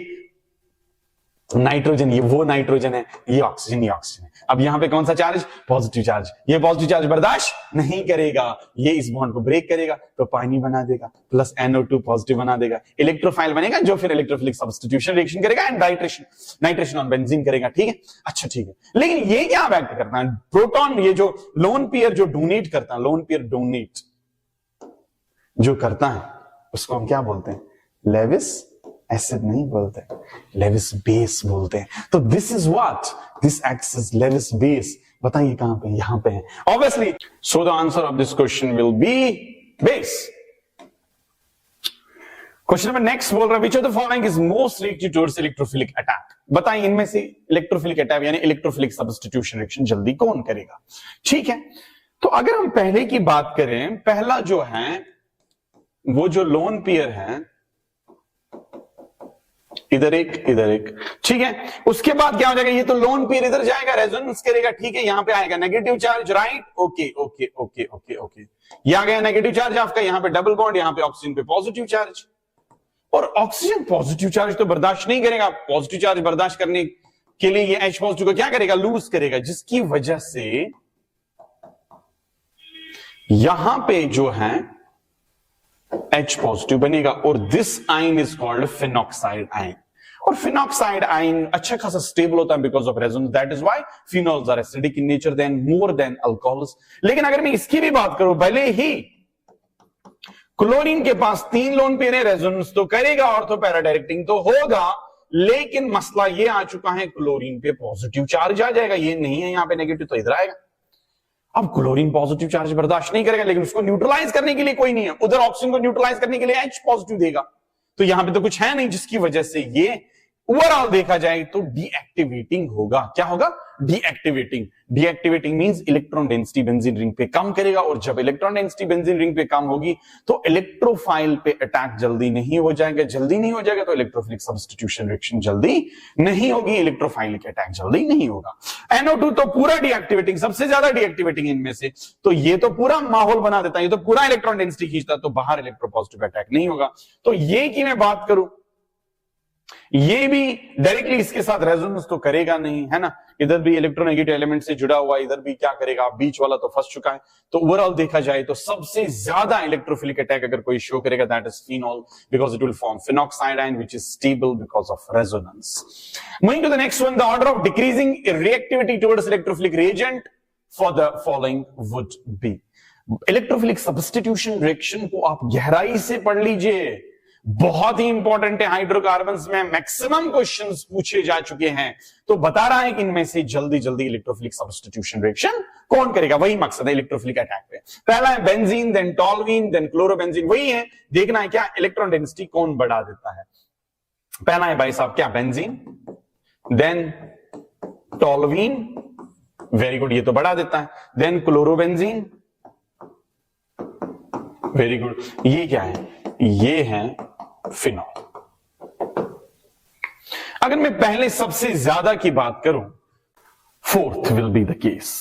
नाइट्रोजन, ये वो नाइट्रोजन है, ये ऑक्सीजन, ये ऑक्सीजन है। अब यहां पे कौन सा चार्ज? Positive charge. ये पॉजिटिव चार्ज बर्दाश्त नहीं करेगा, ये इस बॉन्ड को ब्रेक करेगा तो पानी बना देगा, प्लस NO2 पॉजिटिव बना देगा, इलेक्ट्रोफाइल बनेगा जो फिर इलेक्ट्रोफिलिक सब्स्टिट्यूशन रिएक्शन करेगा एंड नाइट्रेशन ऑन बेंजीन करेगा। ठीक है, अच्छा ठीक है, लेकिन ये क्या एक्ट करता है? प्रोटॉन, ये जो लोन पेयर जो डोनेट करता है, लोन पेयर डोनेट जो करता है उसको हम क्या बोलते हैं? लेविस एसिड नहीं बोलते, लेविस बेस बोलते हैं। तो this is what, this acts as Lewis base. बताइए कहां पे? यहां पे है obviously. So the answer of this question will be base. Question number next बोल रहा है, which of the following is most related towards electrophilic attack? बताइए इनमें से इलेक्ट्रोफिलिक अटैक यानी इलेक्ट्रोफिलिक सब्स्टिट्यूशन रिएक्शन जल्दी कौन करेगा? ठीक है, तो अगर हम पहले की बात करें, पहला जो है वो जो लोन पेयर है, इधर एक, ठीक है, उसके बाद क्या हो जाएगा? ये तो लोन पेयर इधर जाएगा, रेजोनेंस करेगा, ठीक है, यहां पे आएगा negative charge, right? Okay okay okay okay okay, ये आ गया नेगेटिव चार्ज आपका, यहां पे डबल बॉन्ड, यहां पे ऑक्सीजन पे पॉजिटिव चार्ज। और ऑक्सीजन पॉजिटिव चार्ज तो बर्दाश्त नहीं करेगा, पॉजिटिव चार्ज बर्दाश्त करने के लिए ये H पॉजिटिव को क्या करेगा? लूज करेगा, जिसकी वजह से यहां पे जो है H पॉजिटिव बनेगा और this ion is called phenoxide ion. और फिनॉक्साइड आयन अच्छा खासा स्टेबल होता है because of resonance, that is why phenols are acidic in nature then more than alcohols. लेकिन अगर मैं इसकी भी बात करूं, भले ही क्लोरीन के पास 3 लोन पेयर है, रेजोनेंस तो करेगा, ऑर्थो पैरा डायरेक्टिंग तो होगा, लेकिन मसला ये आ चुका है क्लोरीन पे पॉजिटिव चार्ज आ जाएगा, ये नहीं है यहां पे नेगेटिव, तो इधर आएगा। अब क्लोरीन पॉजिटिव चार्ज बर्दाश्त नहीं करेगा, लेकिन उसको न्यूट्रलाइज करने के लिए कोई नहीं है, उधर ऑक्सीजन को न्यूट्रलाइज करने के लिए H पॉजिटिव देगा, तो यहां पे तो कुछ है नहीं, जिसकी वजह से ये ओवरऑल देखा जाए तो डीएक्टिवेटिंग होगा। क्या होगा? Deactivating. Deactivating means electron density benzene ring पे कम करेगा, और जब इलेक्ट्रॉन डेंसिटी बेंजीन रिंग पे कम होगी तो इलेक्ट्रोफाइल पे अटैक जल्दी नहीं हो जाएगा, जल्दी नहीं हो जाएगा तो इलेक्ट्रोफिलिक सब्स्टिट्यूशन रिएक्शन जल्दी नहीं होगी, इलेक्ट्रोफाइलिक अटैक जल्दी नहीं होगा। NO2 तो पूरा डीएक्टिवेटिंग, सबसे ज्यादा डीएक्टिवेटिंग इनमें से, तो ये तो पूरा माहौल बना देता है, ये तो पूरा इलेक्ट्रॉन डेंसिटी खींचता है, तो बाहर इलेक्ट्रोपॉजिटिव अटैक नहीं होगा। तो ये की मैं बात करूं, ये भी डायरेक्टली इसके साथ रेजोनेंस तो करेगा नहीं, है ना, इधर भी इलेक्ट्रोनेगेटिव एलिमेंट से जुड़ा हुआ, इधर भी क्या करेगा? बीच वाला तो फंस चुका है। तो ओवरऑल देखा जाए तो सबसे ज्यादा इलेक्ट्रोफिलिक अटैक अगर कोई शो करेगा, that is phenol, because it will form phenoxide ion which is stable because of resonance. Moving to the next one, the order of decreasing reactivity towards electrophilic reagent for the following would be. Electrophilic substitution reaction को आप गहराई से पढ़ लीजिए, बहुत ही important है। Hydrocarbons में मैक्सिमम क्वेश्चंस पूछे जा चुके हैं, तो बता रहा है कि इनमें से जल्दी जल्दी इलेक्ट्रोफिलिक सब्स्टिट्यूशन रिएक्शन कौन करेगा, वही मकसद है इलेक्ट्रोफिलिक अटैक पे। पहला है बेंजीन, देन टॉल्वीन, देन क्लोरोबेंजीन, वही है, देखना है क्या इलेक्ट्रॉन डेंसिटी कौन बढ़ा देता है। पहला है भाई साहब क्या? बेंजीन, देन टॉल्वीन, वेरी गुड, ये तो बढ़ा देता है, देन क्लोरोबेंजीन, वेरी गुड, ये क्या है? ये है फिनॉल। अगर मैं पहले सबसे ज्यादा की बात करूं, fourth will be the case.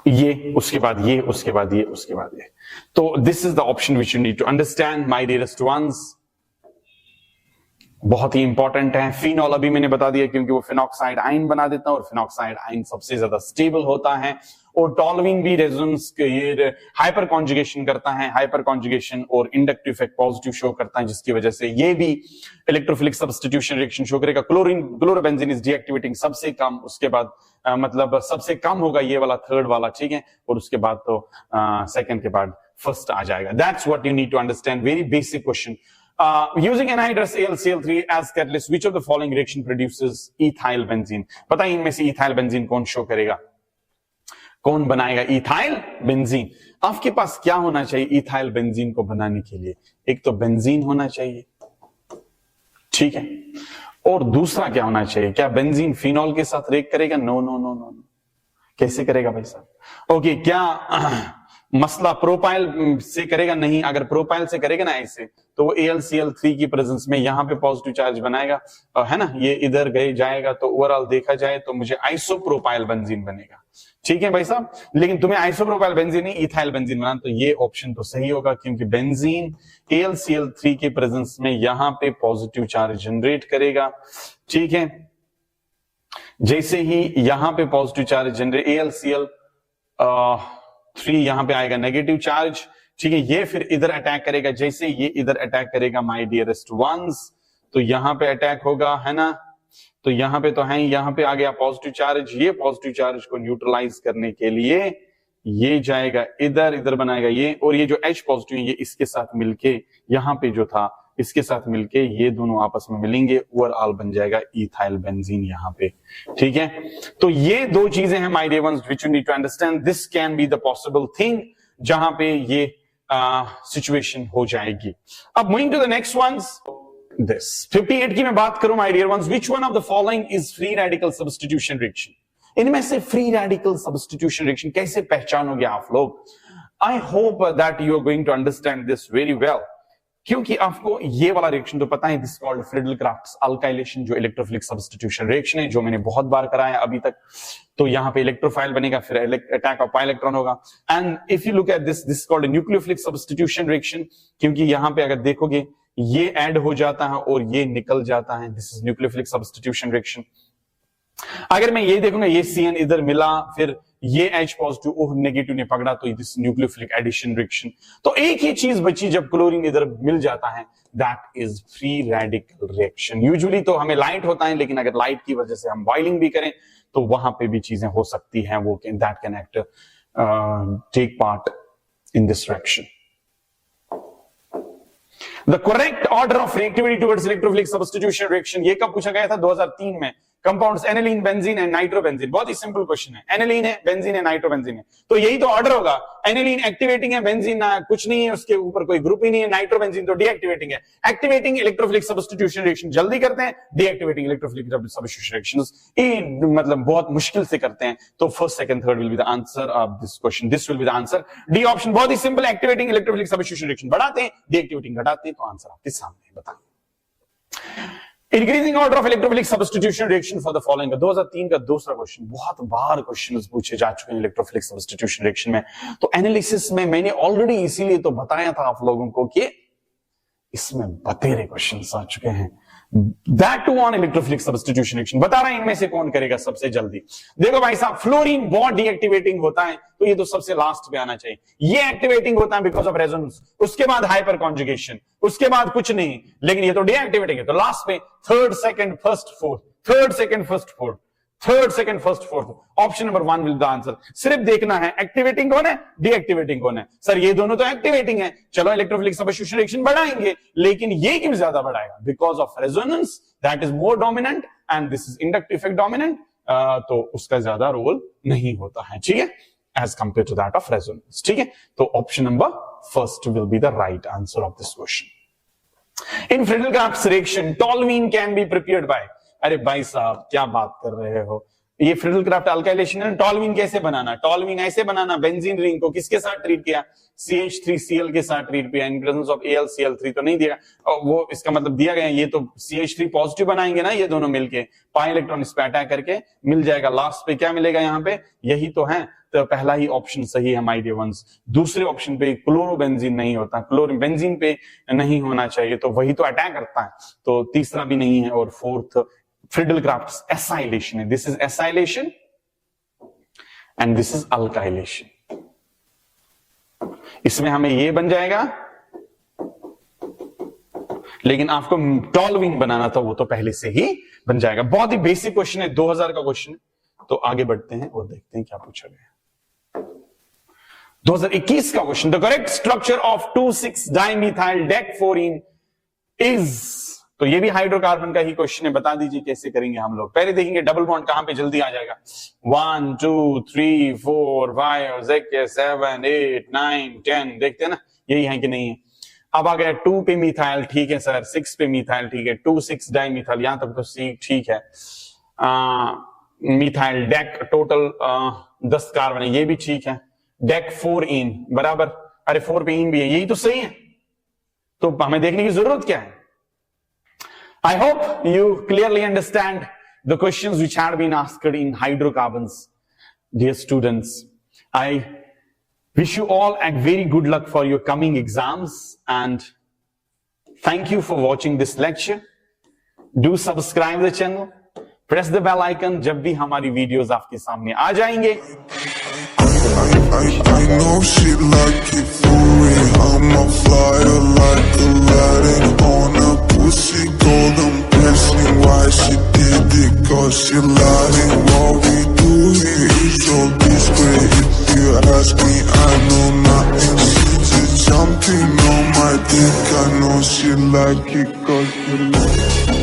ये, उसके बाद ये, उसके बाद ये, उसके बाद ये। तो this is the option which you need to understand my dearest ones, बहुत ही इंपॉर्टेंट है। फिनॉल अभी मैंने बता दिया क्योंकि वो फिनॉक्साइड आयन बना देता है और फिनॉक्साइड आयन सबसे ज्यादा स्टेबल होता है। और टॉल्वीन भी रेजोनेंस के हाइपर कॉन्जुगेशन करता है, हाइपर कॉन्जुगेशन और इंडक्टिव इफेक्ट पॉजिटिव शो करता है, जिसकी वजह से ये भी इलेक्ट्रोफिलिक सब्स्टिट्यूशन रिएक्शन शो करेगा। क्लोरोबेंजीन इज डीएक्टिवेटिंग सबसे कम, उसके बाद मतलब सबसे कम होगा ये वाला थर्ड वाला, ठीक है, और उसके बाद तो सेकंड के बाद फर्स्ट आ जाएगा। That's what you need to understand, very basic question. Using anhydrous AlCl3 as catalyst, which of the following reaction produces ethyl benzene? पता है इनमें से ethyl benzene कौन शो करेगा, कौन बनाएगा ethyl benzene? आपके पास क्या होना चाहिए ethyl benzene को बनाने के लिए? एक तो बेंजीन होना चाहिए, ठीक है, और दूसरा क्या होना चाहिए? क्या बेंजीन फिनॉल के साथ रिएक्ट करेगा? नो नो नो नो, कैसे करेगा भाई साहब? ओके, क्या मसला प्रोपाइल से करेगा नहीं, अगर प्रोपाइल से करेगा ना ऐसे तो वो AlCl3 की प्रेजेंस में यहां पे पॉजिटिव चार्ज बनाएगा, है ना, ये इधर गए जाएगा तो ओवरऑल देखा जाए तो मुझे आइसोप्रोपाइल बेंजीन बनेगा। ठीक है भाई साहब, लेकिन तुम्हें आइसोप्रोपाइल बेंजीन नहीं इथाइल बेंजीन बनाना, तो ये ऑप्शन तो सही होगा क्योंकि बेंजीन AlCl3 के प्रेजेंस में यहां पे पॉजिटिव चार्ज जनरेट करेगा। ठीक है, जैसे ही यहां पे पॉजिटिव चार्ज जनरेट AlCl3 यहां पे आएगा नेगेटिव चार्ज। ठीक है, ये फिर इधर अटैक करेगा, जैसे ये इधर अटैक करेगा माय डियरेस्ट वंस, तो यहां पे अटैक होगा, है ना, तो यहां पे तो है, यहां पे आ गया पॉजिटिव चार्ज, ये पॉजिटिव चार्ज को न्यूट्रलाइज करने के लिए ये जाएगा इधर, इधर बनाएगा ये, और ये जो H पॉजिटिव है ये इसके साथ मिलके यहां पे जो था इसके साथ मिलके ये दोनों आपस में मिलेंगे, ओवरऑल बन जाएगा इथाइल बेंजीन यहां पे। ठीक है, तो ये दो चीजें हैं my dear ones which you need to understand, this can be the possible thing जहां पे ये सिचुएशन हो जाएगी। अब moving to the next ones, this 58 की मैं बात करूं my dear ones, which one of the following is free radical substitution reaction. इनमें से फ्री रेडिकल सब्स्टिट्यूशन रिएक्शन कैसे पहचानोगे आप लोग? I hope that you are going to understand this very well, क्योंकि आपको ये वाला रिएक्शन तो पता है, दिस कॉल्ड फ्रीडल-क्राफ्ट्स अल्काइलेशन, जो इलेक्ट्रोफिलिक सब्स्टिट्यूशन रिएक्शन है, जो मैंने बहुत बार कराया अभी तक। तो यहां पे इलेक्ट्रोफाइल बनेगा, फिर अटैक ऑफ पाई इलेक्ट्रॉन होगा। And if you look at this called nucleophilic substitution reaction, क्योंकि यहां पे अगर देखोगे ये ऐड हो जाता है और ये निकल जाता है, this is nucleophilic substitution reaction. अगर मैं ये देखूंगा ये CN इधर मिला, फिर ये H पॉजिटिव ओह नेगेटिव ने पकड़ा, तो दिस न्यूक्लियोफिलिक एडिशन रिएक्शन। तो एक ही चीज बची जब क्लोरीन इधर मिल जाता है, that is free radical reaction. Usually तो हमें लाइट होता है, लेकिन अगर लाइट की वजह से हम बॉइलिंग भी करें तो वहां पे भी चीजें हो सकती हैं, वो that can act take part in this reaction. The correct order of reactivity towards electrophilic substitution reaction, ये कब पूछा गया था? 2003 में। Compounds aniline, benzene and nitrobenzene, बहुत ही सिंपल क्वेश्चन है। एनिलीन है, बेंजीन है, नाइट्रोबेंजीन है, तो यही तो ऑर्डर होगा। एनिलीन एक्टिवेटिंग है, बेंजीन ना कुछ नहीं है, उसके ऊपर कोई ग्रुप ही नहीं है, नाइट्रोबेंजीन तो डीएक्टिवेटिंग है। एक्टिवेटिंग इलेक्ट्रोफिलिक सब्स्टिट्यूशन रिएक्शन जल्दी करते हैं, डीएक्टिवेटिंग इलेक्ट्रोफिलिक सब्स्टिट्यूशन रिएक्शंस मतलब बहुत मुश्किल से करते हैं। तो first, second, third will be the answer of this question, this will be the answer. D option बहुत ही simple, activating electrophilic substitution reaction बढ़ाते हैं, डीएक्टिवेटिंग घटाते हैं, तो आंसर आपके सामने है, बताइए। Increasing order of electrophilic substitution reaction for the following, 2003 का दूसरा क्वेश्चन, बहुत बार क्वेश्चन पूछे जा चुके हैं इलेक्ट्रोफिलिक सब्स्टिट्यूशन रिएक्शन में। तो एनालिसिस में मैंने ऑलरेडी इसीलिए तो बताया था आप लोगों को कि इसमें बतेरे क्वेश्चंस आ चुके हैं, that too on electrophilic substitution reaction. बता रहे हैं इनमें से कौन करेगा सबसे जल्दी। देखो भाई साहब, फ्लोरीन बहुत डीएक्टिवेटिंग होता है, तो ये तो सबसे लास्ट पे आना चाहिए। ये एक्टिवेटिंग होता है बिकॉज ऑफ रेजोनेंस, उसके बाद हाइपर कॉन्जुगेशन, उसके बाद कुछ नहीं, लेकिन ये तो डीएक्टिवेटिंग है, तो लास्ट पे third, second, first, fourth, third, second, first, fourth, third, second, first, fourth, option number 1 will the answer. सिर्फ देखना है एक्टिवेटिंग कौन है, डीएक्टिवेटिंग कौन है। सर ये दोनों तो एक्टिवेटिंग है, चलो इलेक्ट्रोफिलिक सब्स्टिट्यूशन रिएक्शन बढ़ाएंगे, लेकिन ये क्यों ज्यादा बढ़ाएगा? Because of resonance, that is more dominant and this is inductive effect dominant, तो उसका ज्यादा रोल नहीं होता है, ठीक है, as compare to that of resonance, ठीक है। तो option number first will be the right answer of this question. In Friedel Crafts reaction toluene can be prepared by, अरे भाई साहब क्या बात कर रहे हो, ये फ्रीडल-क्राफ्ट अल्काइलेशन है, टोल्यूइन कैसे बनाना? टोल्यूइन ऐसे बनाना, बेंजीन रिंग को किसके साथ ट्रीट किया? CH3Cl के साथ ट्रीट किया, इन प्रेजेंस ऑफ AlCl3 तो नहीं दिया, वो इसका मतलब दिया गया, ये तो CH3 पॉजिटिव बनाएंगे ना, ये दोनों मिलके पाई इलेक्ट्रॉन इस पे अटैक करके मिल जाएगा, लास्ट पे क्या मिलेगा यहाँ पे? यही तो है, तो पहला ही ऑप्शन सही है माय डियर वंस। दूसरे ऑप्शन पे क्लोरोबेंजीन नहीं होता, क्लोरोबेंजीन पे नहीं होना चाहिए, तो वही तो अटैक करता है, तो तीसरा भी नहीं है, और फोर्थ फ्रीडल-क्राफ्ट्स एसाइलेशन है, this is acylation and this is alkylation. इसमें हमें ये बन जाएगा, लेकिन आपको टोल्यूइन बनाना था, वो तो पहले से ही बन जाएगा। बहुत ही बेसिक क्वेश्चन है, 2000 का क्वेश्चन है। तो आगे बढ़ते हैं और देखते हैं क्या पूछा गया। 2021 का question, the correct structure of 2,6 dimethyl डेक्फोरिन इज, तो ये भी हाइड्रोकार्बन का ही क्वेश्चन है, बता दीजिए कैसे करेंगे हम लोग। पहले देखेंगे डबल बॉन्ड कहां पे जल्दी आ जाएगा। 1 2 3 4 5 6 7 8 9 10, देखते हैं ना यही है कि नहीं है। अब आ गया 2 पे मिथाइल, ठीक है सर, 6 पे मिथाइल, ठीक है, 2,6 डाइमिथाइल, यहां तक तो सी ठीक है। मिथाइल डेक टोटल 10 कार्बन है, ये भी ठीक है। डेक 4 इन बराबर, अरे 4 पे इन भी है, यही तो सही है, तो हमें देखने की जरूरत क्या है। I hope you clearly understand the questions which had been asked in hydrocarbons. Dear students, I wish you all a very good luck for your coming exams and thank you for watching this lecture. Do subscribe the channel, press the bell icon जब भी हमारी videos आपके सामने आ जाएंगे। I know she like it for real. I'm a flyer like Aladdin on a pussy golden blessing. Why she did it? Cause she lied. What we do here is so discreet. If you ask me, I know nothing. She just jumping on my dick. I know she like it cause she like it.